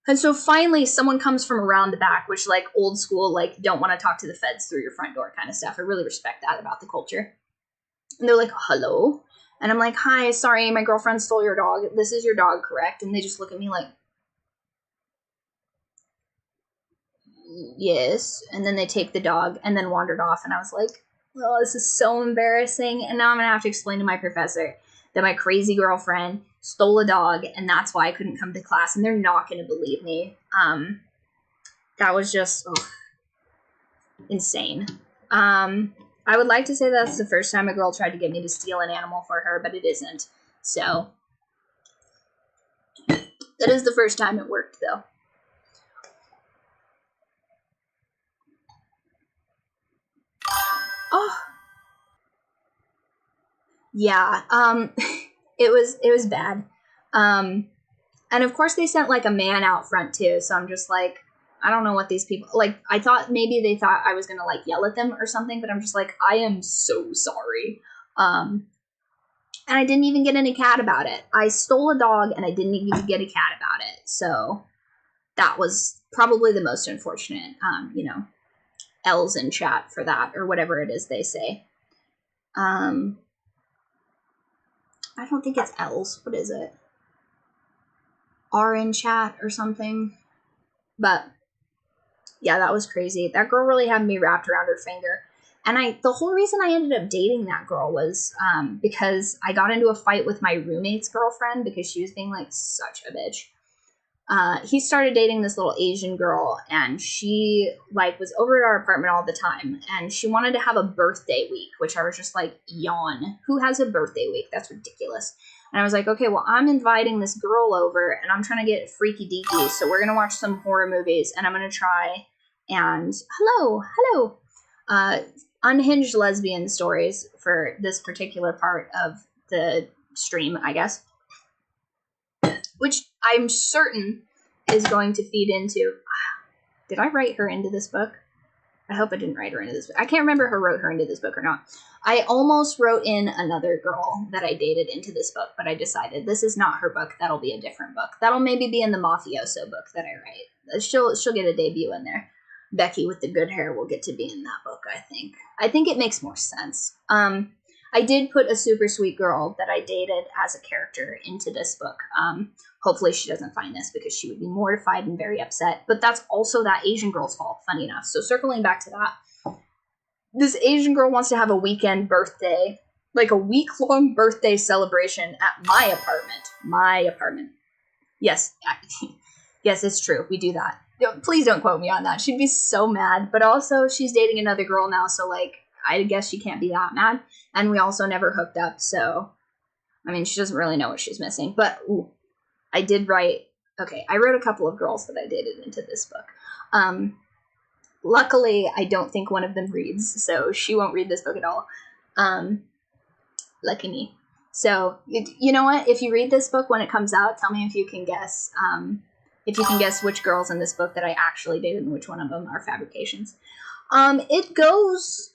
And so finally someone comes from around the back, which like old school, like don't want to talk to the feds through your front door kind of stuff. I really respect that about the culture. And they're like, hello? And I'm like, hi, sorry, my girlfriend stole your dog. This is your dog, correct? And they just look at me like, yes. And then they take the dog and then wandered off. And I was like, oh, this is so embarrassing. And now I'm going to have to explain to my professor that my crazy girlfriend stole a dog, and that's why I couldn't come to class, and they're not going to believe me. That was just insane. I would like to say that's the first time a girl tried to get me to steal an animal for her, but it isn't. So, that is the first time it worked, though. Oh. Yeah, it was bad. And of course they sent like a man out front too, so I'm just like, I don't know what these people, like, I thought maybe they thought I was gonna like yell at them or something, but I'm just like, I am so sorry. And I didn't even get any cat about it. I stole a dog and I didn't even get a cat about it, so that was probably the most unfortunate, L's in chat for that, or whatever it is they say. I don't think it's L's. What is it? R in chat or something. But yeah, that was crazy. That girl really had me wrapped around her finger. And the whole reason I ended up dating that girl was because I got into a fight with my roommate's girlfriend because she was being like such a bitch. He started dating this little Asian girl, and she like was over at our apartment all the time, and she wanted to have a birthday week, which I was just like, yawn. Who has a birthday week? That's ridiculous. And I was like, okay, well, I'm inviting this girl over, and I'm trying to get freaky deaky, so we're gonna watch some horror movies, and I'm gonna try and hello, unhinged lesbian stories for this particular part of the stream, I guess. Which I'm certain is going to feed into... Did I write her into this book? I hope I didn't write her into this book. I can't remember who wrote her into this book or not. I almost wrote in another girl that I dated into this book, but I decided this is not her book. That'll be a different book. That'll maybe be in the Mafioso book that I write. She'll get a debut in there. Becky with the good hair will get to be in that book, I think. I think it makes more sense. I did put a super sweet girl that I dated as a character into this book. Hopefully she doesn't find this because she would be mortified and very upset. But that's also that Asian girl's fault, funny enough. So circling back to that, this Asian girl wants to have a weekend birthday, like a week-long birthday celebration at my apartment. My apartment. Yes, yes, it's true. We do that. Please don't quote me on that. She'd be so mad. But also, she's dating another girl now, so like, I guess she can't be that mad. And we also never hooked up, so... I mean, she doesn't really know what she's missing. But, ooh, I did write... Okay, I wrote a couple of girls that I dated into this book. Luckily, I don't think one of them reads, so she won't read this book at all. Lucky me. So, you know what? If you read this book when it comes out, tell me if you can guess if you can guess which girls in this book that I actually dated and which one of them are fabrications. It goes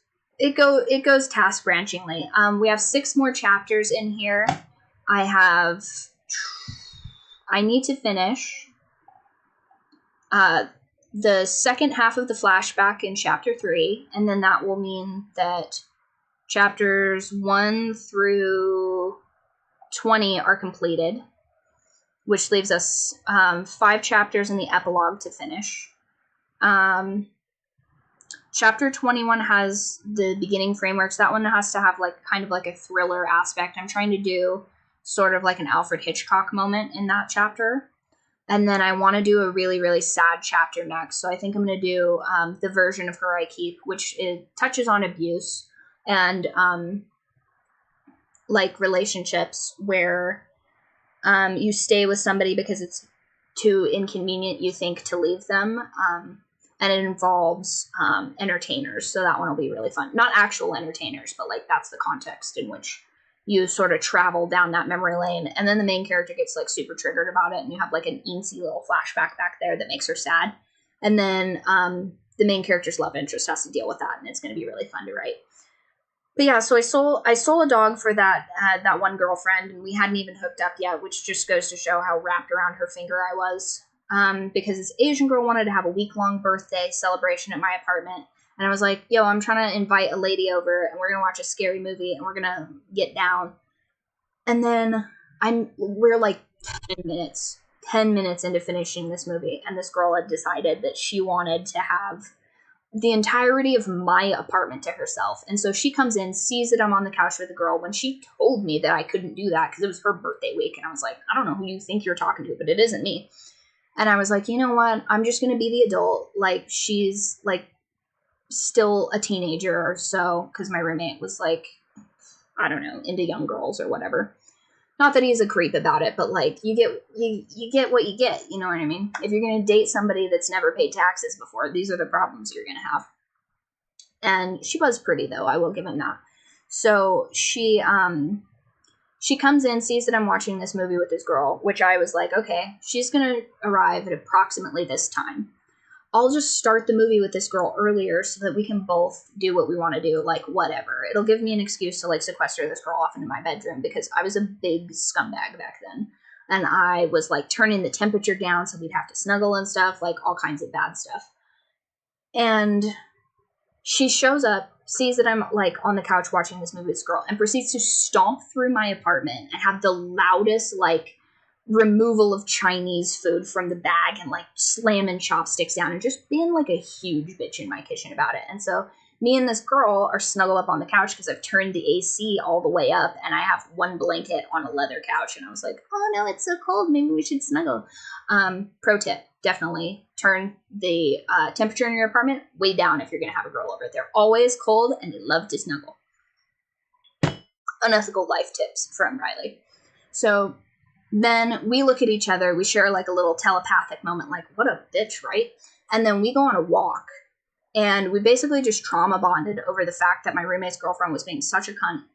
task branchingly. We have 6 more chapters in here. I need to finish the second half of the flashback in chapter 3, and then that will mean that chapters 1 through 20 are completed, which leaves us 5 chapters in the epilogue to finish. Chapter 21 has the beginning frameworks. That one has to have kind of a thriller aspect. I'm trying to do sort of like an Alfred Hitchcock moment in that chapter. And then I want to do a really, really sad chapter next. So I think I'm going to do the version of Her I Keep, which touches on abuse and relationships where you stay with somebody because it's too inconvenient, you think, to leave them. And it involves entertainers. So that one will be really fun. Not actual entertainers, but that's the context in which you sort of travel down that memory lane, and then the main character gets super triggered about it, and you have an eensy little flashback back there that makes her sad, and then the main character's love interest has to deal with that, and it's going to be really fun to write. But yeah, so I stole a dog for that one girlfriend, and we hadn't even hooked up yet, which just goes to show how wrapped around her finger I was, because this Asian girl wanted to have a week-long birthday celebration at my apartment. And I was like, yo, I'm trying to invite a lady over, and we're going to watch a scary movie, and we're going to get down. And then we're 10 minutes into finishing this movie, and this girl had decided that she wanted to have the entirety of my apartment to herself. And so she comes in, sees that I'm on the couch with a girl, when she told me that I couldn't do that because it was her birthday week. And I was like, I don't know who you think you're talking to, but it isn't me. And I was like, you know what? I'm just going to be the adult. She's still a teenager or so, because my roommate was I don't know, into young girls or whatever. Not that he's a creep about it, but you get what you get, you know what I mean? If you're gonna date somebody that's never paid taxes before, these are the problems you're gonna have. And she was pretty, though, I will give him that. So she comes in, sees that I'm watching this movie with this girl, which I was like, okay, she's gonna arrive at approximately this time. I'll just start the movie with this girl earlier so that we can both do what we want to do, whatever. It'll give me an excuse to, sequester this girl off into my bedroom, because I was a big scumbag back then. And I was, turning the temperature down so we'd have to snuggle and stuff, all kinds of bad stuff. And she shows up, sees that I'm, on the couch watching this movie with this girl, and proceeds to stomp through my apartment and have the loudest, removal of Chinese food from the bag and slamming chopsticks down and just being a huge bitch in my kitchen about it. And so me and this girl are snuggled up on the couch because I've turned the AC all the way up and I have one blanket on a leather couch, and I was like, oh no, it's so cold, maybe we should snuggle. Pro tip, definitely turn the temperature in your apartment way down if you're gonna have a girl over. They're always cold and they love to snuggle. Unethical life tips from Riley. So then we look at each other, we share a little telepathic moment, what a bitch, right? And then we go on a walk, and we basically just trauma bonded over the fact that my roommate's girlfriend was being such a cunt,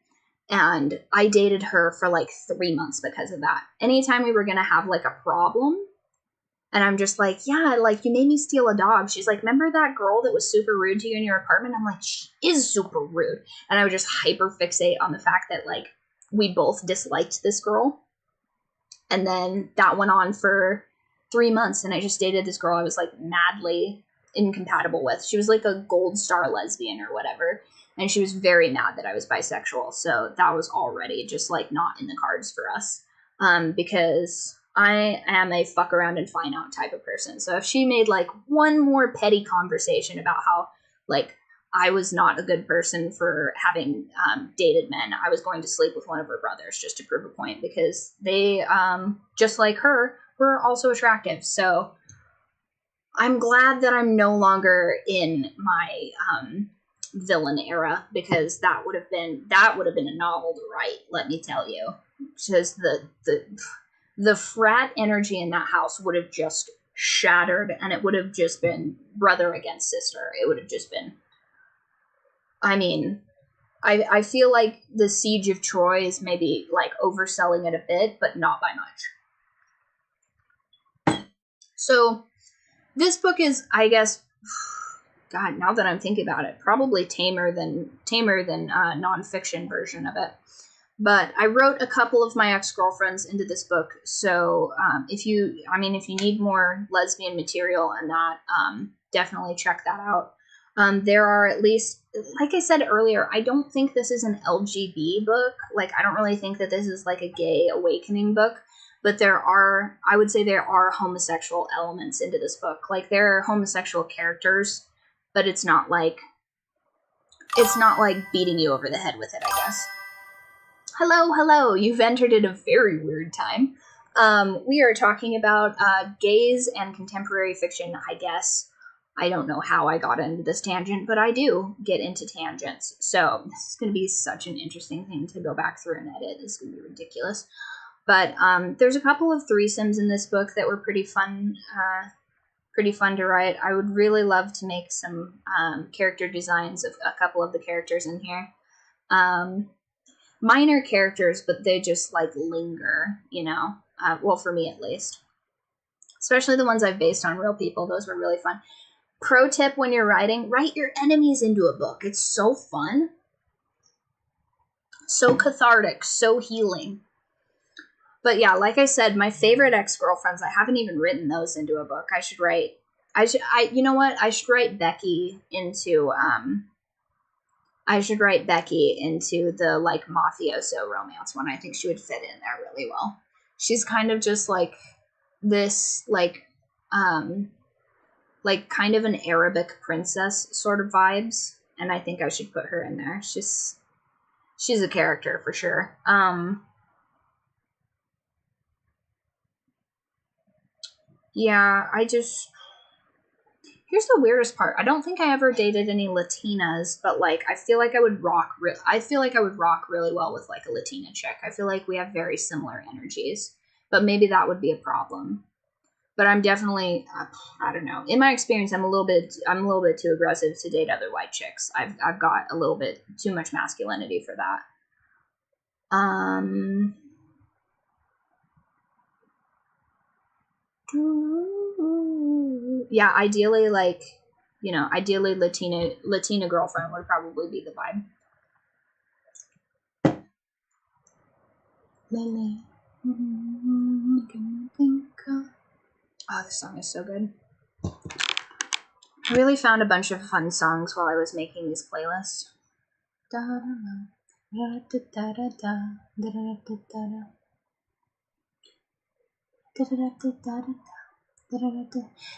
and I dated her for 3 months because of that. Anytime we were gonna have a problem, and I'm just yeah, you made me steal a dog. She's like, remember that girl that was super rude to you in your apartment? I'm like, she is super rude. And I would just hyper fixate on the fact that we both disliked this girl. And then that went on for 3 months, and I just dated this girl I was madly incompatible with. She was a gold star lesbian or whatever, and she was very mad that I was bisexual. So that was already just not in the cards for us, because I am a fuck around and find out type of person. So if she made one more petty conversation about how I was not a good person for having dated men, I was going to sleep with one of her brothers just to prove a point, because they, just like her, were also attractive. So I'm glad that I'm no longer in my villain era, because that would have been a novel to write, let me tell you. Just the frat energy in that house would have just shattered, and it would have just been brother against sister. It would have just been, I mean, I feel like the Siege of Troy is maybe overselling it a bit, but not by much. So this book is, I guess, God, now that I'm thinking about it, probably tamer than nonfiction version of it. But I wrote a couple of my ex-girlfriends into this book, so if you need more lesbian material and that, definitely check that out. There are at least, like I said earlier, I don't think this is an LGB book. Like, I don't really think that this is like a gay awakening book, but I would say there are homosexual elements into this book. Like, there are homosexual characters, but it's not like beating you over the head with it, I guess. Hello, you've entered at a very weird time. We are talking about gays and contemporary fiction, I guess. I don't know how I got into this tangent, but I do get into tangents. So this is going to be such an interesting thing to go back through and edit. It's going to be ridiculous. But there's a couple of threesomes in this book that were pretty fun to write. I would really love to make some character designs of a couple of the characters in here. Minor characters, but they just like linger, you know. Well, for me at least. Especially the ones I've based on real people. Those were really fun. Pro tip when you're writing, write your enemies into a book. It's so fun. So cathartic, so healing. But yeah, like I said, my favorite ex-girlfriends, I haven't even written those into a book. I should write Becky into the like mafioso romance one. I think she would fit in there really well. She's kind of just like this like kind of an Arabic princess sort of vibes, and I think I should put her in there. She's a character for sure. Yeah, here's the weirdest part. I don't think I ever dated any Latinas, but like I feel like I would rock really well with like a Latina chick. I feel like we have very similar energies, but maybe that would be a problem. But I'm definitely, I don't know. In my experience, I'm a little bit too aggressive to date other white chicks. I've got a little bit too much masculinity for that. Yeah, ideally, like, you know, Latina girlfriend would probably be the vibe. Lily. Oh, this song is so good. I really found a bunch of fun songs while I was making these playlists.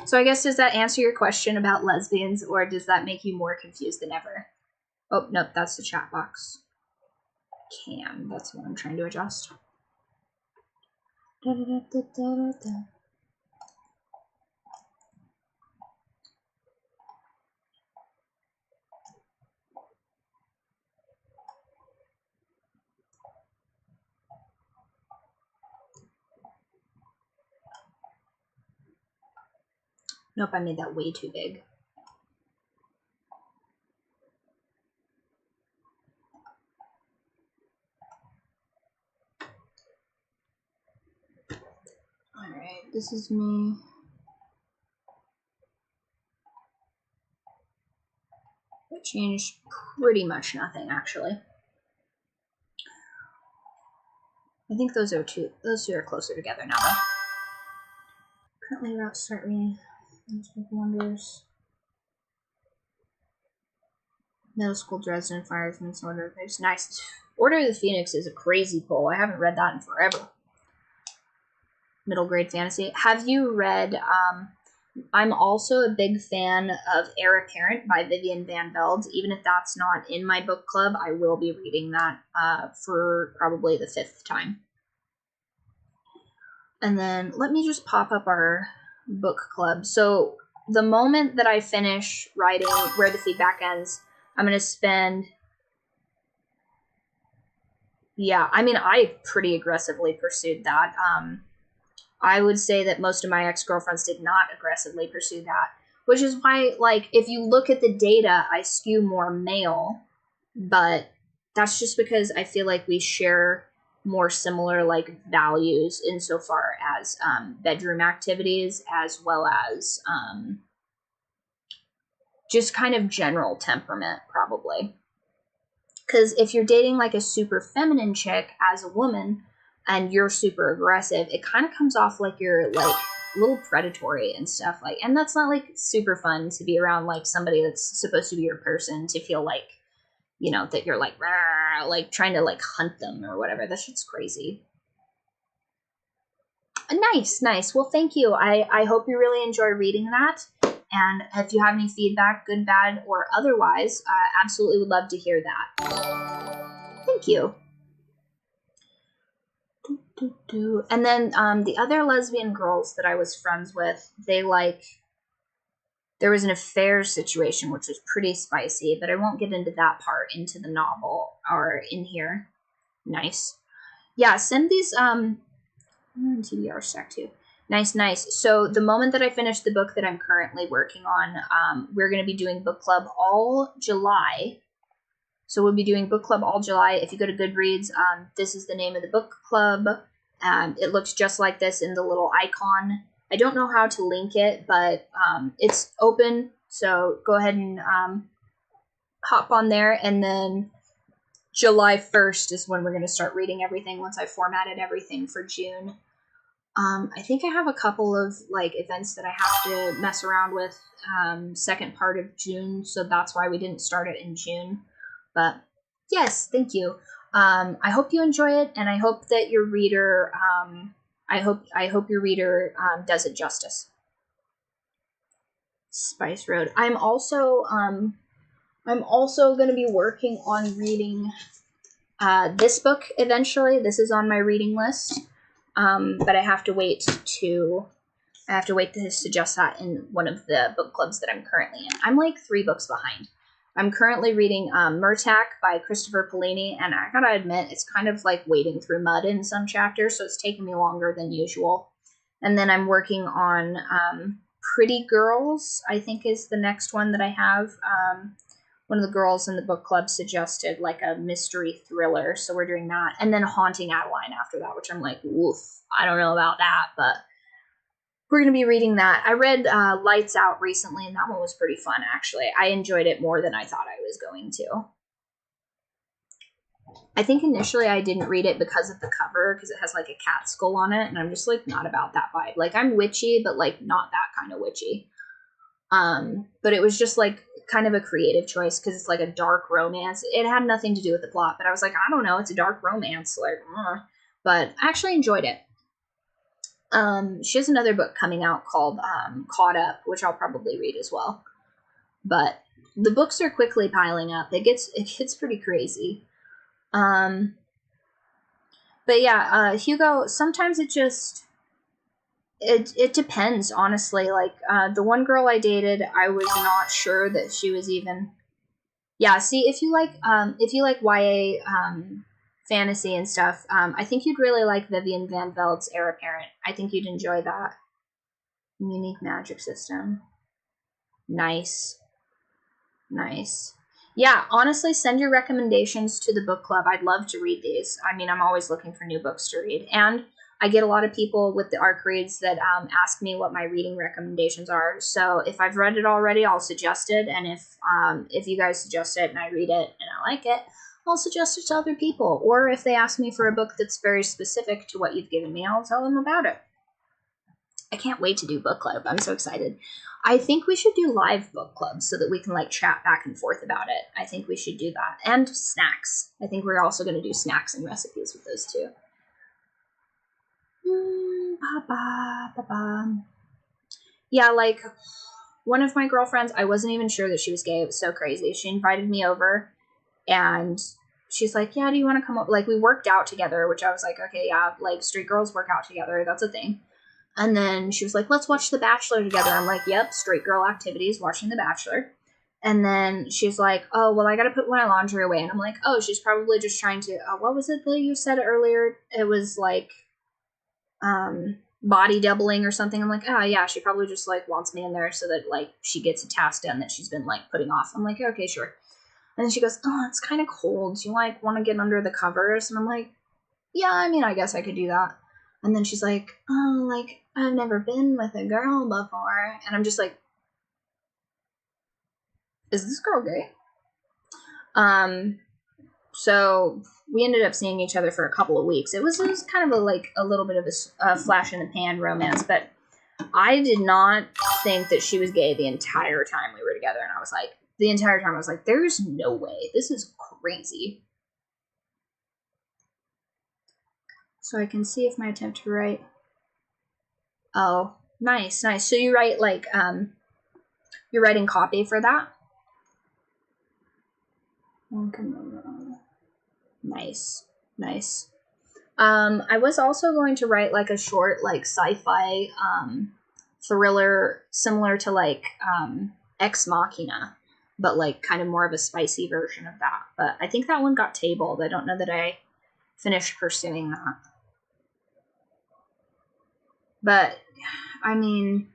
So I guess, does that answer your question about lesbians, or does that make you more confused than ever? Oh, nope, that's the chat box. Cam, that's what I'm trying to adjust. Nope, I made that way too big. Alright, this is me. It changed pretty much nothing, actually. I think those two are closer together now, though. Currently about to start reading Wonders. Middle School Dresden Fireman's Order. There's nice. Order of the Phoenix is a crazy pull. I haven't read that in forever. Middle grade fantasy. Have you read, I'm also a big fan of Heir Apparent by Vivian Van Velde. Even if that's not in my book club, I will be reading that for probably the 5th time. And then let me just pop up our book club. So the moment that I finish writing Where the Feedback Ends, I'm going to spend... Yeah, I mean, I pretty aggressively pursued that. I would say that most of my ex-girlfriends did not aggressively pursue that, which is why, like, if you look at the data, I skew more male, but that's just because I feel like we share more similar like values insofar as bedroom activities, as well as just kind of general temperament, probably. Because if you're dating like a super feminine chick as a woman and you're super aggressive, it kind of comes off like you're like a little predatory and stuff, like, and that's not like super fun to be around like somebody that's supposed to be your person, to feel like, you know, that you're like trying to like hunt them or whatever. That shit's crazy. Nice. Well, thank you. I hope you really enjoy reading that. And if you have any feedback, good, bad, or otherwise, I absolutely would love to hear that. Thank you. And then the other lesbian girls that I was friends with, there was an affair situation, which was pretty spicy, but I won't get into that part into the novel or in here. Nice. Yeah, send these TBR stack too. Nice. So the moment that I finish the book that I'm currently working on, we're going to be doing book club all July. So we'll be doing book club all July. If you go to Goodreads, this is the name of the book club. It looks just like this in the little icon. I don't know how to link it, but it's open. So go ahead and hop on there. And then July 1st is when we're going to start reading everything once I formatted everything for June. I think I have a couple of like events that I have to mess around with second part of June, so that's why we didn't start it in June. But yes, thank you. I hope you enjoy it, and I hope that your reader I hope your reader does it justice. Spice Road. I'm also going to be working on reading this book eventually. This is on my reading list. But I have to wait to suggest that in one of the book clubs that I'm currently in. I'm like 3 books behind. I'm currently reading Murtak by Christopher Paolini, and I gotta admit, it's kind of like wading through mud in some chapters, so it's taking me longer than usual. And then I'm working on Pretty Girls, I think is the next one that I have. One of the girls in the book club suggested like a mystery thriller, so we're doing that. And then Haunting Adeline after that, which I'm like, woof, I don't know about that, but we're going to be reading that. I read Lights Out recently, and that one was pretty fun, actually. I enjoyed it more than I thought I was going to. I think initially I didn't read it because of the cover, because it has like a cat skull on it, and I'm just like not about that vibe. Like, I'm witchy, but like not that kind of witchy. But it was just like kind of a creative choice because it's like a dark romance. It had nothing to do with the plot, but I was like, I don't know, it's a dark romance, like, but I actually enjoyed it. She has another book coming out called Caught Up, which I'll probably read as well. But the books are quickly piling up. It gets pretty crazy. But yeah, Hugo, sometimes it depends, honestly. Like, the one girl I dated, I was not sure that she was even... Yeah, see, if you like YA fantasy and stuff, I think you'd really like Vivian Van Veld's Heir Apparent. I think you'd enjoy that. Unique magic system. Nice. Yeah, honestly, send your recommendations to the book club. I'd love to read these. I mean, I'm always looking for new books to read. And I get a lot of people with the ARC reads that ask me what my reading recommendations are. So if I've read it already, I'll suggest it. And if you guys suggest it and I read it and I like it, I'll suggest it to other people. Or if they ask me for a book that's very specific to what you've given me, I'll tell them about it. I can't wait to do book club. I'm so excited. I think we should do live book clubs so that we can like chat back and forth about it. I think we should do that. And snacks. I think we're also going to do snacks and recipes with those too. Yeah, like one of my girlfriends, I wasn't even sure that she was gay. It was so crazy. She invited me over and she's like, yeah, do you want to come up? Like, we worked out together, which I was like, okay, yeah, like straight girls work out together. That's a thing. And then she was like, let's watch The Bachelor together. I'm like, yep, straight girl activities, watching The Bachelor. And then she's like, oh, well, I got to put my laundry away. And I'm like, oh, she's probably just trying to, what was it that you said earlier? It was like, body doubling or something. I'm like, oh, yeah, she probably just like wants me in there so that like she gets a task done that she's been like putting off. I'm like, okay, sure. And then she goes, oh, it's kind of cold. Do you like want to get under the covers? And I'm like, yeah, I mean, I guess I could do that. And then she's like, oh, like, I've never been with a girl before. And I'm just like, is this girl gay? So we ended up seeing each other for a couple of weeks. It was kind of a little bit of a flash in the pan romance, but I did not think that she was gay the entire time we were together. And I was like, the entire time I was like, there's no way. This is crazy. So I can see if my attempt to write. Oh, nice, nice. So you write like, you're writing copy for that? Nice, nice. I was also going to write like a short, like sci-fi thriller similar to like Ex Machina, but like kind of more of a spicy version of that. But I think that one got tabled. I don't know that I finished pursuing that. But I mean,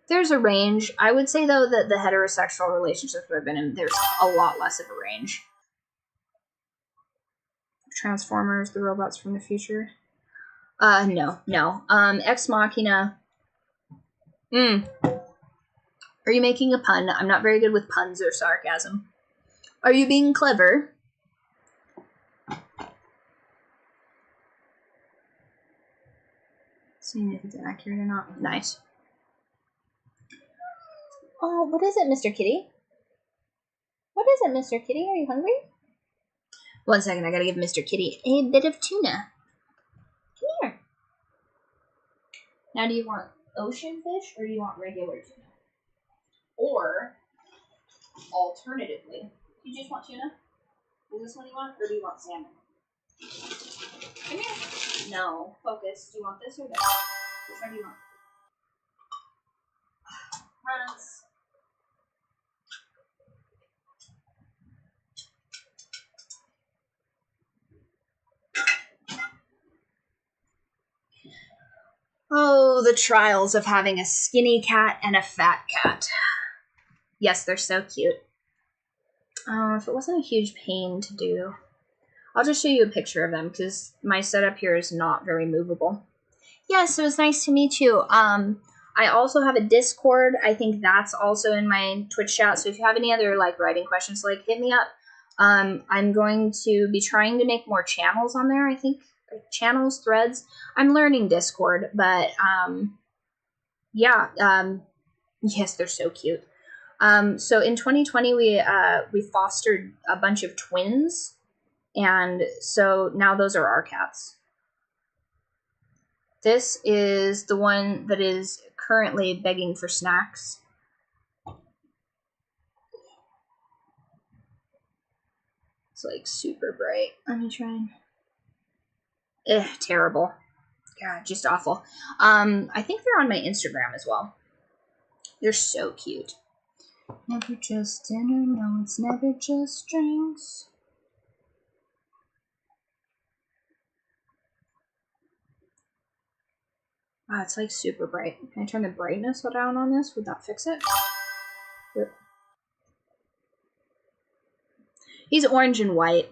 there's a range. I would say though that the heterosexual relationships I've been in, there's a lot less of a range. Transformers, the robots from the future. No. Ex Machina. Are you making a pun? I'm not very good with puns or sarcasm. Are you being clever? Seeing if it's accurate or not. Nice. Oh, what is it, Mr. Kitty? What is it, Mr. Kitty? Are you hungry? 1 second, I gotta give Mr. Kitty a bit of tuna. Come here. Now, do you want ocean fish or do you want regular tuna? Or, alternatively, do you just want tuna? Is this one you want, or do you want salmon? Come here. No, focus. Do you want this or this? Which one do you want? Runs. Oh, the trials of having a skinny cat and a fat cat. Yes, they're so cute. If it wasn't a huge pain to do, I'll just show you a picture of them because my setup here is not very movable. Yes, it was nice to meet you. I also have a Discord. I think that's also in my Twitch chat. So if you have any other like writing questions, like hit me up. I'm going to be trying to make more channels on there. I think channels, threads. I'm learning Discord, but yeah. Yes, they're so cute. So in 2020, we fostered a bunch of twins, and so now those are our cats. This is the one that is currently begging for snacks. It's like super bright. Let me try. Terrible. God, just awful. I think they're on my Instagram as well. They're so cute. Never just dinner, no, it's never just drinks. Wow, it's like super bright. Can I turn the brightness down on this? Would that fix it? Yep. He's orange and white.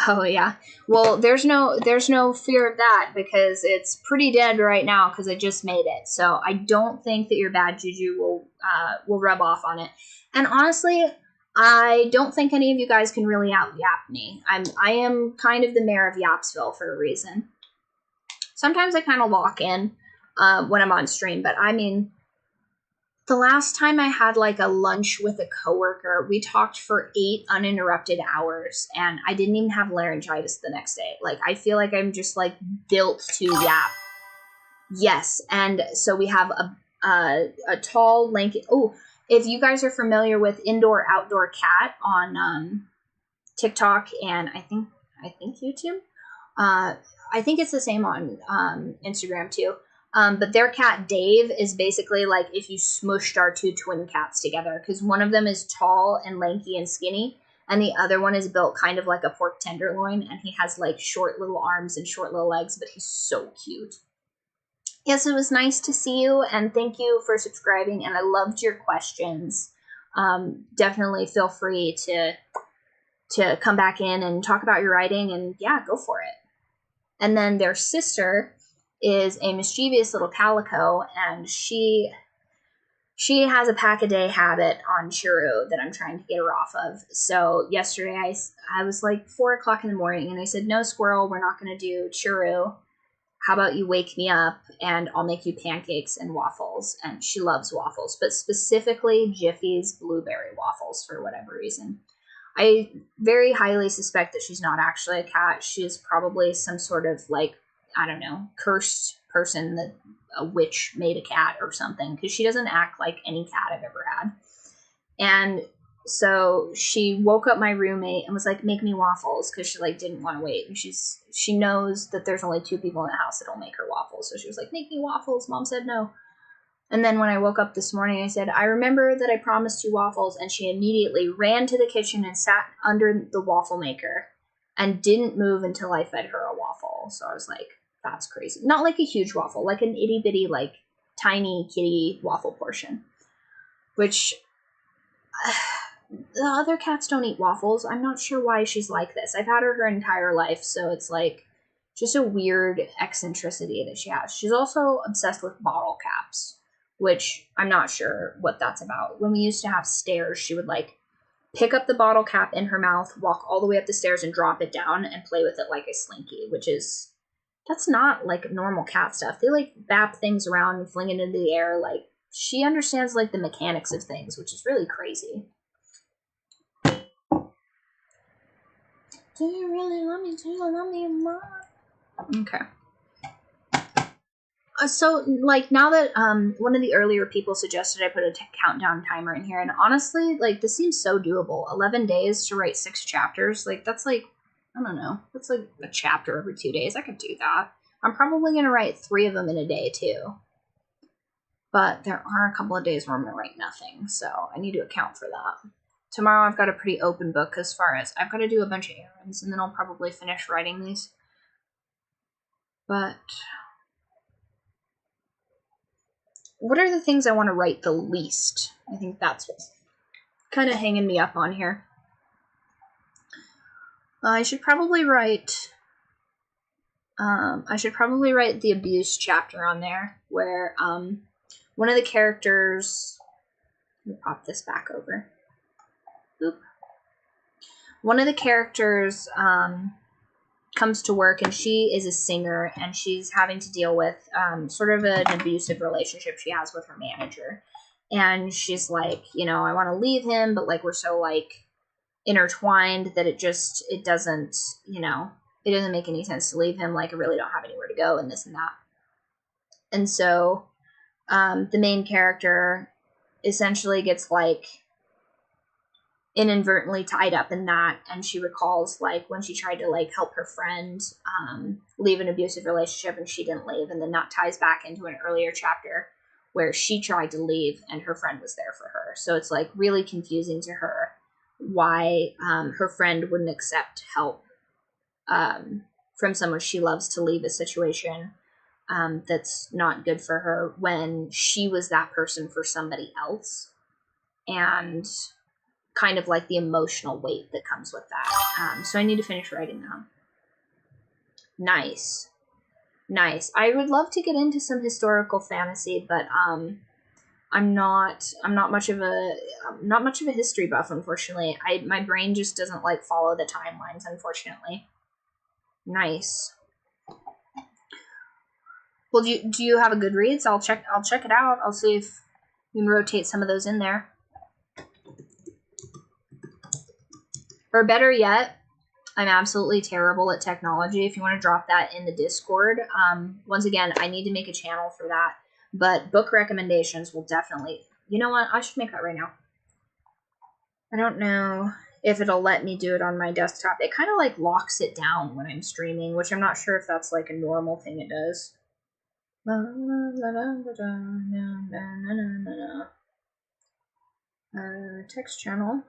Oh yeah. Well, there's no fear of that because it's pretty dead right now because I just made it. So I don't think that your bad juju will rub off on it. And honestly, I don't think any of you guys can really out-yap me. I am kind of the mayor of Yapsville for a reason. Sometimes I kind of lock in when I'm on stream, but I mean, the last time I had like a lunch with a coworker, we talked for 8 uninterrupted hours, and I didn't even have laryngitis the next day. Like, I feel like I'm just like built to yap. Yes, and so we have a tall, lanky. Oh, if you guys are familiar with Indoor Outdoor Cat on TikTok and I think YouTube, I think it's the same on Instagram too. But their cat Dave is basically like if you smushed our 2 twin cats together, because one of them is tall and lanky and skinny, and the other one is built kind of like a pork tenderloin, and he has like short little arms and short little legs, but he's so cute. Yes, it was nice to see you, and thank you for subscribing, and I loved your questions. Definitely feel free to to come back in and talk about your writing, and yeah, go for it. And then their sister is a mischievous little calico, and she has a pack-a-day habit on churro that I'm trying to get her off of. So yesterday I was like 4 o'clock in the morning, and I said, no, squirrel, we're not going to do churro. How about you wake me up and I'll make you pancakes and waffles? And she loves waffles, but specifically Jiffy's blueberry waffles for whatever reason. I very highly suspect that she's not actually a cat. She's probably some sort of, like, I don't know, cursed person that a witch made a cat or something, because she doesn't act like any cat I've ever had. And so she woke up my roommate and was like, make me waffles, because she like didn't want to wait. And she knows that there's only 2 people in the house that'll make her waffles. So she was like, make me waffles. Mom said no. And then when I woke up this morning, I said, I remember that I promised you waffles. And she immediately ran to the kitchen and sat under the waffle maker and didn't move until I fed her a waffle. So I was like, that's crazy. Not like a huge waffle, like an itty bitty, like tiny kitty waffle portion, which the other cats don't eat waffles. I'm not sure why she's like this. I've had her entire life, so it's like just a weird eccentricity that she has. She's also obsessed with bottle caps, which I'm not sure what that's about. When we used to have stairs, she would like pick up the bottle cap in her mouth, walk all the way up the stairs and drop it down and play with it like a slinky, that's not like normal cat stuff. They like bap things around and fling it into the air. Like, she understands like the mechanics of things, which is really crazy. Do you really love me? Do you love me, Mom? Okay. So, like, now that one of the earlier people suggested I put a countdown timer in here, and honestly, like, this seems so doable. 11 days to write 6 chapters. Like, that's like, I don't know. That's like a chapter every 2 days. I could do that. I'm probably going to write 3 of them in a day, too. But there are a couple of days where I'm going to write nothing, so I need to account for that. Tomorrow I've got a pretty open book as far as I've got to do a bunch of errands, and then I'll probably finish writing these. But what are the things I want to write the least? I think that's what's kind of hanging me up on here. I should probably write the abuse chapter on there, where one of the characters, let me pop this back over. Oop. One of the characters comes to work, and she is a singer, and she's having to deal with sort of an abusive relationship she has with her manager. And she's like, I want to leave him, but like we're so like intertwined that it doesn't, it doesn't make any sense to leave him. Like, I really don't have anywhere to go, and this and that. And so the main character essentially gets like inadvertently tied up in that, and she recalls like when she tried to like help her friend leave an abusive relationship and she didn't leave, and then that ties back into an earlier chapter where she tried to leave and her friend was there for her. So it's like really confusing to her why her friend wouldn't accept help from someone she loves to leave a situation that's not good for her when she was that person for somebody else, and kind of like the emotional weight that comes with that. So I need to finish writing that. Nice. I would love to get into some historical fantasy, but I'm not much of a history buff, unfortunately. My brain just doesn't like follow the timelines, unfortunately. Nice. Well, do you have a Goodreads? I'll check it out. I'll see if we can rotate some of those in there. Or better yet, I'm absolutely terrible at technology. If you want to drop that in the Discord, once again, I need to make a channel for that. But book recommendations will definitely... You know what? I should make that right now. I don't know if it'll let me do it on my desktop. It kind of like locks it down when I'm streaming, which I'm not sure if that's like a normal thing it does. Text channel.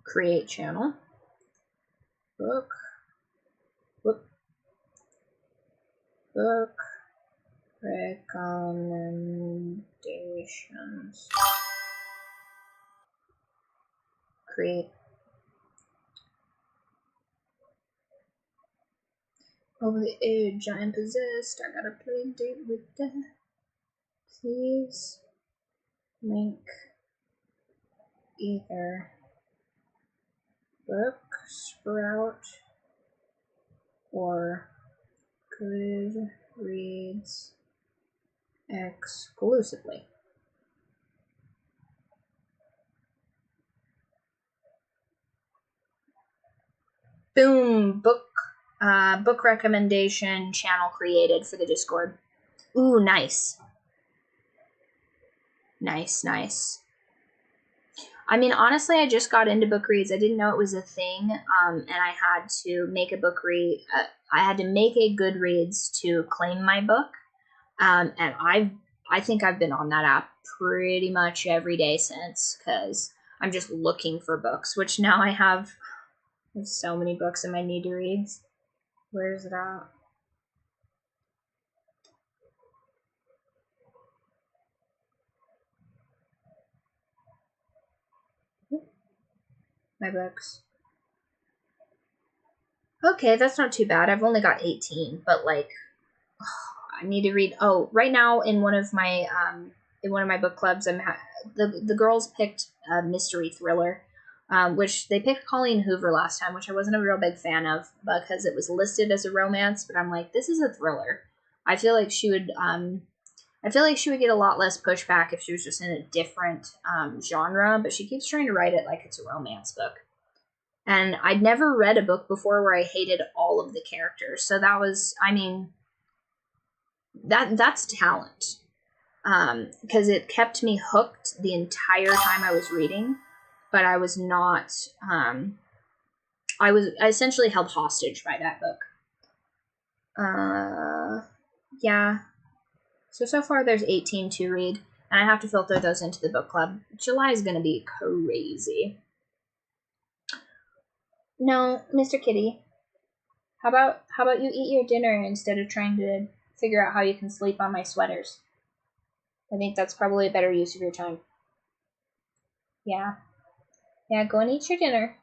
Create channel. Book. Book recommendations. create. Over the edge, I am possessed. I gotta play date with death. Please link either book, Sprout, or Goodreads exclusively. Boom! Book recommendation channel created for the Discord. Ooh, nice. Nice. I mean, honestly, I just got into book reads. I didn't know it was a thing, and I had to make a book read. I had to make a Goodreads to claim my book, and I think I've been on that app pretty much every day since, because I'm just looking for books, which now I have so many books in my need to reads. Where is it at? My books. Okay, that's not too bad. I've only got 18, but like, I need to read. Oh, right now in one of my book clubs, the girls picked a mystery thriller, which they picked Colleen Hoover last time, which I wasn't a real big fan of because it was listed as a romance. But I'm like, this is a thriller. I feel like she would get a lot less pushback if she was just in a different genre. But she keeps trying to write it like it's a romance book. And I'd never read a book before where I hated all of the characters. So that was, I mean, that's talent. Because it kept me hooked the entire time I was reading, but I was not, I essentially held hostage by that book. Yeah. So far there's 18 to read, and I have to filter those into the book club. July is going to be crazy. No, Mr. Kitty. How about you eat your dinner instead of trying to figure out how you can sleep on my sweaters? I think that's probably a better use of your time. Yeah. Yeah, go and eat your dinner.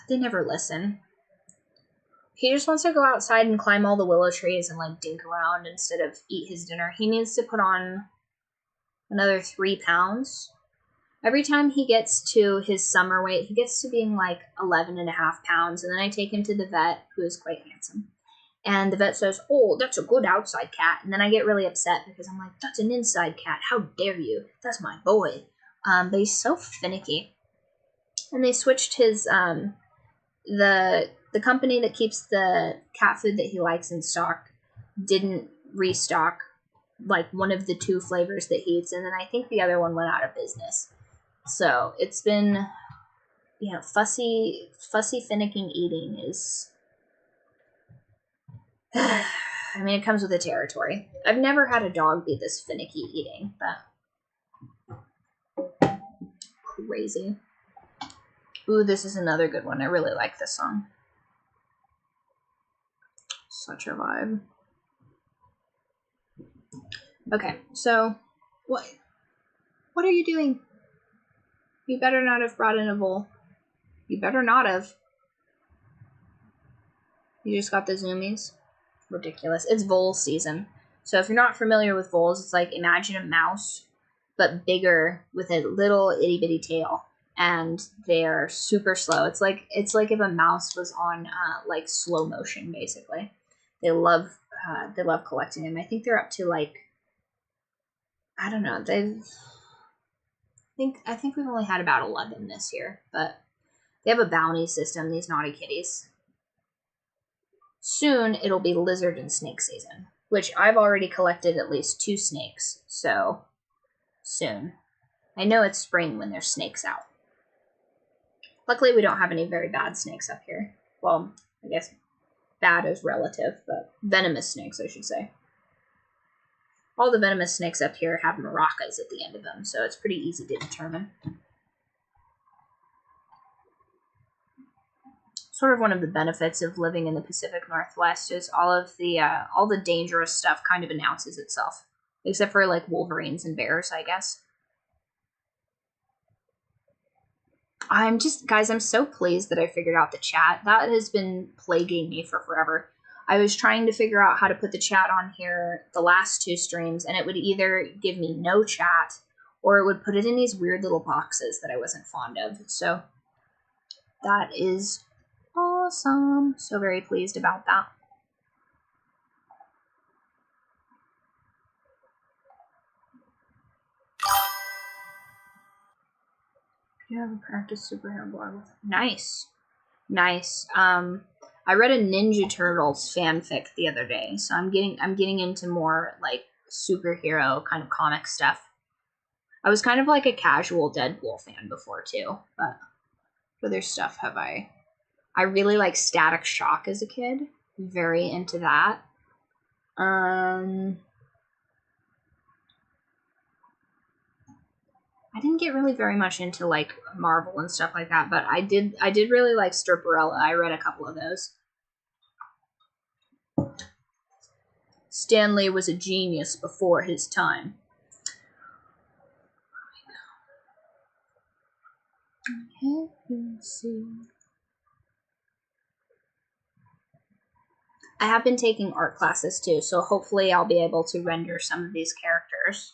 They never listen. He just wants to go outside and climb all the willow trees and like dink around instead of eat his dinner. He needs to put on another 3 pounds. Every time he gets to his summer weight, he gets to being like 11.5 pounds. And then I take him to the vet, who is quite handsome. And the vet says, oh, that's a good outside cat. And then I get really upset because I'm like, that's an inside cat. How dare you? That's my boy. But he's so finicky. And they switched his, the company that keeps the cat food that he likes in stock didn't restock like one of the 2 flavors that he eats. And then I think the other one went out of business. So it's been, fussy finicking eating is, I mean, it comes with the territory. I've never had a dog be this finicky eating, but crazy. Ooh, this is another good one. I really like this song. Such a vibe. Okay, so what are you doing? You better not have brought in a bowl. You better not have. You just got the zoomies. Ridiculous. It's vole season. So if you're not familiar with voles, it's like imagine a mouse, but bigger with a little itty bitty tail. And they're super slow. It's like if a mouse was on like slow motion, basically. They love collecting them. I think they're up to like, I don't know. I think we've only had about 11 this year, but they have a bounty system, these naughty kitties. Soon it'll be lizard and snake season, which I've already collected at least 2 snakes, so soon. I know it's spring when there's snakes out. Luckily, we don't have any very bad snakes up here. Well, I guess bad is relative, but venomous snakes, I should say. All the venomous snakes up here have maracas at the end of them, so it's pretty easy to determine. Sort of one of the benefits of living in the Pacific Northwest is all the dangerous stuff kind of announces itself, except for like wolverines and bears, I guess. Guys, I'm so pleased that I figured out the chat. That has been plaguing me for forever. I was trying to figure out how to put the chat on here the last 2 streams, and it would either give me no chat, or it would put it in these weird little boxes that I wasn't fond of. So that is awesome. So very pleased about that. You have a practice superhero blog. Nice. Nice. I read a Ninja Turtles fanfic the other day, so I'm getting into more like superhero kind of comic stuff. I was kind of like a casual Deadpool fan before too, but what other stuff have I really like Static Shock as a kid. Very into that. I didn't get really very much into like Marvel and stuff like that, but I did really like Stirperella. I read a couple of those. Stan Lee was a genius before his time. I have been taking art classes too, so hopefully I'll be able to render some of these characters.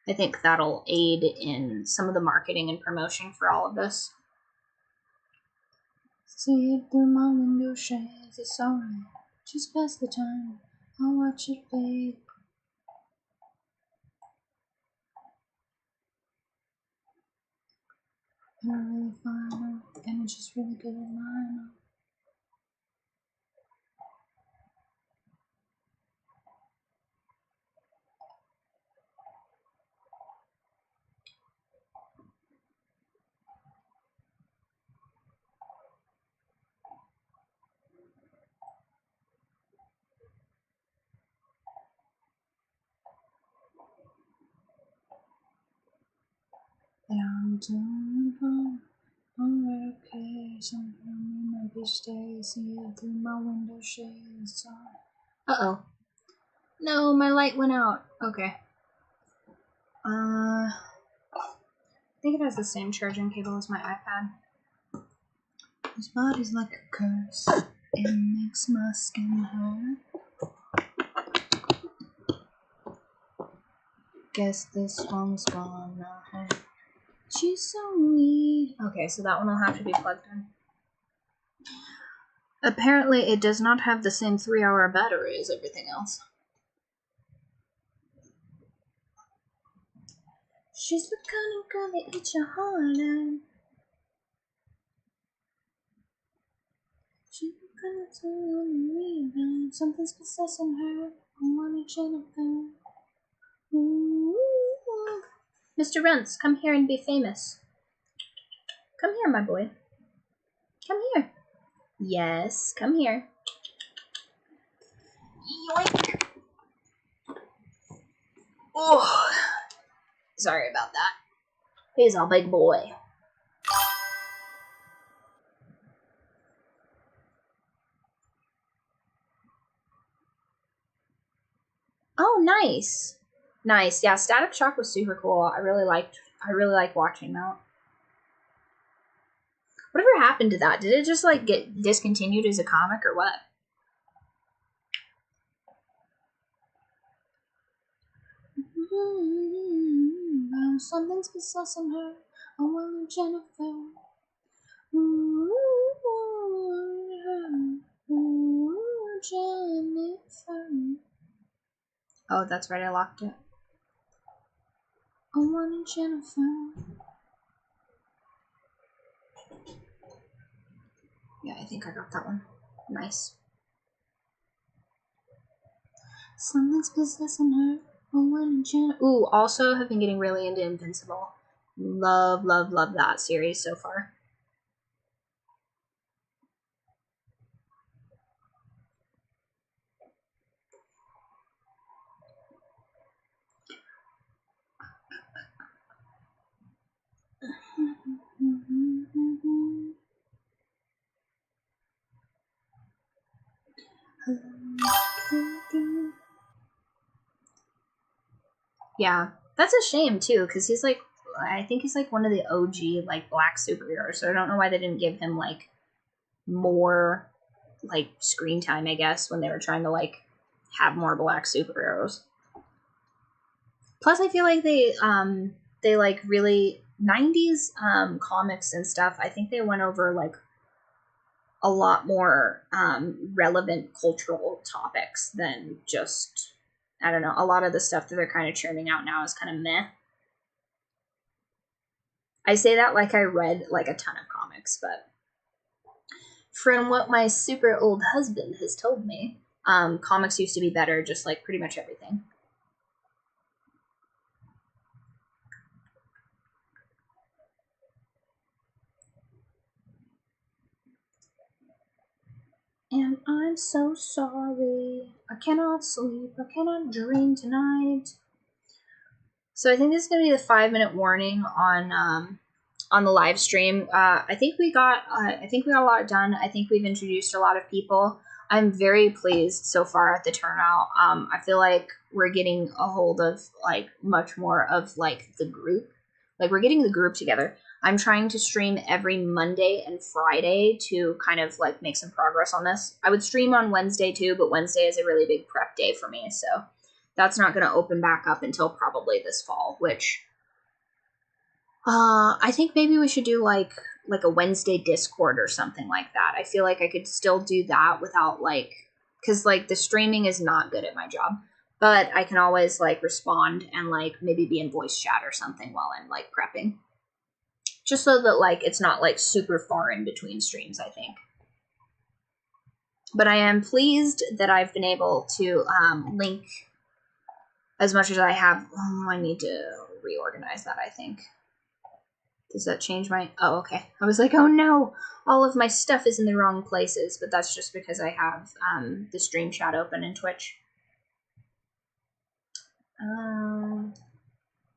I think that'll aid in some of the marketing and promotion for all of this. See it through my window shades, it's alright. Just pass the time, I'll watch it fade. You're really fine, and it's just really good at mine. I'm doing fine. Alright, okay. Something on me maybe stay. See it through my window shades. Uh-oh. No, my light went out. Okay. I think it has the same charging cable as my iPad. This body's like a curse. It makes my skin hurt. Guess this one's gonna hurt. She's so weak. Okay, so that one will have to be plugged in. Apparently, it does not have the same 3-hour battery as everything else. She's the kind of girl that eats your heart out. She's the kind of girl that rebound. Something's possessing her. I want a Jennifer. Ooh. Mr. Runts, come here and be famous. Come here, my boy. Come here. Yes, come here. Yoink. Oh, sorry about that. He's a big boy. Oh, nice. Nice. Yeah, Static Shock was super cool. I really liked watching that. Whatever happened to that? Did it just like get discontinued as a comic or what? Something's possessing her. I want Jennifer. Jennifer. Oh, that's right. I locked it. I want Jennifer. Yeah, I think I got that one. Nice. Something's possessing her. I want Jennifer. Ooh, also have been getting really into Invincible. Love, love, love that series so far. Yeah, that's a shame too, because he's like I think he's like one of the OG like black superheroes. So I don't know why they didn't give him like more like screen time, I guess, when they were trying to like have more black superheroes. Plus, I feel like they like really 90s comics and stuff. I think they went over like a lot more relevant cultural topics than just, I don't know, a lot of the stuff that they're kind of churning out now is kind of meh. I say that like I read like a ton of comics, but from what my super old husband has told me, comics used to be better, just like pretty much everything. And I'm so sorry. I cannot sleep. I cannot dream tonight. So I think this is gonna be the 5-minute warning on the live stream. I think we got a lot done. I think we've introduced a lot of people. I'm very pleased so far at the turnout. I feel like we're getting a hold of like much more of like the group. Like we're getting the group together. I'm trying to stream every Monday and Friday to kind of like make some progress on this. I would stream on Wednesday too, but Wednesday is a really big prep day for me. So that's not going to open back up until probably this fall, which I think maybe we should do like a Wednesday Discord or something like that. I feel like I could still do that without like, because like the streaming is not good at my job, but I can always like respond and like maybe be in voice chat or something while I'm like prepping. Just so that like it's not like super far in between streams, I think. But I am pleased that I've been able to link as much as I have. Oh, I need to reorganize that, I think. Does that change my... Oh, okay. I was like, oh no, all of my stuff is in the wrong places, but that's just because I have the stream chat open in Twitch.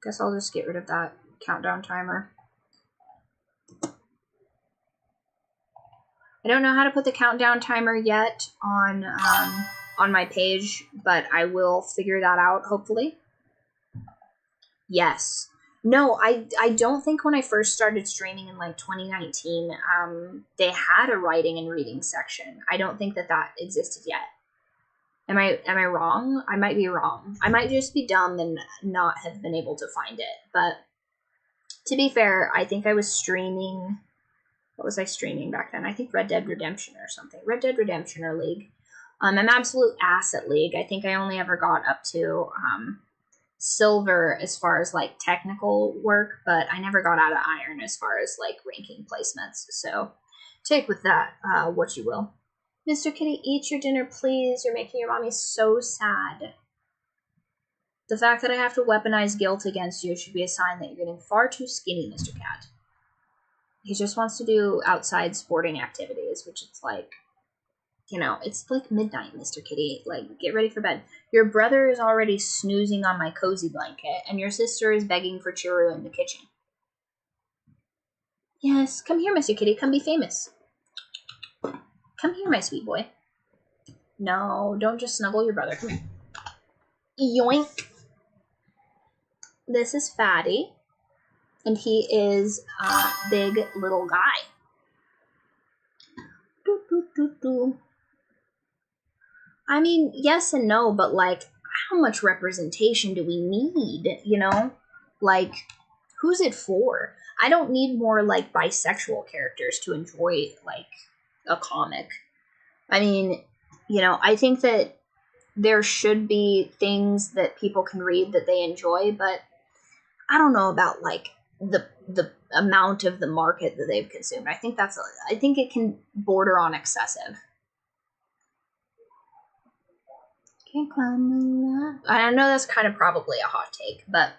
Guess I'll just get rid of that countdown timer. I don't know how to put the countdown timer yet on my page, but I will figure that out, hopefully. Yes. No, I don't think when I first started streaming in like 2019, they had a writing and reading section. I don't think that existed yet. Am I wrong? I might be wrong. I might just be dumb and not have been able to find it. But to be fair, I think I was streaming... What was I streaming back then? I think Red Dead Redemption or something. Red Dead Redemption or League. I'm absolute ass at League. I think I only ever got up to silver as far as like technical work, but I never got out of iron as far as like ranking placements. So take with that what you will. Mr. Kitty, eat your dinner, please. You're making your mommy so sad. The fact that I have to weaponize guilt against you should be a sign that you're getting far too skinny, Mr. Cat. He just wants to do outside sporting activities, which it's like, you know, it's like midnight, Mr. Kitty. Like, get ready for bed. Your brother is already snoozing on my cozy blanket, and your sister is begging for Chiru in the kitchen. Yes, come here, Mr. Kitty. Come be famous. Come here, my sweet boy. No, don't just snuggle your brother. Come here. Yoink. This is Fatty. And he is a big little guy. I mean, yes and no, but like, how much representation do we need, you know? Like, who's it for? I don't need more like bisexual characters to enjoy like a comic. I mean, you know, I think that there should be things that people can read that they enjoy, but I don't know about like the amount of the market that they've consumed. I think it can border on excessive. Can't climb the ladder. I know that's kind of probably a hot take, but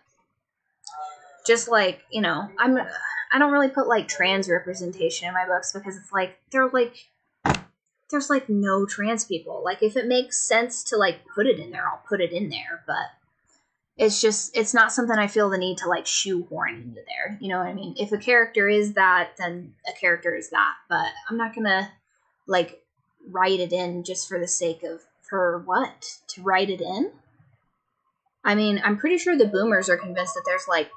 just like, you know, I don't really put like trans representation in my books because it's like there's like no trans people. Like if it makes sense to like put it in there, I'll put it in there, but it's not something I feel the need to like shoehorn into there. You know what I mean? If a character is that, then a character is that. But I'm not gonna like write it in just for the sake of, for what? To write it in? I mean, I'm pretty sure the boomers are convinced that there's like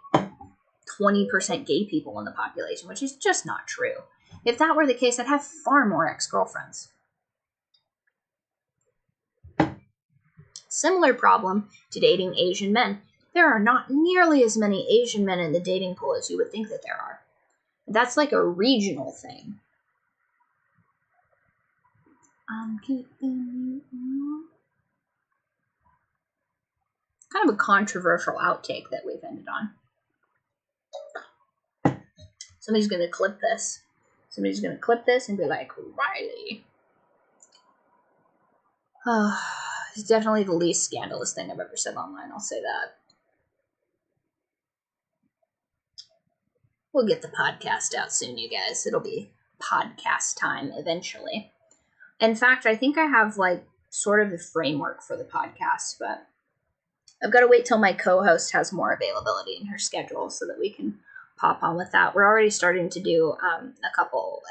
20% gay people in the population, which is just not true. If that were the case, I'd have far more ex-girlfriends. Similar problem to dating Asian men. There are not nearly as many Asian men in the dating pool as you would think that there are. That's like a regional thing. I'm keeping you. Kind of a controversial outtake that we've ended on. Somebody's going to clip this. Somebody's going to clip this and be like, Riley. It's definitely the least scandalous thing I've ever said online, I'll say that. We'll get the podcast out soon, you guys. It'll be podcast time eventually. In fact, I think I have like sort of the framework for the podcast, but I've got to wait till my co-host has more availability in her schedule so that we can pop on with that. We're already starting to do a couple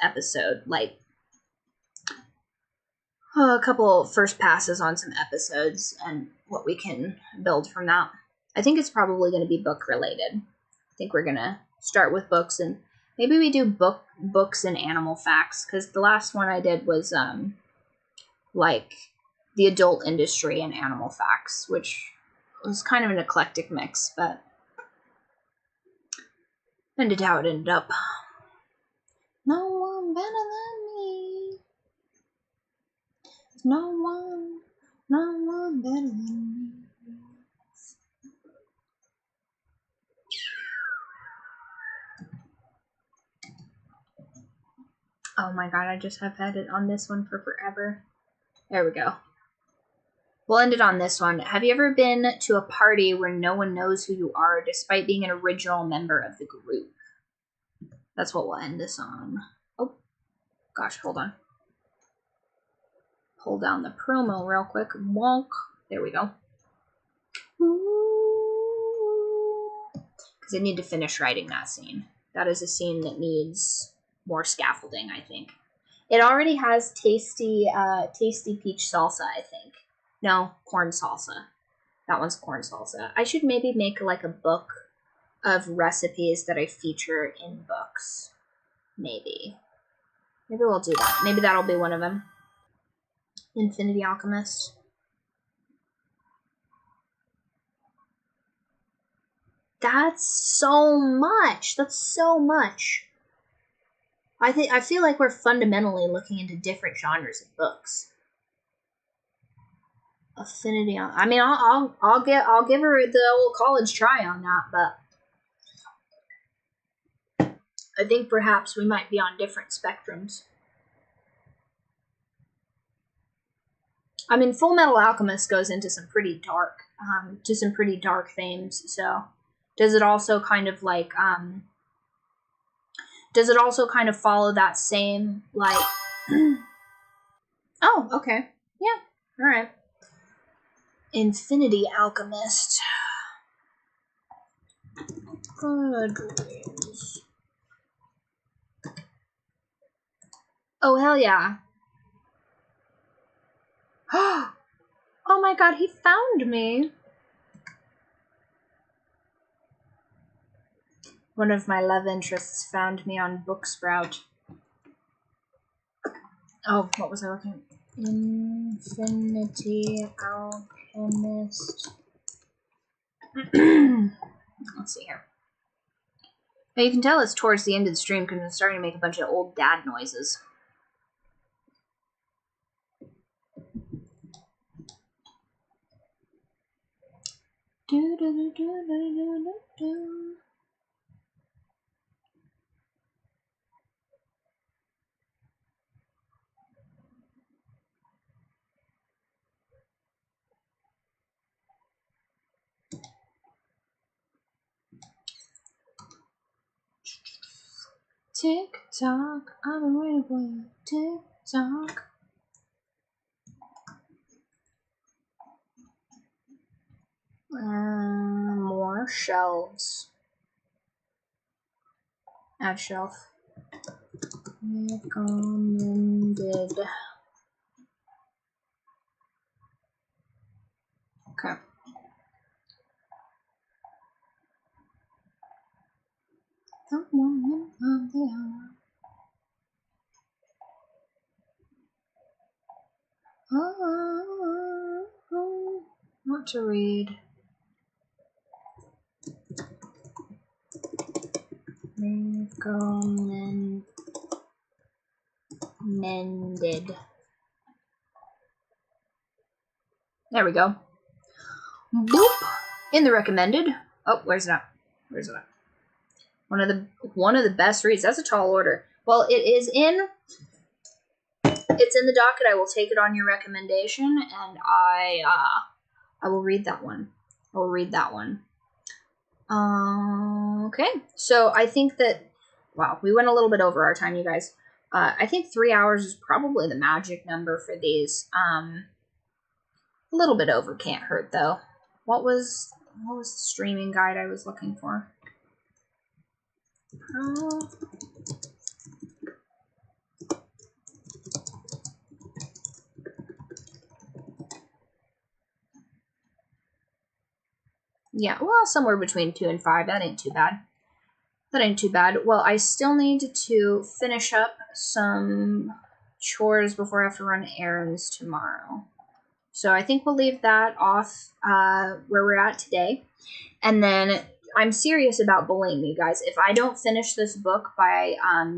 first passes on some episodes and what we can build from that. I think it's probably going to be book related. I think we're going to start with books, and maybe we do books and animal facts, because the last one I did was like the adult industry and animal facts, which was kind of an eclectic mix, but ended how it ended up. No one better than me. No one better than me. Oh my god, I just have had it on this one for forever. There we go. We'll end it on this one. Have you ever been to a party where no one knows who you are despite being an original member of the group? That's what we'll end this on. Oh, gosh, hold on. Pull down the promo real quick. Wonk. There we go. Because I need to finish writing that scene. That is a scene that needs more scaffolding, I think. It already has tasty peach salsa, I think. No, corn salsa. That one's corn salsa. I should maybe make like a book of recipes that I feature in books. Maybe we'll do that. Maybe that'll be one of them. Infinity Alchemist. That's so much. I feel like we're fundamentally looking into different genres of books. Affinity. I mean, I'll give her the old college try on that, but I think perhaps we might be on different spectrums. I mean, Full Metal Alchemist goes into some pretty dark themes. So, does it also kind of like follow that same like? Oh, okay, yeah, all right. Infinity Alchemist. Good dreams. Oh, hell yeah. Oh my god, he found me. One of my love interests found me on Booksprout. Oh, what was I looking at? Infinity Alchemist. Let's see here. Now you can tell it's towards the end of the stream because I'm starting to make a bunch of old dad noises. Tick tock, I've been waiting for you. Tick tock. More shelves. Add shelf. Recommended. Okay. the woman of the hour. Oh, what to read? Recommended. There we go. Boop! In the recommended. Oh, where's it at? Where's it at? One of the best reads. That's a tall order. Well, it's in the docket. I will take it on your recommendation, and I will read that one. I will read that one. Okay. So I think that, wow, we went a little bit over our time, you guys. I think 3 hours is probably the magic number for these. A little bit over can't hurt, though. What was the streaming guide I was looking for? Yeah, well, somewhere between 2 and 5. That ain't too bad. That ain't too bad. Well, I still need to finish up some chores before I have to run errands tomorrow. So I think we'll leave that off where we're at today. And then I'm serious about bullying you guys. If I don't finish this book by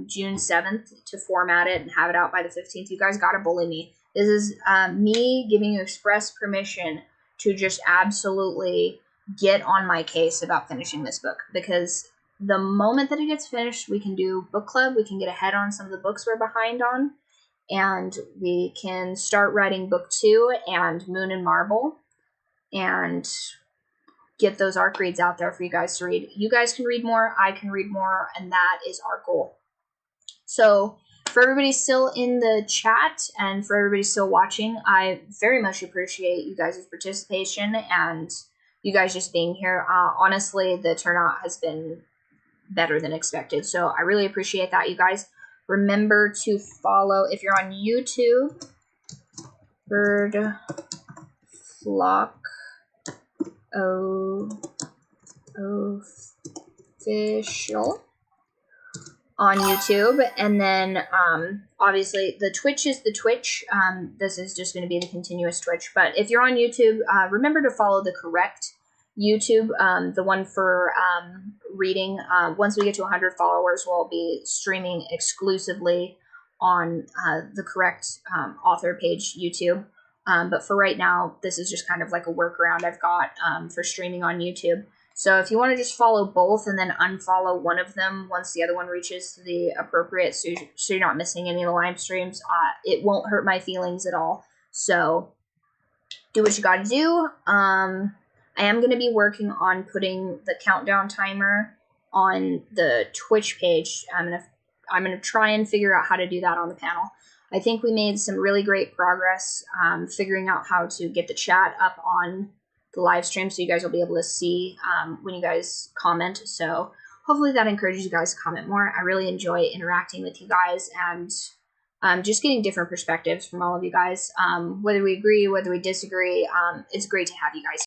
June 7th to format it and have it out by the 15th, you guys gotta bully me. This is me giving you express permission to just absolutely get on my case about finishing this book. Because the moment that it gets finished, we can do book club. We can get ahead on some of the books we're behind on. And we can start writing book 2 and Moon and Marble. And get those ARC reads out there for you guys to read. You guys can read more, I can read more, and that is our goal. So for everybody still in the chat and for everybody still watching, I very much appreciate you guys' participation and you guys just being here. Honestly, the turnout has been better than expected, so I really appreciate that, you guys. Remember to follow, if you're on YouTube, Bird Flock Official on YouTube, and then obviously the Twitch is the Twitch. This is just going to be the continuous Twitch, but if you're on YouTube, remember to follow the correct YouTube, the one for reading. Once we get to 100 followers, we'll be streaming exclusively on the correct author page YouTube. But for right now, this is just kind of like a workaround I've got for streaming on YouTube. So if you want to just follow both and then unfollow one of them once the other one reaches the appropriate, so you're not missing any of the live streams, it won't hurt my feelings at all. So do what you got to do. I am going to be working on putting the countdown timer on the Twitch page. I'm gonna try and figure out how to do that on the panel. I think we made some really great progress figuring out how to get the chat up on the live stream so you guys will be able to see when you guys comment. So hopefully that encourages you guys to comment more. I really enjoy interacting with you guys and just getting different perspectives from all of you guys. Whether we agree, whether we disagree, it's great to have you guys